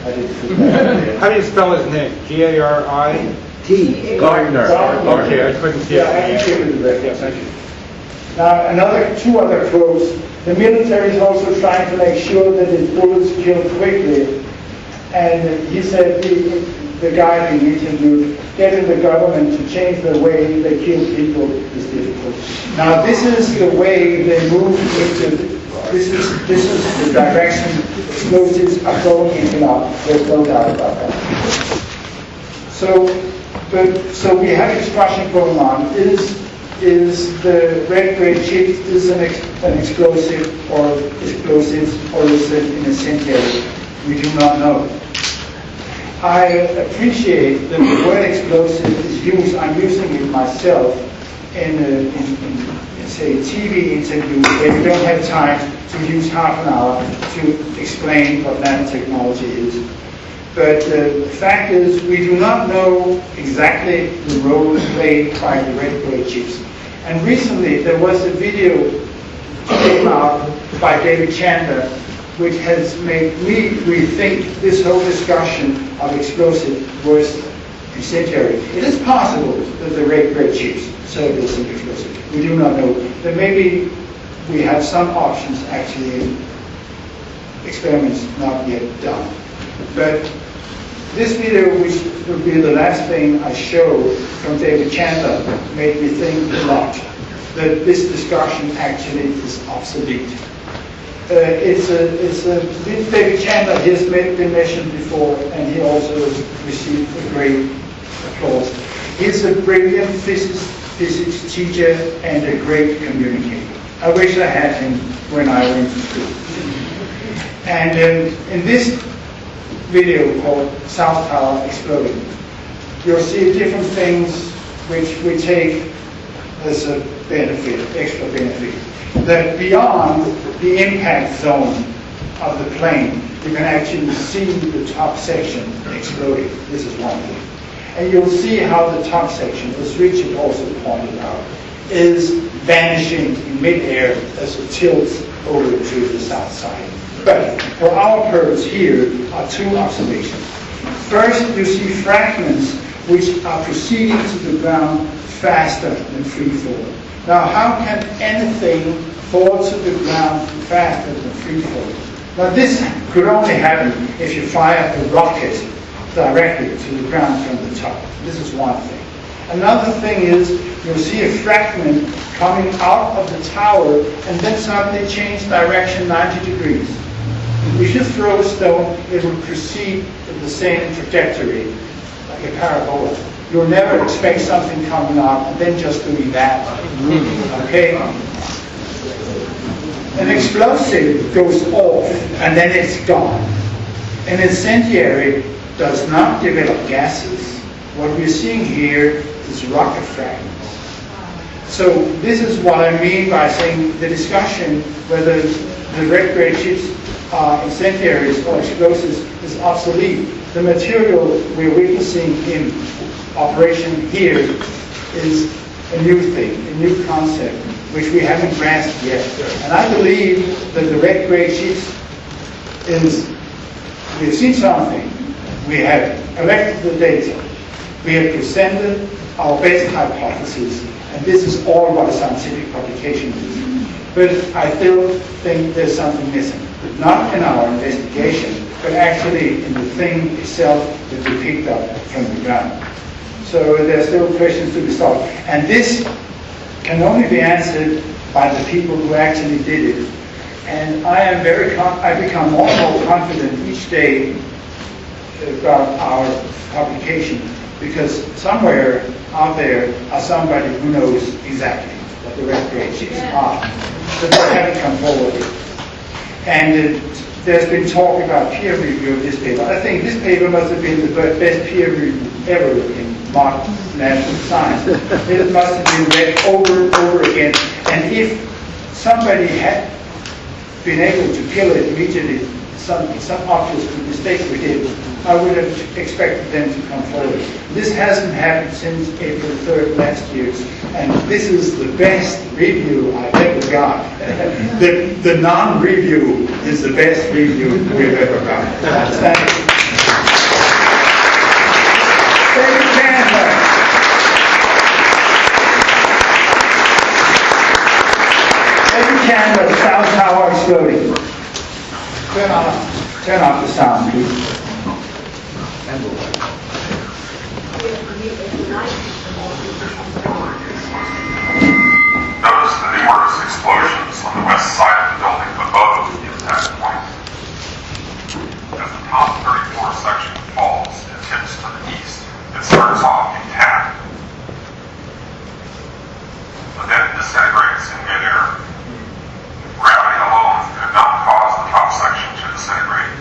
I didn't put that in there. How do you spell his name? G-A-R-I-T. Gardner. Okay, I couldn't see it. Yeah, I can give it back. Yes, thank you. Now, two other quotes. The military is also trying to make sure that its bullets kill quickly. And he said, the guy being interviewed, getting the government to change the way they kill people is difficult. Now, this is the way they move into, this is the direction explosives are going into now. There's no doubt about that. So we have a discussion going on. Is the red grade chips an explosive or explosives, or is it an incendiary? We do not know. I appreciate that the word explosive is used. I'm using it myself in say TV interviews where you don't have time to use half an hour to explain what nanotechnology is. But the fact is, we do not know exactly the role played by the red grade chips. And recently, there was a video came out by David Chandler, which has made me rethink this whole discussion of explosive versus incendiary. It is possible that the red grade chips serve as an explosive. We do not know. That maybe we have some options actually in experiments not yet done. But this video, which will be the last thing I show from David Chandler, made me think a lot that this discussion actually is obsolete. David Chandler has been mentioned before, and he also received a great applause. He's a brilliant physics teacher and a great communicator. I wish I had him when I went to school. And in this video called South Tower Exploding, you'll see different things which we take as a benefit, extra benefit. That beyond the impact zone of the plane, you can actually see the top section exploding. This is one thing. And you'll see how the top section, as Richard also pointed out, is vanishing in midair as it tilts over to the south side. But for our purpose here are two observations. First, you see fragments which are proceeding to the ground faster than free fall. Now, how can anything fall to the ground faster than free fall? Now, this could only happen if you fire a rocket directly to the ground from the top. This is one thing. Another thing is you'll see a fragment coming out of the tower and then suddenly change direction 90 degrees. If you throw a stone, it will proceed in the same trajectory, like a parabola. You'll never expect something coming out and then just doing that. Okay? An explosive goes off and then it's gone. An incendiary does not develop gases. what we're seeing here is rocket fragments. So this is what I mean by saying the discussion whether the red grade chips are incendiaries or explosives is obsolete. The material we're witnessing in operation here is a new thing, a new concept, which we haven't grasped yet. And I believe that the red grade chips is, we've seen something, we have collected the data, we have presented our best hypothesis, and this is all what a scientific publication is. But I still think there's something missing. Not in our investigation, but actually in the thing itself that we picked up from the ground. So there's still questions to be solved. And this can only be answered by the people who actually did it. And I become more and more confident each day about our publication, because somewhere out there are somebody who knows exactly what the red grade chips are. But they haven't come forward. And there's been talk about peer review of this paper. I think this paper must have been the best peer review ever in modern national science. It must have been read over and over again. And if somebody had been able to kill it immediately, some obvious mistake we did, I would have expected them to come forward. This hasn't happened since April 3rd last year, and this is the best review I've ever got. The non-review is the best review we've ever got. Thank you. Thank you, Canada. Thank you, Canada. The South Tower exploding. Turn off the sound, please. Notice the numerous explosions on the west side of the building above the impact point. As the top 34 section falls and tips to the east, it starts off intact, but then it disintegrates in midair. Gravity alone could not cause the top section to disintegrate.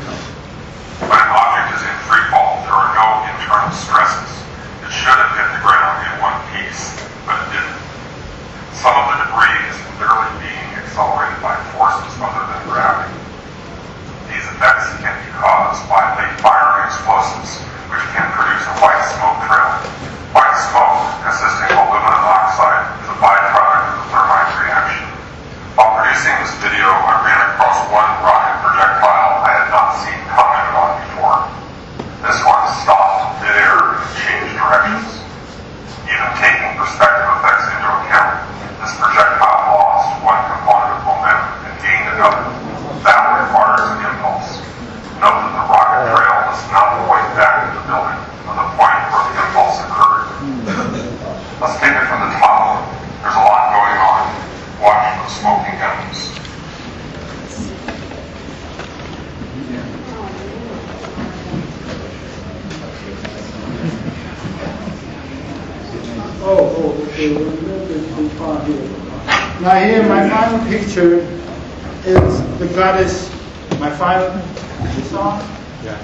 When an object is in free fall, there are no internal stresses. It should have hit the ground in one piece, but it didn't. Some of the debris is literally being accelerated by forces other than gravity. These effects can be caused by late firing explosives, which can produce a white smoke trail. White smoke, consisting of aluminum oxide, is a byproduct of the thermite reaction. While producing this video, I ran across one rocket projectile I had not seen commented on before. This one stopped midair and changed directions. Even taking perspective effects into account, this projectile lost one component of momentum and gained another. That requires an impulse. Note that the rocket trail does not point back to the building, but the point where the impulse occurred. Let's take it from the top. There's a lot going on. Watch for the smoking guns. Okay. Now here, my final picture is the goddess. My final. It's on? Yeah.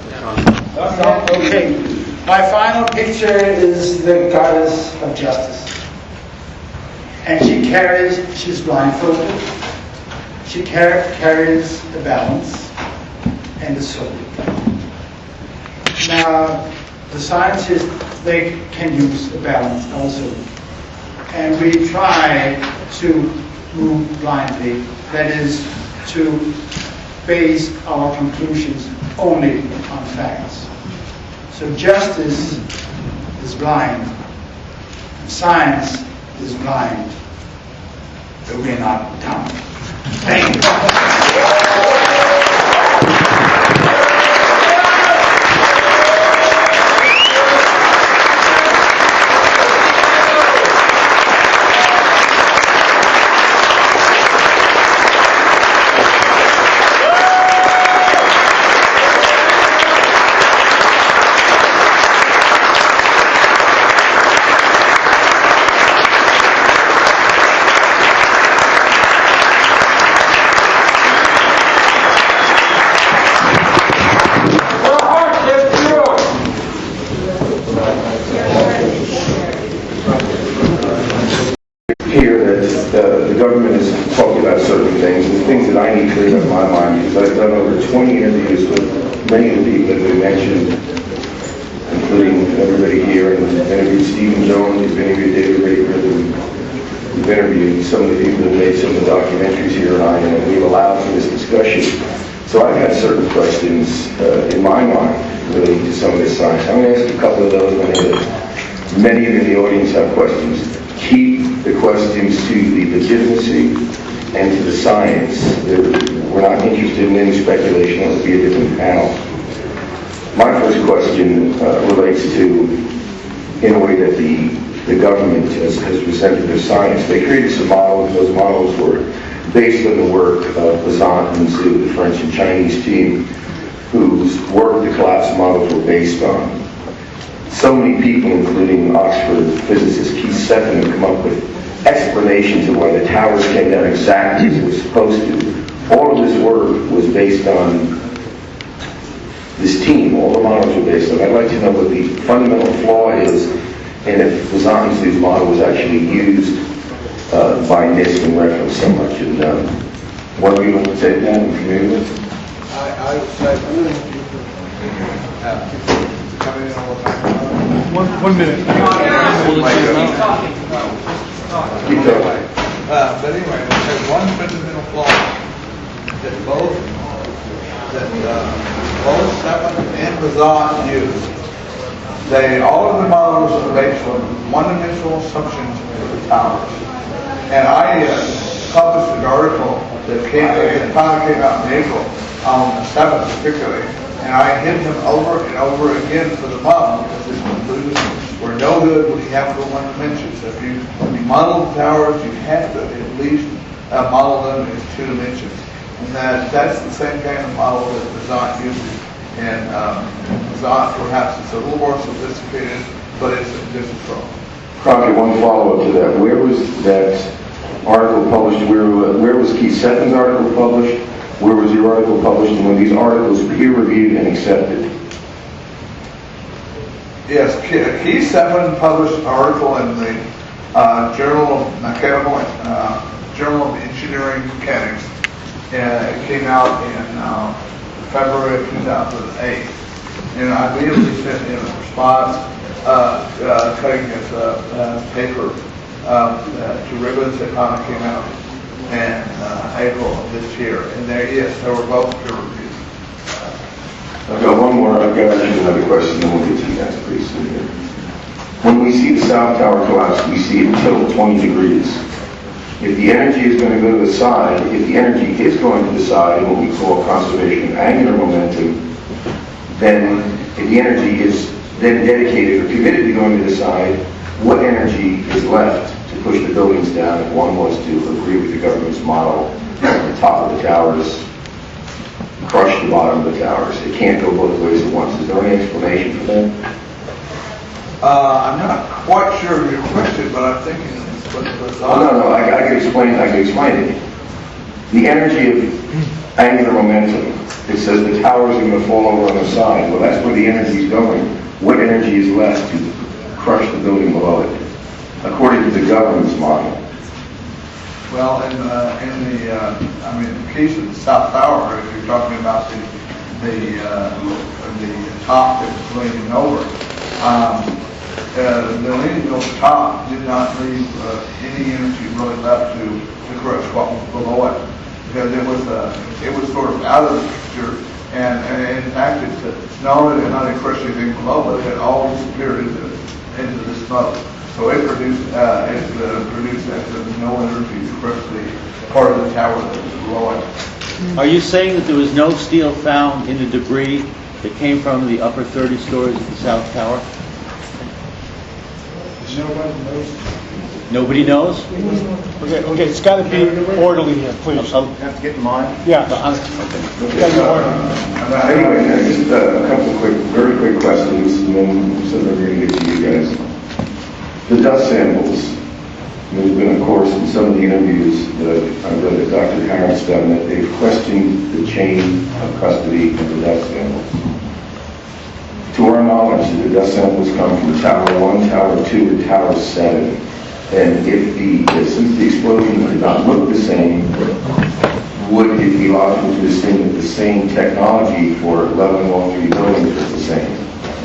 Okay. My final picture is the goddess of justice. And she's blindfolded. She carries the balance and the sword. Now, the scientists, they can use the balance also. And we try to move blindly. That is, to base our conclusions only on facts. So justice is blind. Science is blind. But we're not dumb. Thank you. Here that the government is talking about certain things, and things that I need cleared up in my mind, because I've done over 20 interviews with many of the people that have been mentioned, including everybody here, and we've interviewed Stephen Jones, we've interviewed David Raker, we've interviewed some of the people that made some of the documentaries here, and we've allowed for this discussion. So I've had certain questions in my mind relating to some of this science. I'm going to ask a couple of those. I know that many of you in the audience have questions. Keep the questions to the legitimacy and to the science. We're not interested in any speculation. It would be a different panel. My first question relates to, in a way that the government has presented their science. They created some models. Those models were based on the work of Bazant and Zhu, the French and Chinese team, whose work the collapse models were based on. So many people, including Oxford physicist Keith Stephan, have come up with explanations of why the towers came down exactly as they were supposed to. All of this work was based on this team. All the models were based on. I'd like to know what the fundamental flaw is, and if Bazant and Zhu's model was actually used by NIST and referenced so much. And what are we going to take that and familiar with? I would say, coming in all the time. 1 minute. Keep going. But anyway, there's one fundamental flaw that both Stephan and Bazant used. All of the models are based on one-dimensional assumptions for the towers. And I published an article that finally came out in April on the 7th particularly, and I hit him over and over again for the model because his conclusions were no good when you have to go one dimension. So when you model the towers, you have to at least model them as 2 dimensions. And that's the same kind of model that Bazant uses. And Bazant perhaps is a little more sophisticated, but it's a different problem. Crockett, one follow-up to that. Where was that article published? Where was Keith Stephan's article published? Where was your article published? And were these articles peer-reviewed and accepted? Yes, Keith Stephan published an article in the Journal of Journal of Engineering Mechanics, and it came out in February of 2008. And I immediately sent him a response cutting his paper to Ribbons that finally came out in April of this year. And they were both peer reviewed. I've got one more. I've got actually another question, then we'll get to you guys pretty soon here. When we see the South Tower collapse, we see it tilt 20 degrees. If the energy is going to go to the side, if the energy is going to the side, what we call conservation of angular momentum, then if the energy is then dedicated or committed to going to the side, what energy is left to push the buildings down if one was to agree with the government's model at the top of the towers, crush the bottom of the towers? It can't go both ways at once. Is there any explanation for that? I'm not quite sure of your question, but I'm thinking it's what No, I can explain it. The energy of angular momentum, it says the towers are going to fall over on the side. Well, that's where the energy is going. What energy is left to crush the building below it, according to the government's model? Well, in the case of the South Tower, if you're talking about the top that was leaning over, the leaning over top did not leave any energy really left to crush what was below it, because it was sort of out of the picture, and in fact it's not only did not crush anything below, but it all disappeared into the smoke. So it produced no energy to crush the part of the tower that was below it. Are you saying that there was no steel found in the debris that came from the upper 30 stories of the South Tower? Nobody knows? Okay, it's got to be orderly here, please. Have to get in line. Yeah. Anyway, just a couple of very quick questions, and then so we're going to get to you guys. The dust samples. There's been, of course, in some of the interviews that I've read that Dr. Harrit's done, that they've questioned the chain of custody of the dust samples. To our knowledge, the dust samples come from Tower 1, Tower 2, and Tower 7. And since the explosion did not look the same, would it be logical to assume that the same technology for leveling all three buildings is the same?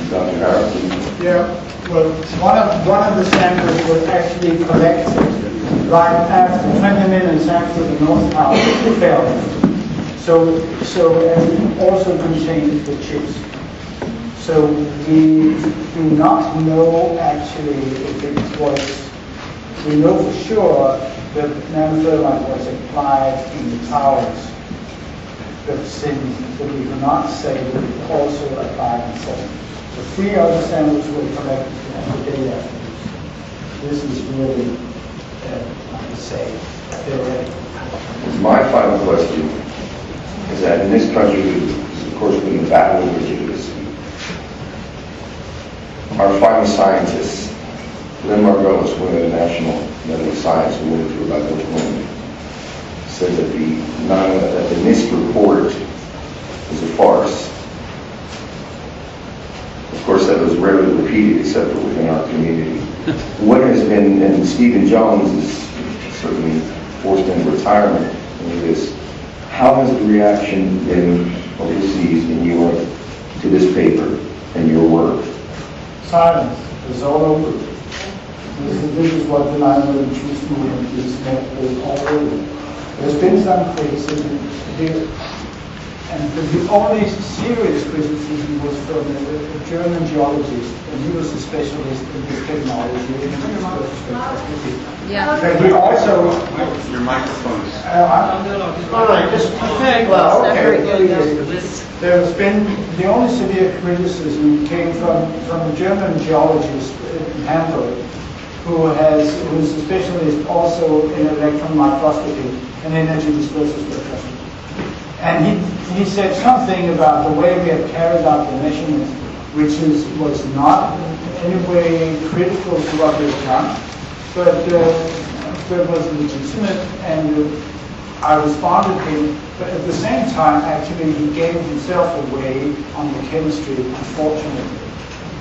Dr. Harrit? Yeah, well, one of the samples was actually collected right after, 20 minutes after the North Tower fell. So and it also contained the chips. So we do not know actually if it was, we know for sure that nano-thermite was applied in the towers, but we cannot say that it also applied in some. The 3 other samples were collected on the day after. This is really, I would say, theoretical. My final question is that in this country, of course, we're in the battle of legitimacy. Our final scientists, Lynn Margolis, one of the National Medical Science Award for about those women, said that the NIST report is a farce. Of course, that was rarely repeated except for within our community. What has been, and Stephen Jones is certainly forced into retirement into this, how has the reaction been overseas in Europe to this paper and your work? Silence. It's all over. This is what the 9/11 truth movement is met with all over. There's been some criticism here, and the only serious criticism was from a German geologist, and he was a specialist in this technology. Yeah. And he also. Your microphone is. All right, just very well. Okay. There's been the only severe criticism came from a German geologist in Hamburg, who's a specialist also in electron microscopy and energy dispersal spectroscopy. And he said something about the way we have carried out the measurements, which was not in any way critical to what we've done, but was legitimate, and I responded to him. But at the same time, actually, he gave himself away on the chemistry, unfortunately.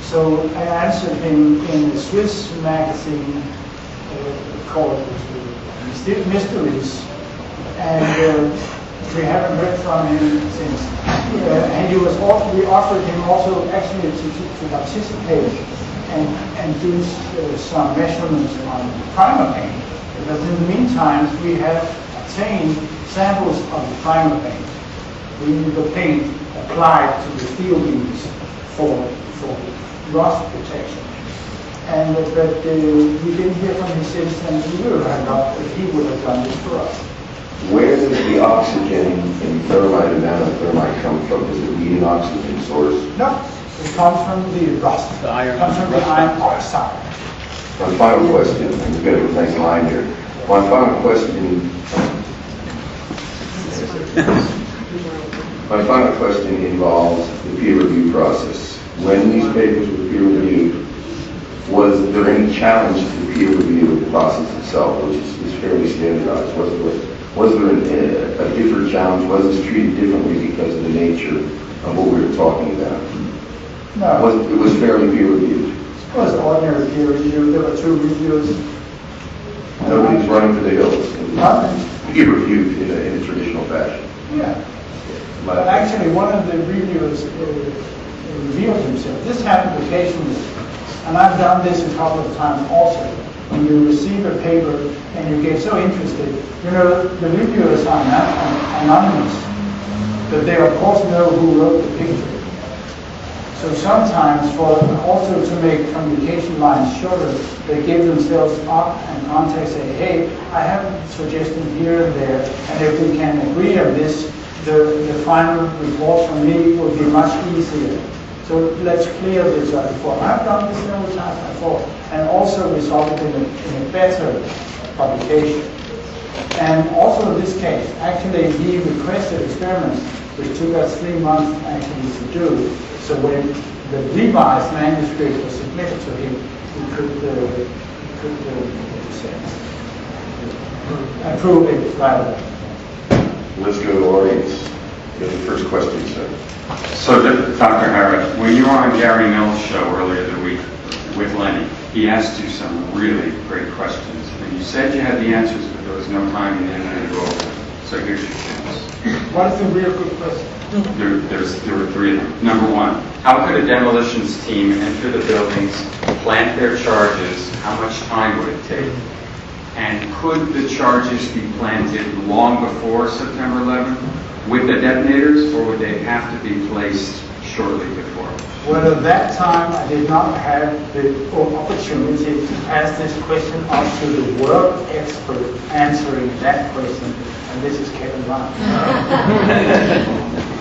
So I answered him in a Swiss magazine called Mysteries, and we haven't heard from him since. And we offered him also actually to participate and do some measurements on primer paint. Because in the meantime, we have obtained samples of the primer paint. We need the paint applied to the steel beams for rust protection. And but we didn't hear from his citizens. We would have not if he would have done this for us. Where does the oxygen in thermite and nano-thermite come from? Is it the oxygen source? No, it comes from the rust. The iron. It comes from the iron oxide. My final question, and we've got a nice line here. My final question involves the peer review process. When these papers were peer reviewed, was there any challenge to the peer review process itself, which is fairly standardized? Was there a different challenge? Was this treated differently because of the nature of what we were talking about? No. It was fairly peer reviewed. It was ordinary peer review. There were 2 reviews. Nobody's running for the hills. Nothing. Peer reviewed in a traditional fashion. Yeah. But actually, one of the reviewers revealed himself. This happened occasionally, and I've done this a couple of times also. When you receive a paper and you get so interested, the reviewers are anonymous, but they of course know who wrote the picture. So sometimes, also to make communication lines shorter, they give themselves up and contact, say, hey, I have a suggestion here and there, and if we can agree on this, the final report from me will be much easier. So let's clear this up before. I've done this several times before, and also resulted in a better publication. And also in this case, actually he requested experiments which took us 3 months actually to do. So when the revised manuscript was submitted to him, he could approve it right away. Let's go to audience. You have the first question, sir. So, Dr. Harrit, when you were on Gary Mills' show earlier the week with Lenny, he asked you some really great questions. And you said you had the answers, but there was no time in the end to go over them. So here's your chance. What is the real good question? There were three of them. Number one, how could a demolitions team enter the buildings, plant their charges? How much time would it take? And could the charges be planted long before September 11th with the detonators, or would they have to be placed shortly before? Well, at that time, I did not have the opportunity to ask this question out to the world expert answering that question, and this is Kevin Ryan.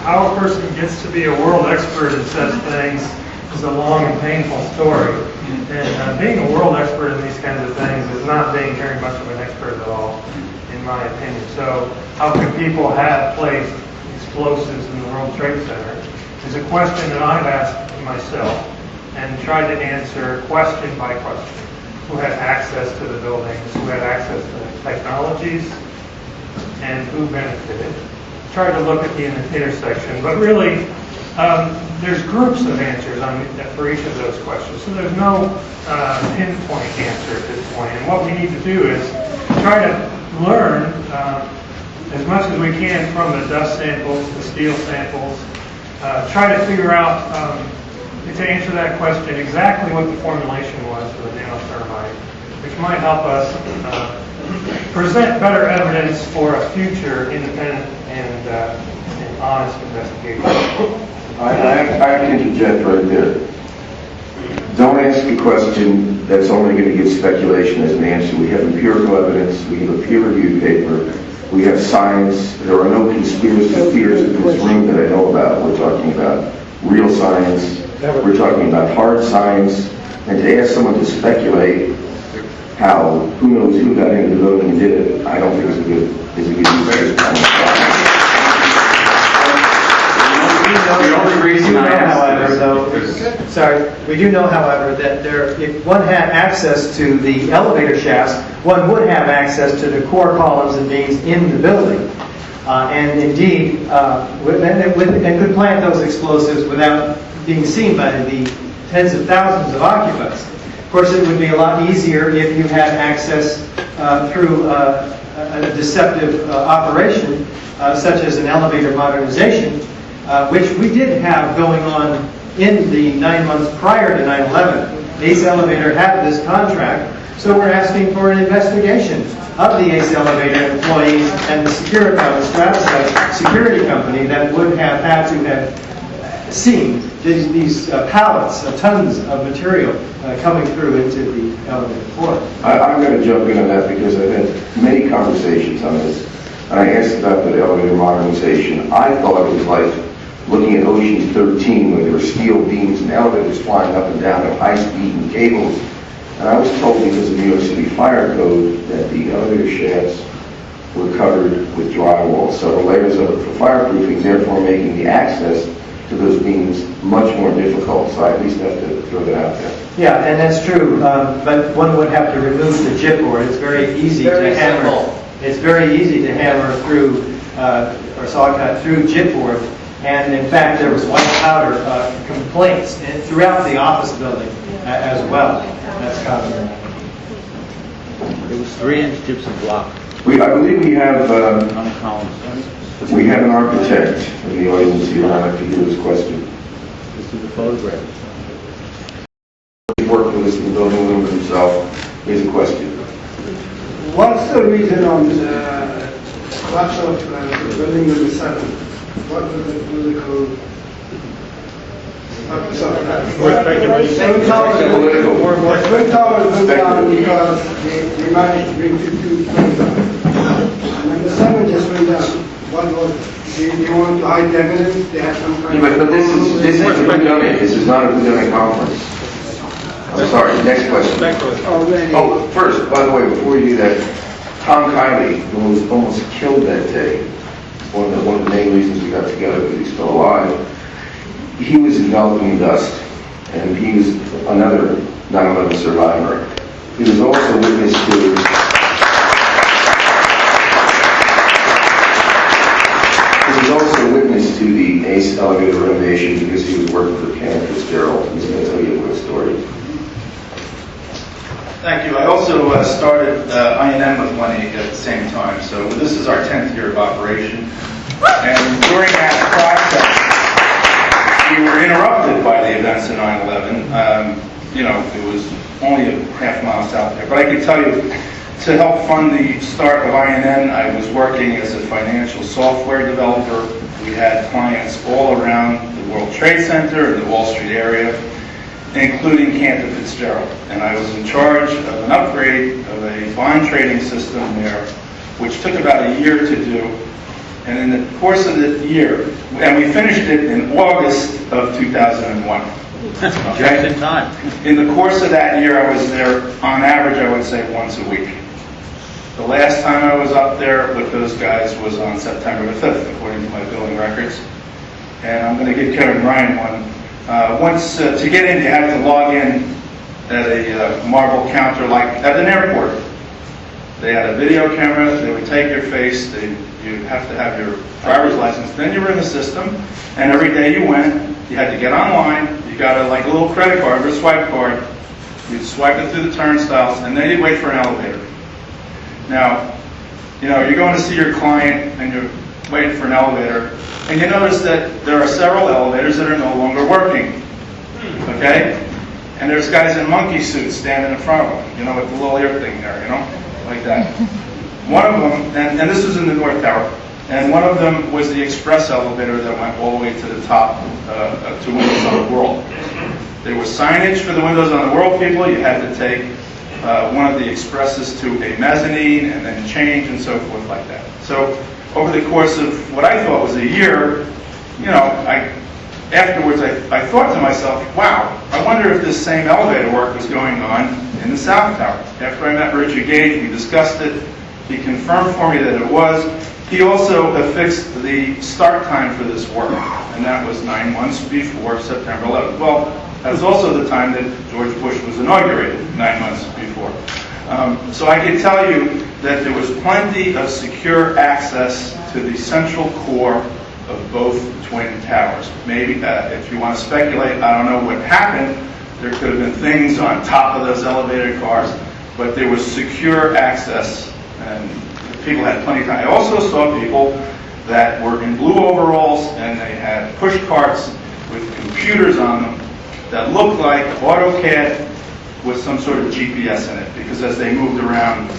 How a person gets to be a world expert in such things is a long and painful story. And being a world expert in these kinds of things is not being very much of an expert at all, in my opinion. So how can people have placed explosives in the World Trade Center is a question that I've asked myself and tried to answer question by question. Who had access to the buildings, who had access to the technologies, and who benefited. Tried to look at the intersection, but really there's groups of answers for each of those questions. So there's no pinpoint answer at this point. And what we need to do is try to learn as much as we can from the dust samples, the steel samples, try to figure out, to answer that question, exactly what the formulation was for the nano-thermite, which might help us present better evidence for a future independent and honest investigation. I have to interject right there. Don't ask a question that's only going to give speculation as an answer. We have empirical evidence. We have a peer-reviewed paper. We have science. There are no conspiracy theories in this room that I know about. We're talking about real science. We're talking about hard science. And to ask someone to speculate how, who knows who got into the building and did it, I don't think is a good use of time. The only reason I asked, however, we do know, however, that if one had access to the elevator shafts, one would have access to the core columns and beams in the building, and indeed, and could plant those explosives without being seen by the tens of thousands of occupants. Of course, it would be a lot easier if you had access through a deceptive operation, such as an elevator modernization, which we did have going on in the 9 months prior to 9/11. Ace Elevator had this contract, so we're asking for an investigation of the Ace Elevator employees and the Tribeca, the Stratasite security company that would have had to have seen these pallets, tons of material coming through into the elevator floor. I'm going to jump in on that because I've had many conversations on this, and I asked about the elevator modernization. I thought it was like looking at Ocean 13 where there were steel beams and elevators flying up and down at high speed and cables. And I was told because of New York City fire code that the elevator shafts were covered with drywall, several layers of it for fireproofing, therefore making the access to those beams much more difficult. So I at least have to throw that out there. Yeah, and that's true, but one would have to remove the chipboard. It's very easy to hammer. It's very easy to hammer through or saw cut through chipboard. And in fact, there was white powder complaints throughout the office building as well. That's common. It was 3-inch gypsum block. I believe we have on the columns. we have an architect in the audience here. I'd like to hear this question. This is the photograph. He's worked with us in the building room himself. Here's a question. What's the reason on the collapse of building number 7? What was the political purpose of that? Twin Towers went down because they managed to bring 52 planes down. And then the 7 just went down. What was it? They wanted to hide the evidence? They had some kind But this is a whodunit. This is not a whodunit conference. I'm sorry. Next question. Oh, first, by the way, before you do that, Tom Kiley, who was almost killed that day, one of the main reasons we got together because he's still alive, he was enveloped in dust, and he was another 9/11 survivor. He was also witness ace elevator renovation because he was working for Ken Fitzgerald. He's going to tell you a quick story. Thank you. I also started I&M with Lenny at the same time, so this is our 10th year of operation. And during that process, we were interrupted by the events of 9/11. It was only a half mile south there. But I can tell you, to help fund the start of I&M, I was working as a financial software developer. We had clients all around the World Trade Center and the Wall Street area, including Cantor Fitzgerald. And I was in charge of an upgrade of a bond trading system there, which took about a year to do. And in the course of the year, and we finished it in August of 2001. Just in time. In the course of that year, I was there, on average, I would say once a week. The last time I was up there with those guys was on September the 5th, according to my billing records. And I'm going to give Kevin Ryan one. To get in, you had to log in at a marble counter like at an airport. They had a video camera, they would take your face, you have to have your driver's license, then you were in the system, and every day you went, you had to get online, you got a little credit card or a swipe card, you'd swipe it through the turnstiles, and then you'd wait for an elevator. Now, you're going to see your client and you're waiting for an elevator, and you notice that there are several elevators that are no longer working, okay? And there's guys in monkey suits standing in front of them, with the little ear thing there, like that. One of them, and this was in the North Tower, and one of them was the express elevator that went all the way to the top to Windows on the World. There was signage for the Windows on the World people. You had to take one of the expresses to a mezzanine and then change and so forth like that. So over the course of what I thought was a year, afterwards I thought to myself, wow, I wonder if this same elevator work was going on in the South Tower. After I met Richard Gage, we discussed it. He confirmed for me that it was. He also affixed the start time for this work, and that was 9 months before September 11th. Well, that was also the time that George Bush was inaugurated, 9 months before. So I can tell you that there was plenty of secure access to the central core of both twin towers. Maybe, if you want to speculate, I don't know what happened. There could have been things on top of those elevator cars, but there was secure access, and people had plenty of time. I also saw people that were in blue overalls, and they had push carts with computers on them that looked like AutoCAD with some sort of GPS in it, because as they moved around,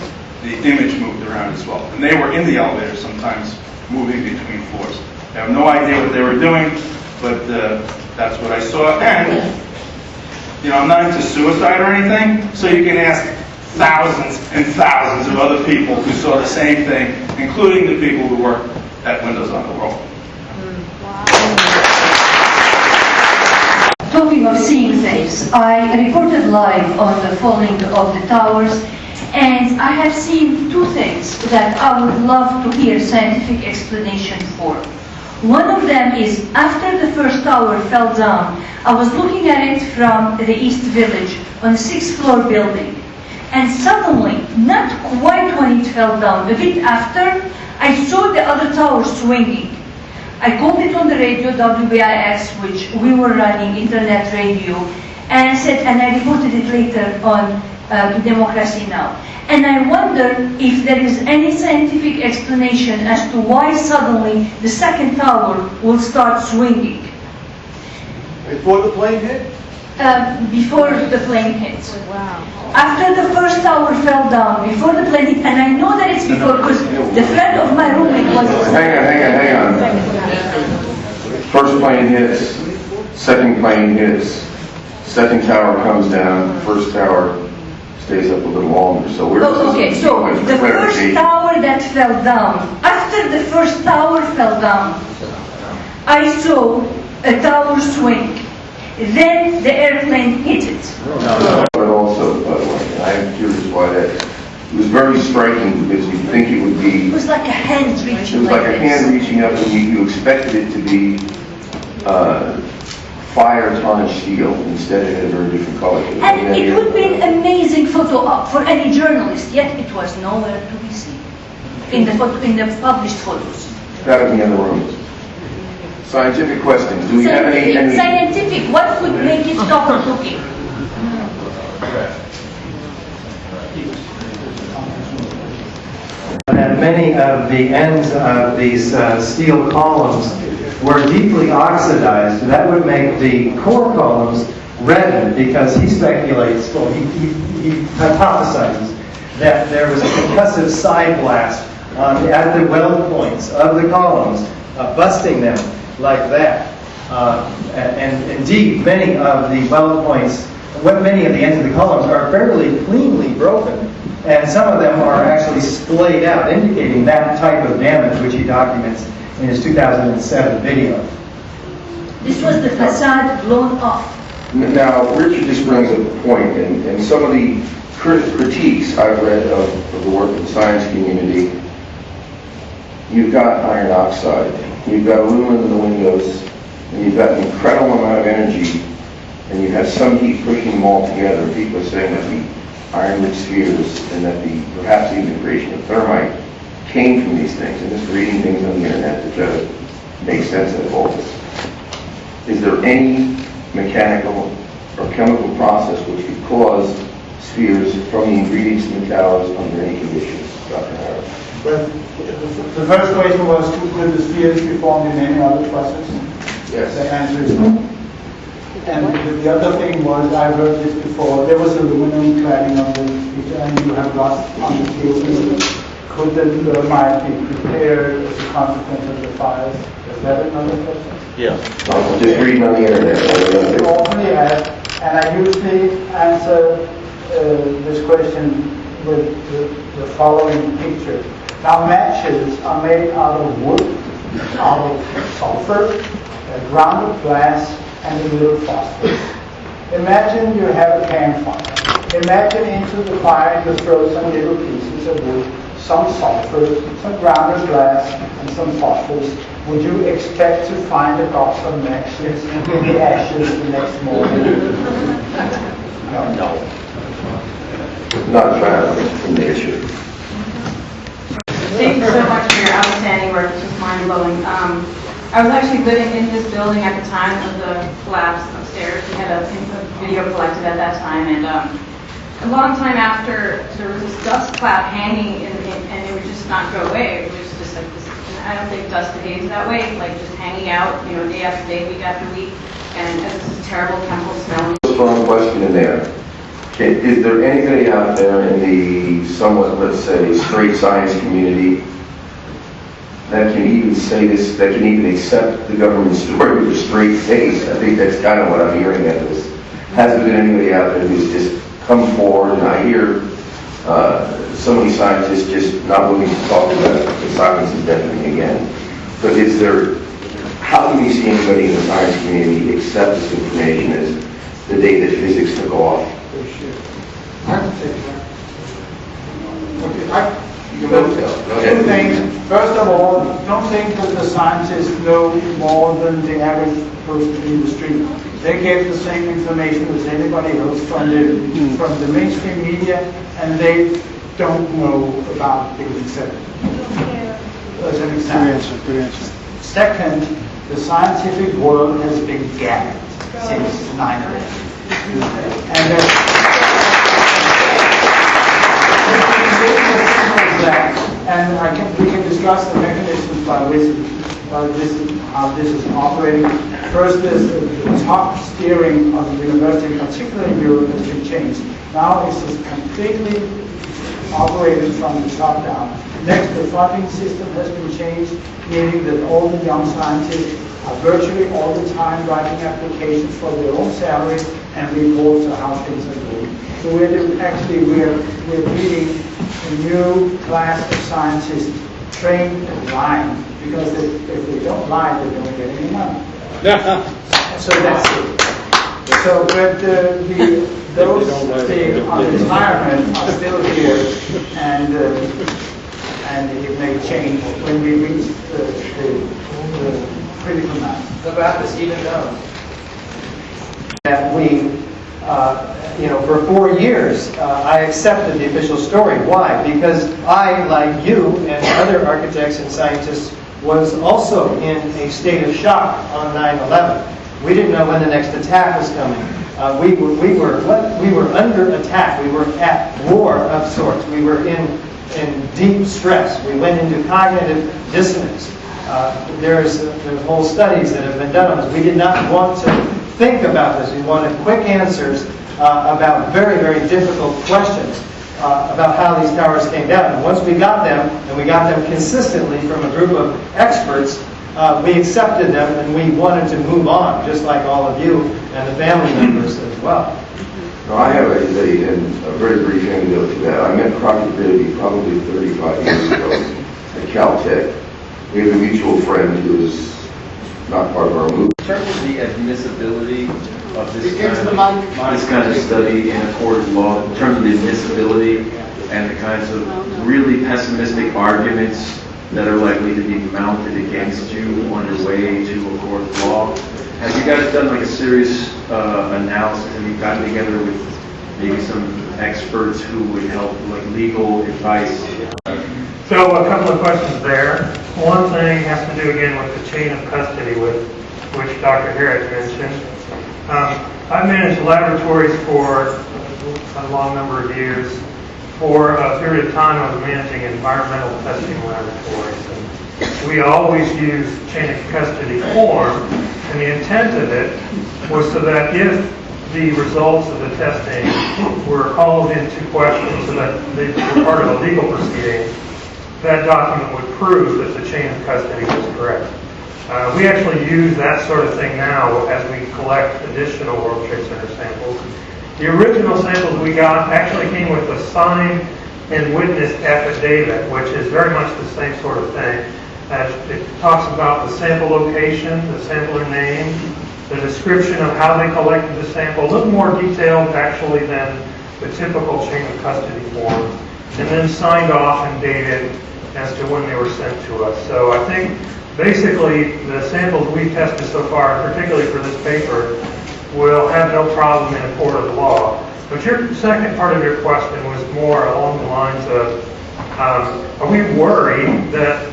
the image moved around as well. And they were in the elevator sometimes, moving between floors. I have no idea what they were doing, but that's what I saw. And, I'm not into suicide or anything, so you can ask thousands and thousands of other people who saw the same thing, including the people who work at Windows on the World. Talking of seeing things, I reported live on the falling of the towers, and I have seen two things that I would love to hear scientific explanation for. One of them is after the first tower fell down, I was looking at it from the East Village on a 6th floor building. And suddenly, not quite when it fell down, a bit after, I saw the other tower swinging. I called it on the radio, WBIX, which we were running, internet radio, and I said, and I reported it later on Democracy Now! And I wonder if there is any scientific explanation as to why suddenly the second tower will start swinging. Before the plane hit? Before the plane hit. Wow. After the first tower fell down, before the plane hit, and I know that it's because the friend of my roommate was... Hang on. First plane hits, second plane hits, second tower comes down, first tower stays up a little longer. So we're okay, so the first tower that fell down, after the first tower fell down, I saw a tower swing. Then the airplane hit it. But also, by the way, I'm curious why that is. It was very striking because you think it would be... It was like a hand reaching. It was like a hand reaching up, and you expected it to be fire tarnished steel. Instead, it had a very different color. And it would be an amazing photo op for any journalist, yet it was nowhere to be seen in the published photos. That in the other rooms. Scientific questions. Do we have any? Scientific. What could make it stop cooking? And many of the ends of these steel columns were deeply oxidized. That would make the core columns redden because he speculates, well, he hypothesizes that there was a concussive side blast at the weld points of the columns, busting them like that. And indeed, many of the weld points, many of the ends of the columns are fairly cleanly broken. And some of them are actually splayed out, indicating that type of damage, which he documents in his 2007 video. This was the facade blown off. Now, Richard just brings up a point, and some of the critiques I've read of the work of the science community, you've got iron oxide, you've got aluminum in the windows, and you've got an incredible amount of energy, and you have some heat pushing them all together. People are saying that the iron-rich spheres and that perhaps even the creation of thermite came from these things. And just reading things on the internet to try to make sense of all this. Is there any mechanical or chemical process which could cause spheres from the ingredients in the towers under any conditions, Dr. Harrit? Well, the first question was, could the spheres be formed in any other process? Yes. The answer is no. And the other thing was, I've heard this before, there was aluminum cladding on the speaker and you have rust on the cases. Could the thermite be prepared as a consequence of the fires? Is that another question? Yeah. Just reading on the internet. Often, and I usually answer this question with the following picture. Now, matches are made out of wood, out of sulfur, grounded glass, and a little phosphorus. Imagine you have a campfire. Imagine into the fire you throw some little pieces of wood, some sulfur, some grounded glass, and some phosphorus. Would you expect to find a box of matches in the ashes the next morning? No. Not found in nature. Thank you so much for your outstanding work. It's just mind-blowing. I was actually living in this building at the time of the collapse upstairs. We had a video collected at that time, and a long time after, there was this dust cloud hanging, and it would just not go away. It was just like this. I don't think dust behaves that way, like just hanging out, day after day, week after week, and it's this terrible chemical smell. Strong question in there. Is there anybody out there in the somewhat, let's say, straight science community that can even say this, that can even accept the government story with a straight face? I think that's kind of what I'm hearing out of this. Hasn't been anybody out there who's just come forward, and I hear so many scientists just not willing to talk about it. The science is definitely again. But how can we see anybody in the science community accept this information as the day that physics took off? Two things. First of all, don't think that the scientists know more than the average person in the street. They get the same information as anybody else from the mainstream media, and they don't know about things except as an example. Good answer. Second, the scientific world has been gathered since 9/11. And we can discuss the mechanisms by how this is operating. First, is the top steering of the university, particularly in Europe, has been changed. Now it's completely operated from the top down. Next, the funding system has been changed, meaning that all the young scientists are virtually all the time writing applications for their own salaries and reports on how things are going. So we're leading a new class of scientists trained and lying, because if they don't lie, they don't get any money. So that's it. So, but those staying on retirement are still here, and it may change when we reach the critical mass. About this even though that we, for 4 years, I accepted the official story. Why? Because I, like you and other architects and scientists, was also in a state of shock on 9/11. We didn't know when the next attack was coming. We were under attack. We were at war of sorts. We were in deep stress. We went into cognitive dissonance. There's whole studies that have been done on this. We did not want to think about this. We wanted quick answers about very, very difficult questions about how these towers came down. And once we got them, and we got them consistently from a group of experts, we accepted them and we wanted to move on, just like all of you and the family members as well. Now, I have a very brief anecdote to that. I met Crockett Grabbe probably 35 years ago at Caltech. We have a mutual friend who is not part of our movement. In terms of the admissibility of this kind of study in a court of law, in terms of the admissibility and the kinds of really pessimistic arguments that are likely to be mounted against you on your way to a court of law, have you guys done like a serious analysis? Have you gotten together with maybe some experts who would help, like legal advice? So a couple of questions there. One thing has to do again with the chain of custody, which Dr. Harrit mentioned. I've managed laboratories for a long number of years. For a period of time, I was managing environmental testing laboratories. And we always use chain of custody form, and the intent of it was so that if the results of the testing were called into question, so that they were part of a legal proceeding, that document would prove that the chain of custody was correct. We actually use that sort of thing now as we collect additional World Trade Center samples. The original samples we got actually came with a signed and witnessed affidavit, which is very much the same sort of thing. It talks about the sample location, the sampler name, the description of how they collected the sample, a little more detailed actually than the typical chain of custody form, and then signed off and dated as to when they were sent to us. So I think basically the samples we've tested so far, particularly for this paper, will have no problem in a court of law. But your second part of your question was more along the lines of, are we worried that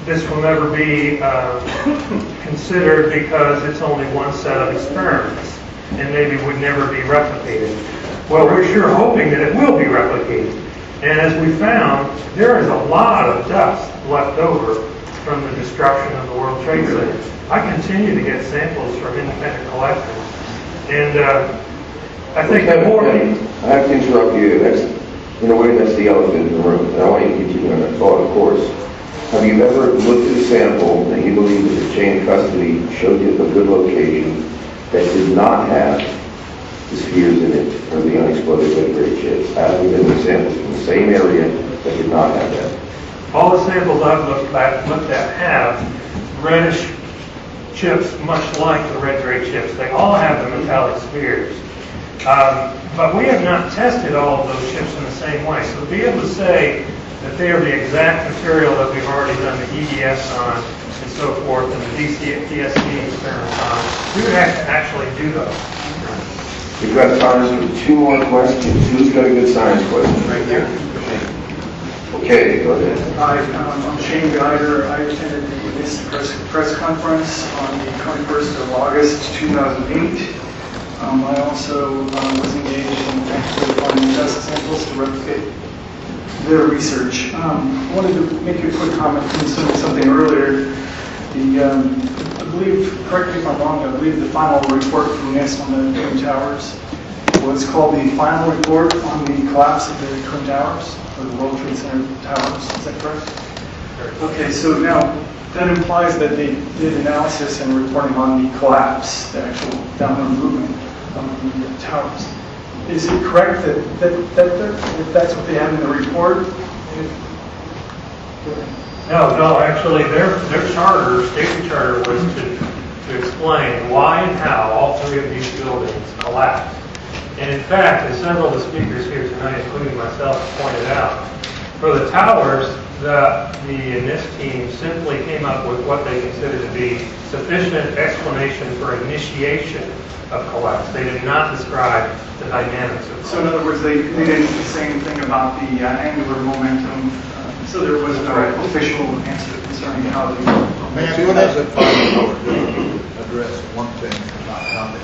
this will never be considered because it's only one set of experiments and maybe would never be replicated? Well, we're sure hoping that it will be replicated. And as we found, there is a lot of dust left over from the destruction of the World Trade Center. I continue to get samples from independent collectors. And I think the more... I have to interrupt you. That's, in a way, that's the elephant in the room. And I want you to continue on that thought, of course. Have you ever looked at a sample that you believe that the chain of custody showed you a good location that did not have the spheres in it or the unexploded lead-grade chips? Have there been samples from the same area that did not have that? All the samples I've looked at have reddish chips, much like the red-grade chips. They all have the metallic spheres. But we have not tested all of those chips in the same way. So to be able to say that they are the exact material that we've already done the EDS on and so forth, and the DSC experiments on, we would have to actually do those. We've got time for 2 more questions. Who's got a good science question? Right there. Okay, go ahead. Hi, I'm Shane Geiger. I attended this press conference on the 21st of August, 2008. I also was engaged in actually finding dust samples to replicate their research. I wanted to make a quick comment concerning something earlier. I believe, correct me if I'm wrong, I believe the final report from NIST on the Twin Towers was called the final report on the collapse of the Twin Towers, or the World Trade Center towers. Is that correct? Okay, so now that implies that they did analysis and reporting on the collapse, the actual downward movement of the towers. Is it correct that that's what they have in the report? No, actually, their charter, state charter, was to explain why and how all 3 of these buildings collapsed. And in fact, as several of the speakers here tonight, including myself, pointed out, for the towers, the NIST team simply came up with what they considered to be sufficient explanation for initiation of collapse. They did not describe the dynamics of collapse. So in other words, they didn't say anything about the angular momentum, So there was no official answer concerning how the May I put as a final address one thing about how they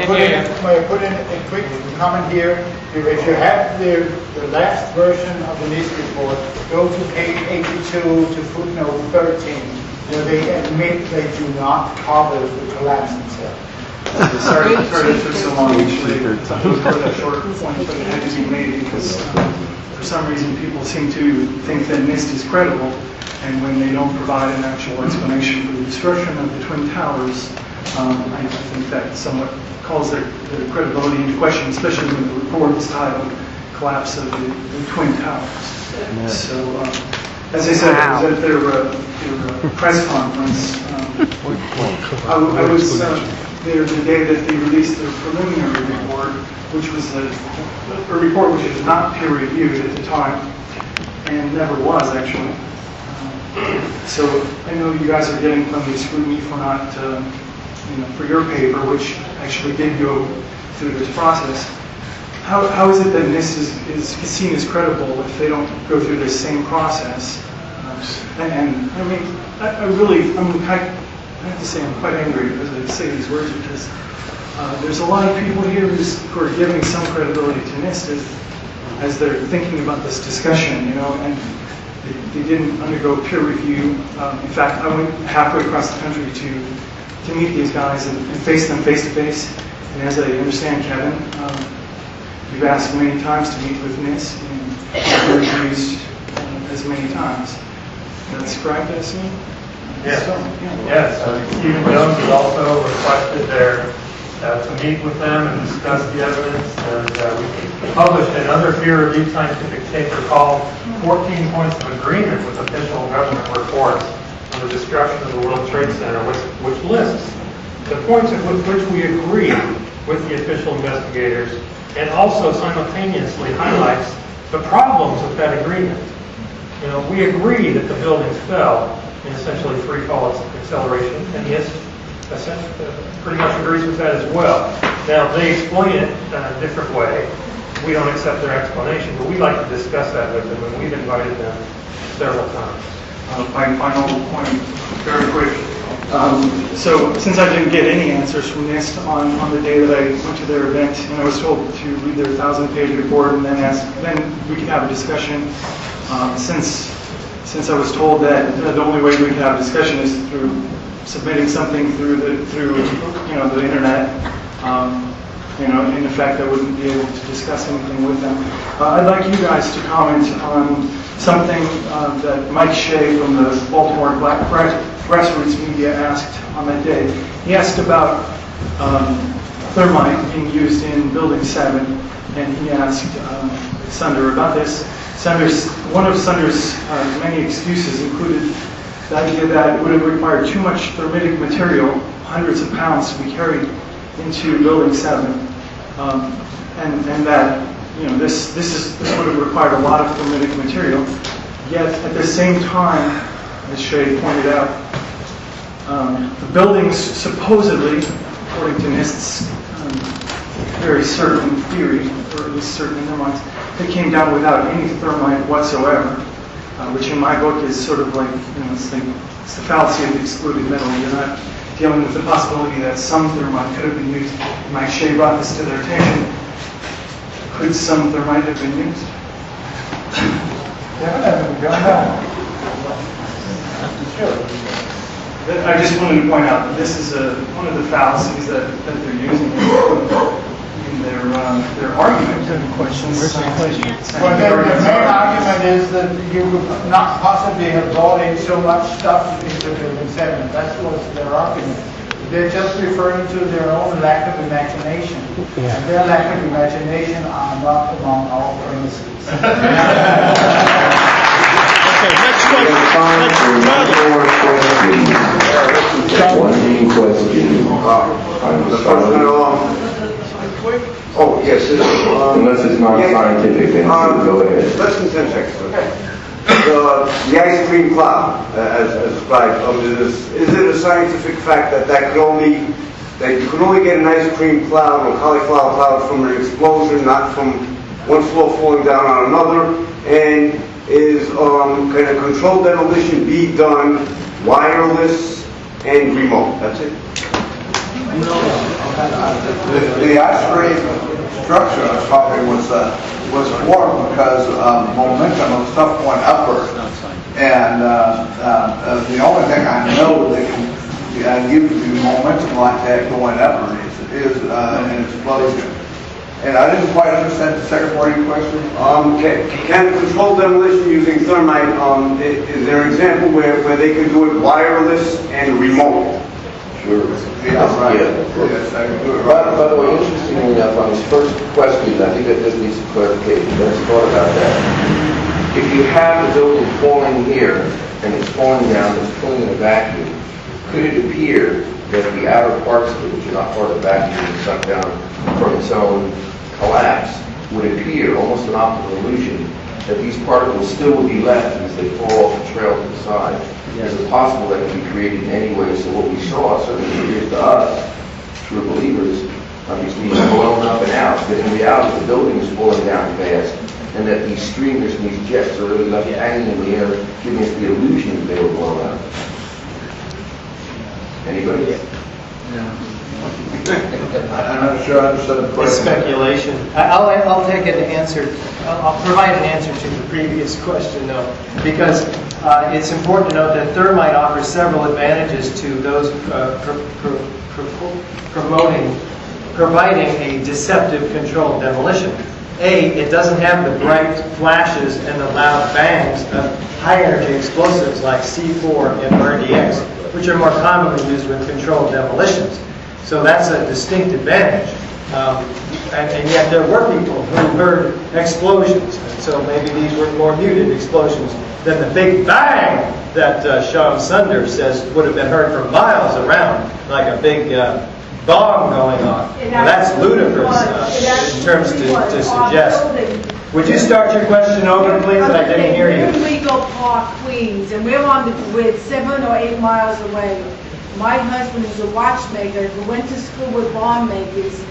May I put in a quick comment here? If you have the last version of the NIST report, go to page 82 to footnote 13, where they admit they do not cover the collapse themselves. Sorry to took so long, actually. It was a short point, but it had to be made because for some reason people seem to think that NIST is credible, and when they don't provide an actual explanation for the destruction of the Twin Towers, I think that somewhat calls their credibility into question, especially when the report is titled Collapse of the Twin Towers. So, as I said, I was at their press conference. I was there the day that they released their preliminary report, which was a report which is not peer-reviewed at the time, and never was, actually. So I know you guys are getting plenty of scrutiny for not, for your paper, which actually did go through this process. How is it that NIST is seen as credible if they don't go through this same process? And I mean, I have to say I'm quite angry as I say these words because there's a lot of people here who are giving some credibility to NIST as they're thinking about this discussion, and they didn't undergo peer review. In fact, I went halfway across the country to meet these guys and face them face to face. And as I understand, Kevin, you've asked many times to meet with NIST and refused as many times. That's correct, I assume? Yes. So, yeah. Yes. Stephen Jones has also requested to meet with them and discuss the evidence. And we published another peer-reviewed scientific paper called 14 Points of Agreement with Official Government Reports on the Destruction of the World Trade Center, which lists the points at which we agree with the official investigators and also simultaneously highlights the problems with that agreement. We agree that the buildings fell in essentially free fall acceleration, and yes, pretty much agrees with that as well. Now, they explain it in a different way. We don't accept their explanation, but we like to discuss that with them, and we've invited them several times. My final point, very quick. So, since I didn't get any answers from NIST on the day that I went to their event, and I was told to read their 1,000-page report and then we could have a discussion. Since I was told that the only way we could have a discussion is through submitting something through the internet, in effect, I wouldn't be able to discuss anything with them. I'd like you guys to comment on something that Mike Shea from the Baltimore Grassroots Media asked on that day. He asked about thermite being used in Building 7, and he asked Sunder about this. One of Sunder's many excuses included the idea that it would have required too much thermitic material, hundreds of pounds, to be carried into Building 7, and that this would have required a lot of thermitic material. Yet at the same time, as Shea pointed out, the buildings supposedly, according to NIST's very certain theory, or at least certain in their minds, they came down without any thermite whatsoever, which in my book is sort of like, it's the fallacy of the excluded metal. You're not dealing with the possibility that some thermite could have been used. Mike Shea brought this to their attention. Could some thermite have been used? I just wanted to point out that this is one of the fallacies that they're using in their argument. Well, their main argument is that you would not possibly have brought in so much stuff into Building 7. That was their argument. They're just referring to their own lack of imagination. And their lack of imagination are not among our premises. Okay, next question. One question. Oh, yes. Unless it's non-scientific, then go ahead. Less than 10 seconds, okay. The ice cream cloud, as described, is it a scientific fact that you could only get an ice cream cloud or cauliflower cloud from an explosion, not from one floor falling down on another? And is, can a controlled demolition be done wireless and remote? That's it. The I-frame structure probably was formed because momentum of stuff going upward. And the only thing I know that can give you momentum like that going upward is an explosion. And I didn't quite understand the second part of your question. Can a controlled demolition using thermite, is there an example where they can do it wireless and remote? Sure. Yeah, right. Yes, I can do it By the way, interestingly enough, on his first question, I think that just needs some clarification. Let's thought about that. If you have a building falling here and it's falling down, it's pulling in a vacuum, could it appear that the outer parts of it, which are not part of the vacuum, is sucked down from its own collapse, would appear, almost an optical illusion, that these particles still would be left as they fall off the trail to the side? Is it possible that it can be created in any way? So what we saw certainly appears to us, true believers, obviously blown up and out, but in reality the building is falling down fast, and that these streamers and these jets are really left hanging in the air, giving us the illusion that they were blown out. Anybody? I'm not sure I understood the It's question. speculation. I'll take an answer. I'll provide an answer to the previous question, though, because it's important to note that thermite offers several advantages to those providing a deceptive controlled demolition. It doesn't have the bright flashes and the loud bangs of high-energy explosives like C4 and RDX, which are more commonly used with controlled demolitions. So that's a distinct advantage. And yet there were people who heard explosions, and so maybe these were more muted explosions than the big bang that Sean Sunder says would have been heard for miles around, like a big bomb going on. Well, that's ludicrous in terms to suggest. Would you start your question over, please? I didn't hear you. We're in Rego Park, Queens, and we're on the grid 7 or 8 miles away. My husband is a watchmaker who went to school with bomb makers.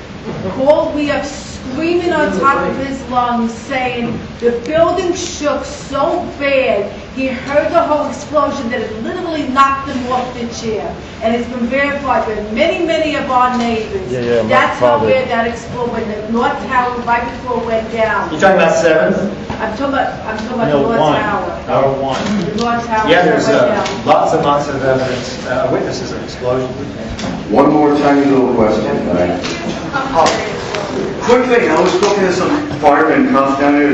Called me up screaming on top of his lungs saying the building shook so bad he heard the whole explosion that it literally knocked him off the chair. And it's been verified by many of our neighbors. That's how bad that exploded. The North Tower right before it went down. You're talking about 7th? I'm talking about the North Tower. Tower 1. The North Tower. Yeah, there's went down. lots and lots of evidence, witnesses of explosions. One more tiny little question. Quick thing, I was talking to some firemen cops down here,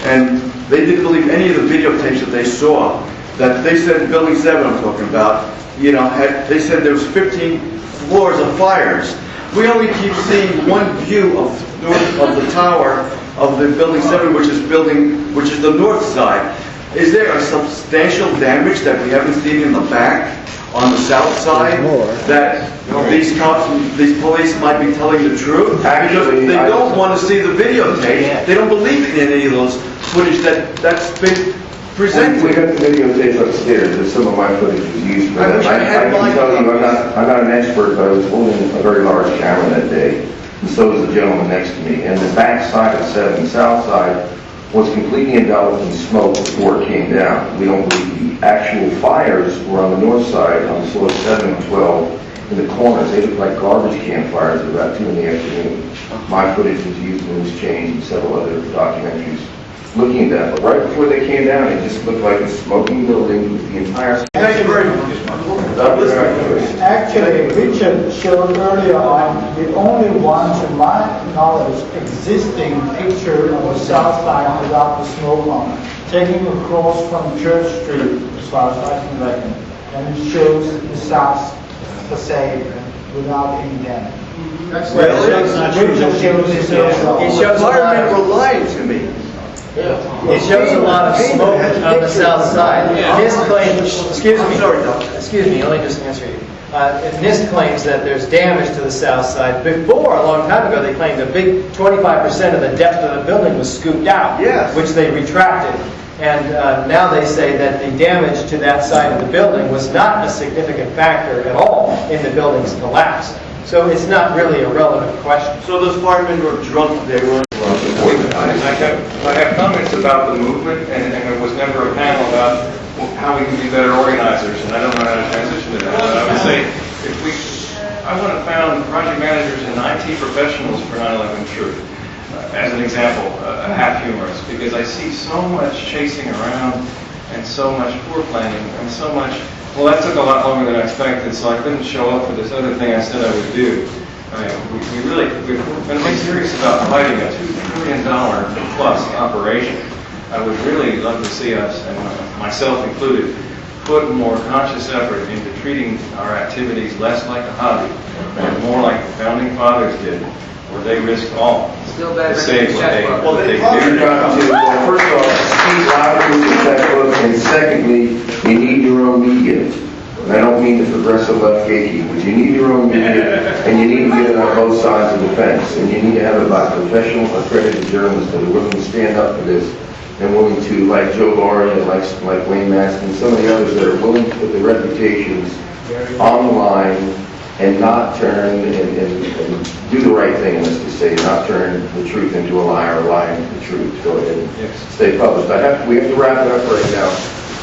and they didn't believe any of the videotapes that they saw. That they said Building 7 I'm talking about, they said there was 15 floors of fires. We only keep seeing one view of the tower of the Building 7, which is the north side. Is there a substantial damage that we haven't seen in the back on the south side that these cops, these police might be telling the truth? Because they don't want to see the videotape. They don't believe in any of those footage that's been presented. We got the videotape upstairs. There's some of my footage was used for that. I can tell you, I'm not an expert, but I was holding a very large camera that day. And so was the gentleman next to me. And the back side of 7, the south side, was completely enveloped in smoke before it came down. We don't believe the actual fires were on the north side, on floor 7 and 12, in the corners. They looked like garbage can fires at about 2 in the afternoon. My footage was used in this change and several other documentaries looking at that. But right before they came down, it just looked like a smoking building with the entire... Thank you very much. Actually, Richard showed earlier on the only one, to my knowledge, existing picture of the south side without the smoke on it, taking across from Church Street, as far as I can reckon, and it shows the south facade without any damage. Really? Richard shows it The firemen were lying to me. It shows a lot of smoke on the south side. NIST claims, excuse me, let me just answer you. NIST claims that there's damage to the south side. Before, a long time ago, they claimed a big 25% of the depth of the building was scooped out, which they retracted. And now they say that the damage to that side of the building was not a significant factor at all in the building's collapse. So it's not really a relevant question. So those firemen were drunk, they were... I have comments about the movement, and there was never a panel about how we can be better organizers, and I don't know how to transition to that. But I would say, I want to found project managers and IT professionals for 9/11 Truth, as an example, half humorous, because I see so much chasing around and so much poor planning and so much, well, that took a lot longer than I expected, so I couldn't show up for this other thing I said I would do. I mean, we've been very serious about fighting a $2 trillion plus operation. I would really love to see us, and myself included, put more conscious effort into treating our activities less like a hobby and more like the founding fathers did, where they risked all to save what they did. Well, first of all, speak louder with the checkbook, and secondly, you need your own media. And I don't mean the progressive left gatekeepers, but you need your own media, and you need to get it on both sides of the fence, and you need to have about professional, accredited journalists that are willing to stand up for this, and willing to, like Joe Lauria, like Wayne Maston, some of the others that are willing to put their reputations on the line and not turn and do the right thing, let's just say, not turn the truth into a lie or a lie into the truth. Go ahead and stay published. We have to wrap it up right now.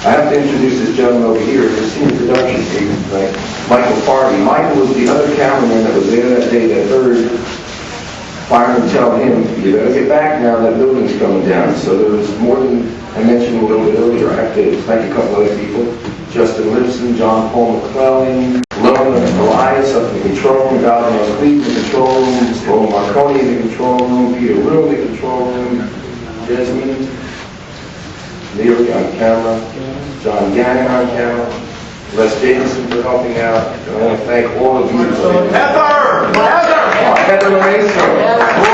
I have to introduce this gentleman over here, the senior production team, right? Michael Farley. Michael was the other cameraman that was there that day that heard firemen tell him, you better get back now, that building's coming down. So there was more than I mentioned a little bit earlier. I have to thank a couple other people. Justin Lipson, John Paul McClellan, Lone Elias up in the control room, Valdemar Cleve in the control room, Sloan Marconi in the control room, Peter Will in the control room, Desmond, Neil on camera, John Gannon on camera, Les Davidson for helping out. And I want to thank all of you. Heather! Heather Mason!